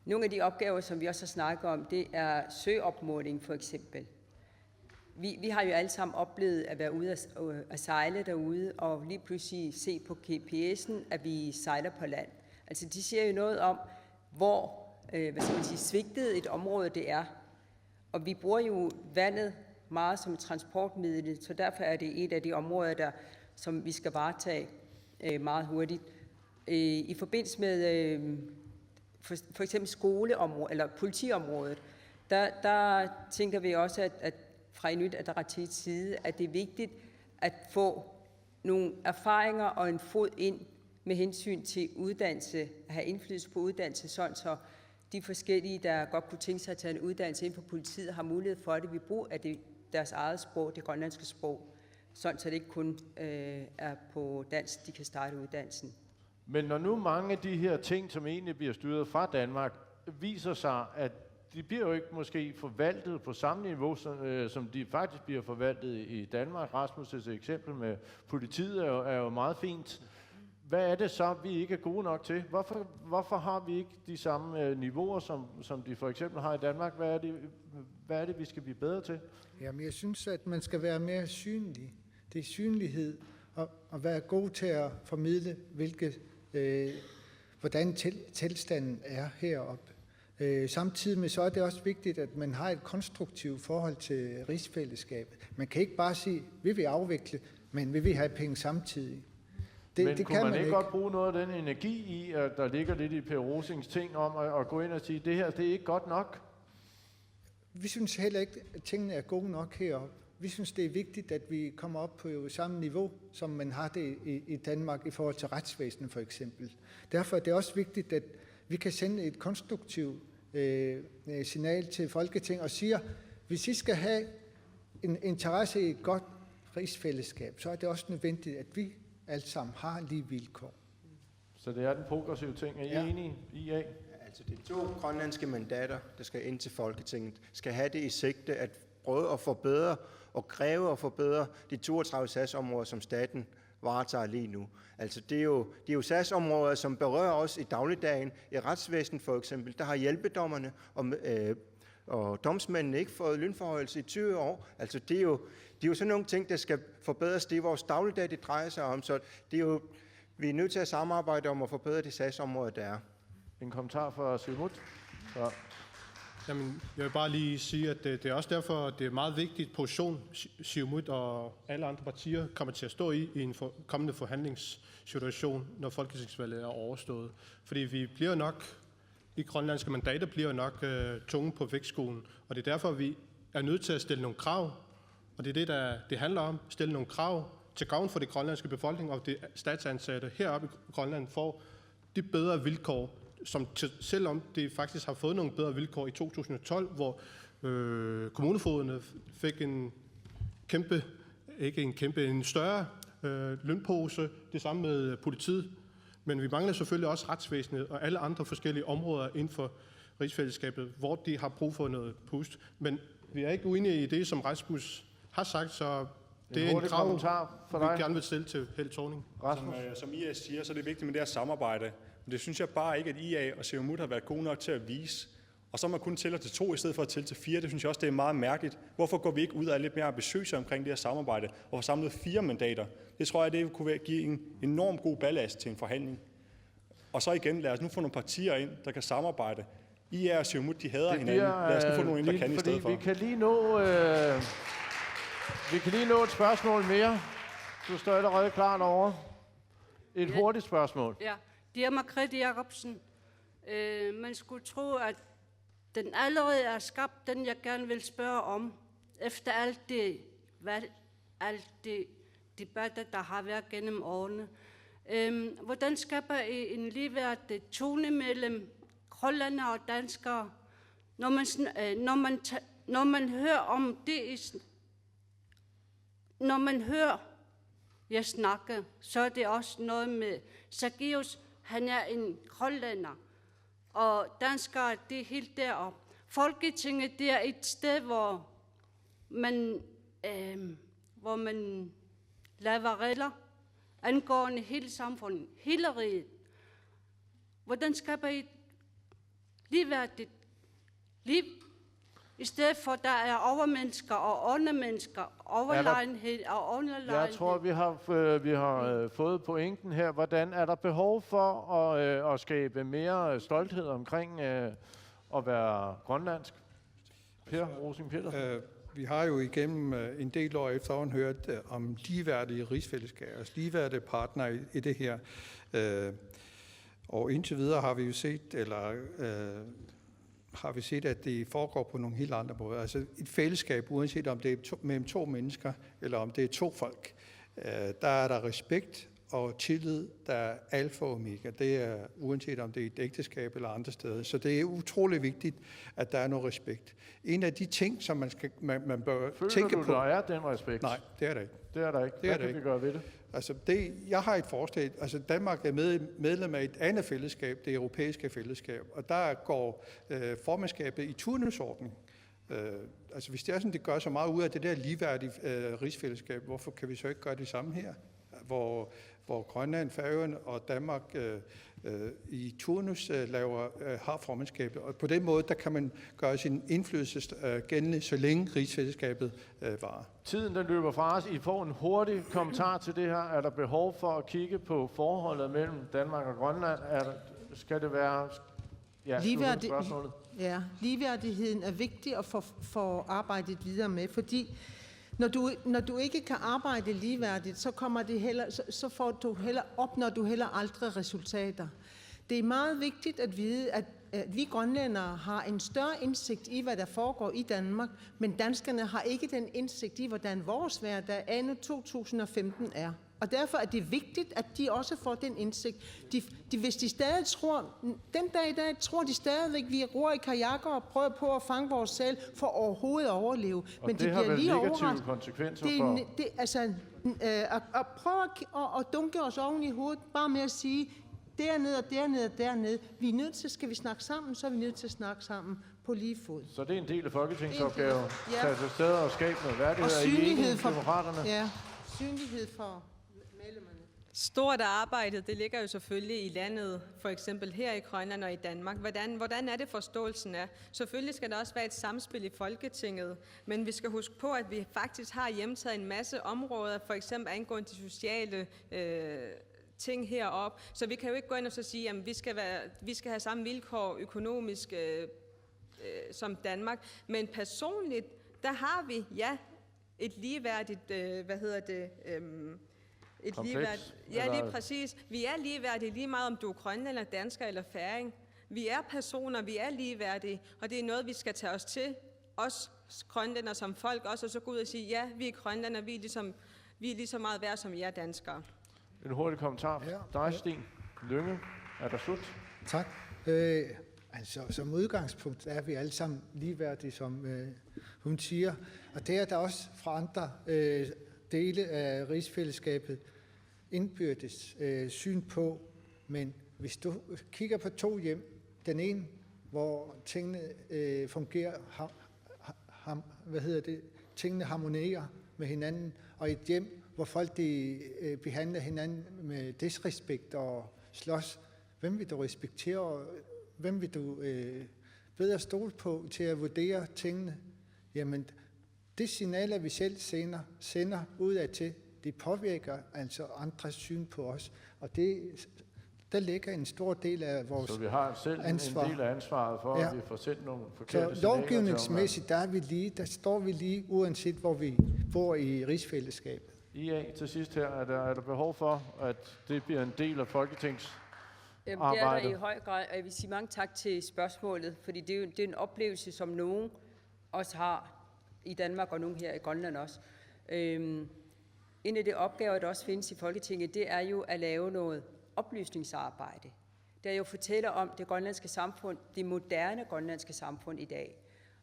Nogle af de opgaver, som vi også har snakket om, det er søopmåling for eksempel. Vi har jo alle sammen oplevet at være ude at sejle derude, og lige pludselig se på GPS'en, at vi sejler på land. Altså de siger jo noget om, hvor svigtet et område det er. Og vi bruger jo vandet meget som et transportmiddel, så derfor er det et af de områder, som vi skal varetage meget hurtigt. I forbindelse med for eksempel skoleområdet eller politiområdet, der tænker vi også, at fra Inuit Ataqatigiits side, at det er vigtigt at få nogle erfaringer og en fod ind med hensyn til uddannelse, at have indflydelse på uddannelse, sådan så de forskellige, der godt kunne tænke sig at tage en uddannelse inden for politiet, har mulighed for det ved brug af deres eget sprog, det grønlandske sprog, sådan så det ikke kun er på dansk, de kan starte uddannelsen. Men når nu mange af de her ting, som egentlig bliver styret fra Danmark, viser sig, at de bliver jo ikke måske forvaltet på samme niveau, som de faktisk bliver forvaltet i Danmark. Rasmus' eksempel med politiet er jo meget fint. Hvad er det så, vi ikke er gode nok til? Hvorfor har vi ikke de samme niveauer, som de for eksempel har i Danmark? Hvad er det, vi skal blive bedre til? Jamen, jeg synes, at man skal være mere synlig. Det er synlighed og være god til at formidle, hvordan tilstanden er heroppe. Samtidig med så er det også vigtigt, at man har et konstruktivt forhold til rigsfællesskabet. Man kan ikke bare sige, vi vil afvikle, men vi vil have penge samtidig. Men kunne man ikke godt bruge noget af den energi i, at der ligger lidt i Per Rosings ting om at gå ind og sige, det her, det er ikke godt nok? Vi synes heller ikke, at tingene er gode nok heroppe. Vi synes, det er vigtigt, at vi kommer op på samme niveau, som man har det i Danmark i forhold til retsvæsenet for eksempel. Derfor er det også vigtigt, at vi kan sende et konstruktivt signal til Folketinget og siger, hvis I skal have en interesse i et godt rigsfællesskab, så er det også nødvendigt, at vi alle sammen har lige vilkår. Så det er den progressive ting. Er I enige i IA? Altså de 2 grønlandske mandater, der skal ind til Folketinget, skal have det i sigte at prøve at forbedre og kræve at forbedre de 32 sagsområder, som staten varetager lige nu. Altså det er jo sagsområder, som berører os i dagligdagen. I retsvæsenet for eksempel, der har hjælpedommerne og domsmændene ikke fået lønforhøjelse i 20 år. Altså det er jo sådan nogle ting, der skal forbedres. Det er vores dagligdag, det drejer sig om. Så det er jo, vi er nødt til at samarbejde om at forbedre de sagsområder, der er. En kommentar fra Siumut? Ja. Jamen, jeg vil bare lige sige, at det er også derfor, at det er meget vigtigt position, Siumut og alle andre partier kommer til at stå i en kommende forhandlingssituation, når folketingsvalget er overstået. Fordi vi bliver nok, de grønlandske mandater bliver nok tunge på vægtskålen, og det er derfor, vi er nødt til at stille nogle krav, og det er det, det handler om, stille nogle krav til gavn for det grønlandske befolkning, og det statsansatte heroppe i Grønland får de bedre vilkår, som selvom det faktisk har fået nogle bedre vilkår i 2012, hvor kommunefogederne fik en større lønpose, det samme med politiet. Men vi mangler selvfølgelig også retsvæsenet og alle andre forskellige områder inden for rigsfællesskabet, hvor de har brug for noget pust. Men vi er ikke uenige i det, som Rasmus har sagt, så det er en krav, vi gerne vil stille til Helle Thorning. Som IA siger, så er det vigtigt med det her samarbejde. Men det synes jeg bare ikke, at IA og Siumut har været gode nok til at vise. Og så man kun tæller til 2 i stedet for at tælle til 4. Det synes jeg også, det er meget mærkeligt. Hvorfor går vi ikke ud og er lidt mere ambitiøse omkring det her samarbejde og har samlet 4 mandater? Det tror jeg, det kunne give en enorm god ballast til en forhandling. Og så igen, lad os nu få nogle partier ind, der kan samarbejde. IA og Siumut, de hader hinanden. Lad os nu få nogle ind, der kan i stedet for. Vi kan lige nå et spørgsmål mere. Du står allerede klar derovre. Et hurtigt spørgsmål. Ja, det er Margrethe Jacobsen. Man skulle tro, at den allerede er skabt, den jeg gerne vil spørge om, efter alt det debatter, der har været gennem årene. Hvordan skaber I en ligeværdig tone mellem grønlændere og danskere, når man hører om det, når man hører jeg snakker, så er det også noget med Sagius, han er en grønlænder, og danskere, det er helt deroppe. Folketinget, det er et sted, hvor man laver regler angående hele samfundet, hele riget. Hvordan skaber I et ligeværdigt liv, i stedet for, der er overmennesker og undermennesker, overlegenhed og underlegenhed? Jeg tror, vi har fået pointen her. Hvordan er der behov for at skabe mere stolthed omkring at være grønlandsk? Per Rosing Petersen. Vi har jo igennem en del år efterhånden hørt om ligeværdige rigsfællesskaber, ligeværdige partnere i det her. Og indtil videre har vi jo set, at det foregår på nogle helt andre måder. Altså et fællesskab, uanset om det er mellem 2 mennesker, eller om det er 2 folk, der er der respekt og tillid, der er alfa og omega. Det er uanset om det er et ægteskab eller andre steder. Så det er utrolig vigtigt, at der er noget respekt. En af de ting, som man bør tænke på... Føler du, der er den respekt? Nej, det er der ikke. Det er der ikke. Hvad kan vi gøre ved det? Altså jeg har et forslag. Altså Danmark er medlem af et andet fællesskab, det europæiske fællesskab, og der går formandskabet i turnusordning. Altså hvis det er sådan, det gør så meget ud af det der ligeværdige rigsfællesskab, hvorfor kan vi så ikke gøre det samme her? Hvor Grønland, Færøerne og Danmark i turnus har formandskabet. Og på den måde, der kan man gøre sin indflydelse gældende, så længe rigsfællesskabet varer. Tiden den løber fra os. I får en hurtig kommentar til det her. Er der behov for at kigge på forholdet mellem Danmark og Grønland? Skal det være... Ja, ligeværdigheden er vigtig at få arbejdet videre med, fordi når du ikke kan arbejde ligeværdigt, så opnår du heller aldrig resultater. Det er meget vigtigt at vide, at vi grønlændere har en større indsigt i, hvad der foregår i Danmark, men danskerne har ikke den indsigt i, hvordan vores hverdag anno 2015 er. Og derfor er det vigtigt, at de også får den indsigt. Hvis de stadig tror, den dag i dag tror de stadigvæk, vi ror i kajakker og prøver på at fange vores sæl for overhovedet at overleve. Og men det har vel negative konsekvenser at prøve at dunke os oven i hovedet, bare med at sige, dernede og dernede og dernede. Vi er nødt til, skal vi snakke sammen, så er vi nødt til at snakke sammen på lige fod. Så det er en del af folketingsopgaven. Tage til steder og skabe noget værdighed. Og synlighed for demokraterne. Ja, synlighed for medlemmerne. Stort af arbejdet, det ligger jo selvfølgelig i landet, for eksempel her i Grønland og i Danmark. Hvordan er det forståelsen af? Selvfølgelig skal der også være et samspil i Folketinget, men vi skal huske på, at vi faktisk har hjemtaget en masse områder, for eksempel angående de sociale ting heroppe. Så vi kan jo ikke gå ind og så sige, at vi skal have samme vilkår økonomisk som Danmark. Men personligt, der har vi, et ligeværdigt, lige præcis. Vi er ligeværdige lige meget, om du er grønlænder, dansker eller færing. Vi er personer, vi er ligeværdige, og det er noget, vi skal tage os til. Os grønlænder som folk også, og så gå ud og sige, ja, vi er grønlænder, vi er lige så meget værd, som I er danskere. En hurtig kommentar. Dig, Sten Lynge. Er der slut? Tak. Som udgangspunkt er vi alle sammen ligeværdige, som hun siger. Og det er der også fra andre dele af rigsfællesskabet indbyrdes syn på. Men hvis du kigger på to hjem, den ene, hvor tingene fungerer, tingene harmonerer med hinanden, og et hjem, hvor folk behandler hinanden med disrespekt og slås. Hvem vil du respektere, og hvem vil du bedre stole på til at vurdere tingene? Jamen, det signaler, vi selv sender udad til, det påvirker altså andres syn på os. Og der ligger en stor del af vores ansvar. Så vi har selv en del af ansvaret for, at vi får sendt nogle forkerte signaler. Så lovgivningsmæssigt, der står vi lige, uanset hvor vi bor i rigsfællesskabet. IA, til sidst her, er der behov for, at det bliver en del af folketingsarbejdet? Det er der i høj grad, og jeg vil sige mange tak til spørgsmålet, fordi det er en oplevelse, som nogen også har i Danmark, og nogen her i Grønland også. En af de opgaver, der også findes i Folketinget, det er jo at lave noget oplysningsarbejde. Det er jo at fortælle om det grønlandske samfund, det moderne grønlandske samfund i dag.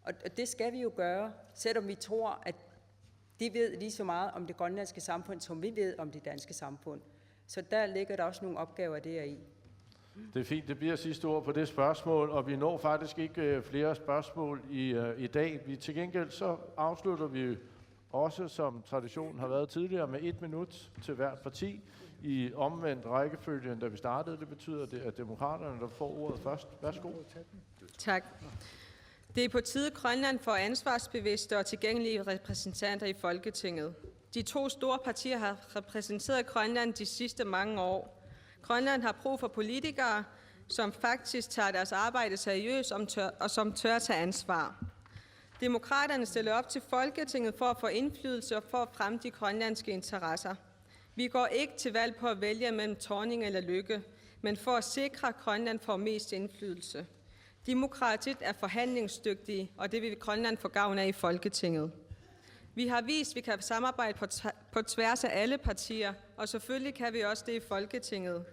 Og det skal vi jo gøre, selvom vi tror, at de ved lige så meget om det grønlandske samfund, som vi ved om det danske samfund. Så der ligger der også nogle opgaver deri. Det er fint, det bliver sidste ord på det spørgsmål, og vi når faktisk ikke flere spørgsmål i dag. Til gengæld så afslutter vi også, som traditionen har været tidligere, med 1 minut til hvert parti i omvendt rækkefølge, da vi startede. Det betyder, det er demokraterne, der får ordet først. Værsgo. Tak. Det er på tide, Grønland får ansvarsbevidste og tilgængelige repræsentanter i Folketinget. De 2 store partier har repræsenteret Grønland de sidste mange år. Grønland har brug for politikere, som faktisk tager deres arbejde seriøst og som tør tage ansvar. Demokraterne stiller op til Folketinget for at få indflydelse og for at fremme de grønlandske interesser. Vi går ikke til valg på at vælge mellem Thorning eller Lykke, men for at sikre, at Grønland får mest indflydelse. Demokratiet er forhandlingsdygtige, og det vil Grønland få gavn af i Folketinget. Vi har vist, at vi kan samarbejde på tværs af alle partier, og selvfølgelig kan vi også det i Folketinget.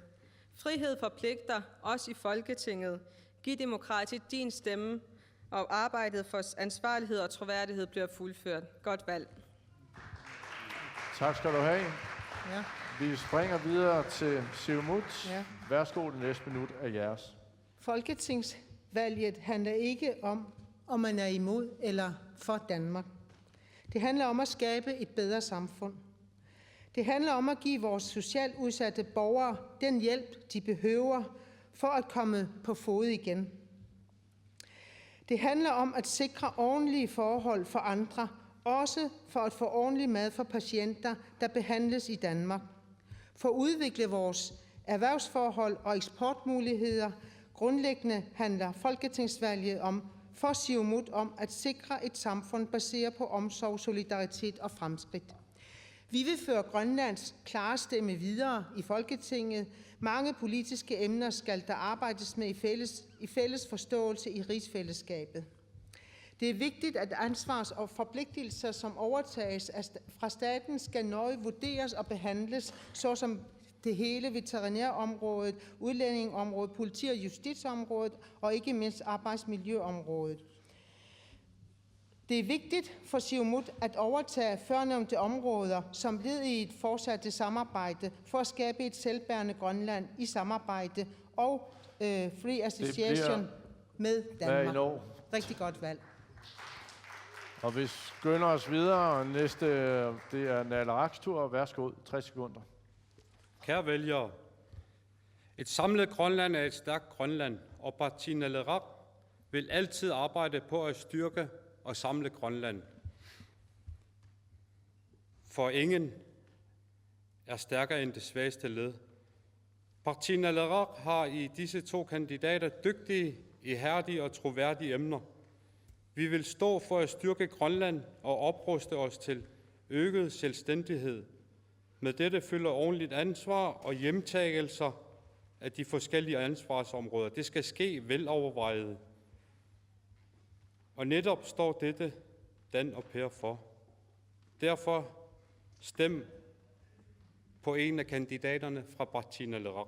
Frihed forpligter, også i Folketinget. Giv demokratiet din stemme, og arbejdet for ansvarlighed og troværdighed bliver fuldført. Godt valg. Tak skal du have. Ja. Vi springer videre til Siumut. Ja. Værsgo, det næste minut er jeres. Folketingsvalget handler ikke om man er imod eller for Danmark. Det handler om at skabe et bedre samfund. Det handler om at give vores socialt udsatte borgere den hjælp, de behøver for at komme på fod igen. Det handler om at sikre ordentlige forhold for andre, også for at få ordentlig mad for patienter, der behandles i Danmark. For at udvikle vores erhvervsforhold og eksportmuligheder. Grundlæggende handler folketingsvalget for Siumut om at sikre et samfund baseret på omsorg, solidaritet og fremskridt. Vi vil føre Grønlands klare stemme videre i Folketinget. Mange politiske emner skal der arbejdes med i fælles forståelse i rigsfællesskabet. Det er vigtigt, at ansvars- og forpligtelser, som overtages fra staten, skal nøje vurderes og behandles, såsom det hele veterinærområdet, udlændingområdet, politi- og justitsområdet og ikke mindst arbejdsmiljøområdet. Det er vigtigt for Siumut at overtage førnævnte områder som led i et fortsat samarbejde for at skabe et selvbærende Grønland i samarbejde og free association med Danmark. Rigtig godt valg. Og vi skynder os videre. Næste, det er Naleraqs tur. Værsgo, 60 sekunder. Kære vælgere, et samlet Grønland er et stærkt Grønland, og partiet Naleraq vil altid arbejde på at styrke og samle Grønland. For ingen er stærkere end det svageste led. Partiet Naleraq har i disse to kandidater dygtige, ihærdige og troværdige emner. Vi vil stå for at styrke Grønland og opruste os til øget selvstændighed. Med dette følger ordentligt ansvar og hjemtagelser af de forskellige ansvarsområder. Det skal ske velovervejet. Og netop står dette Dan og Per for. Derfor stem på en af kandidaterne fra partiet Naleraq.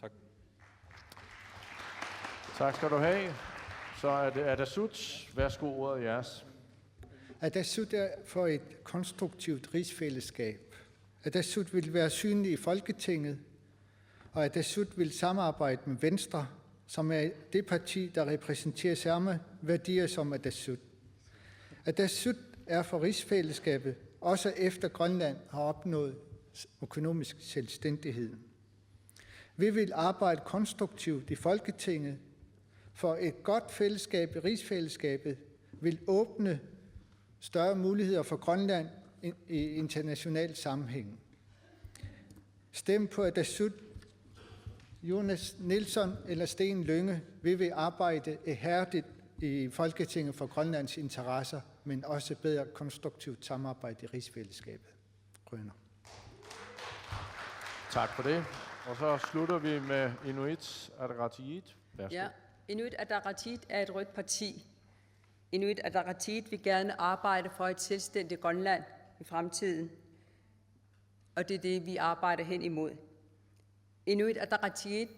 Tak. Tak skal du have. Så er det Adasut. Værsgo, ordet jeres. Adasut er for et konstruktivt rigsfællesskab. Adasut vil være synlig i Folketinget, og Adasut vil samarbejde med Venstre, som er det parti, der repræsenterer samme værdier som Adasut. Adasut er for rigsfællesskabet, også efter Grønland har opnået økonomisk selvstændighed. Vi vil arbejde konstruktivt i Folketinget, for et godt fællesskab i rigsfællesskabet vil åbne større muligheder for Grønland i international sammenhæng. Stem på Adasut, Jonas Nielsen eller Sten Lynge. Vi vil arbejde ihærdigt i Folketinget for Grønlands interesser, men også bedre konstruktivt samarbejde i rigsfællesskabet. Grønner. Tak for det. Og så slutter vi med Inuit Ataqatigiit. Værsgo. Ja, Inuit Ataqatigiit er et rødt parti. Inuit Ataqatigiit vil gerne arbejde for et selvstændigt Grønland i fremtiden. Og det er det, vi arbejder hen imod. Inuit Ataqatigiit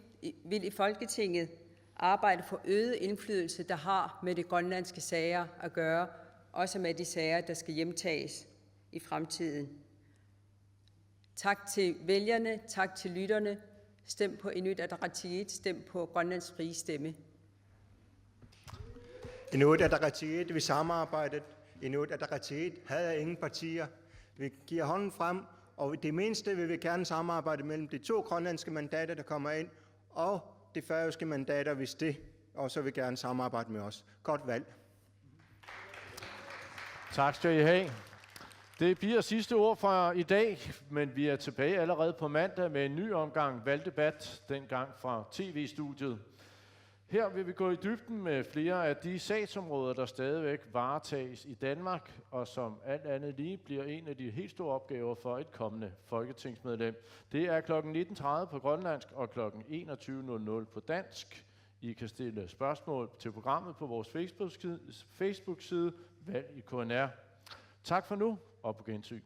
vil i Folketinget arbejde for øget indflydelse, der har med de grønlandske sager at gøre, også med de sager, der skal hjemtages i fremtiden. Tak til vælgerne, tak til lytterne. Stem på Inuit Ataqatigiit, stem på Grønlands Frie Stemme. Inuit Ataqatigiit vil samarbejdet. Inuit Ataqatigiit havde ingen partier. Vi giver hånden frem, og det mindste vil vi gerne samarbejde mellem de to grønlandske mandater, der kommer ind, og de færøske mandater, hvis det også vil gerne samarbejde med os. Godt valg. Tak skal I have. Det bliver sidste ord fra i dag, men vi er tilbage allerede på mandag med en ny omgang valgdebat, dengang fra tv-studiet. Her vil vi gå i dybden med flere af de sagsområder, der stadigvæk varetages i Danmark, og som alt andet lige bliver en af de helt store opgaver for et kommende folketingsmedlem. Det er kl. 19.30 på grønlandsk og kl. 21.00 på dansk. I kan stille spørgsmål til programmet på vores Facebook-side, Valg i KNR. Tak for nu, og på gensyn.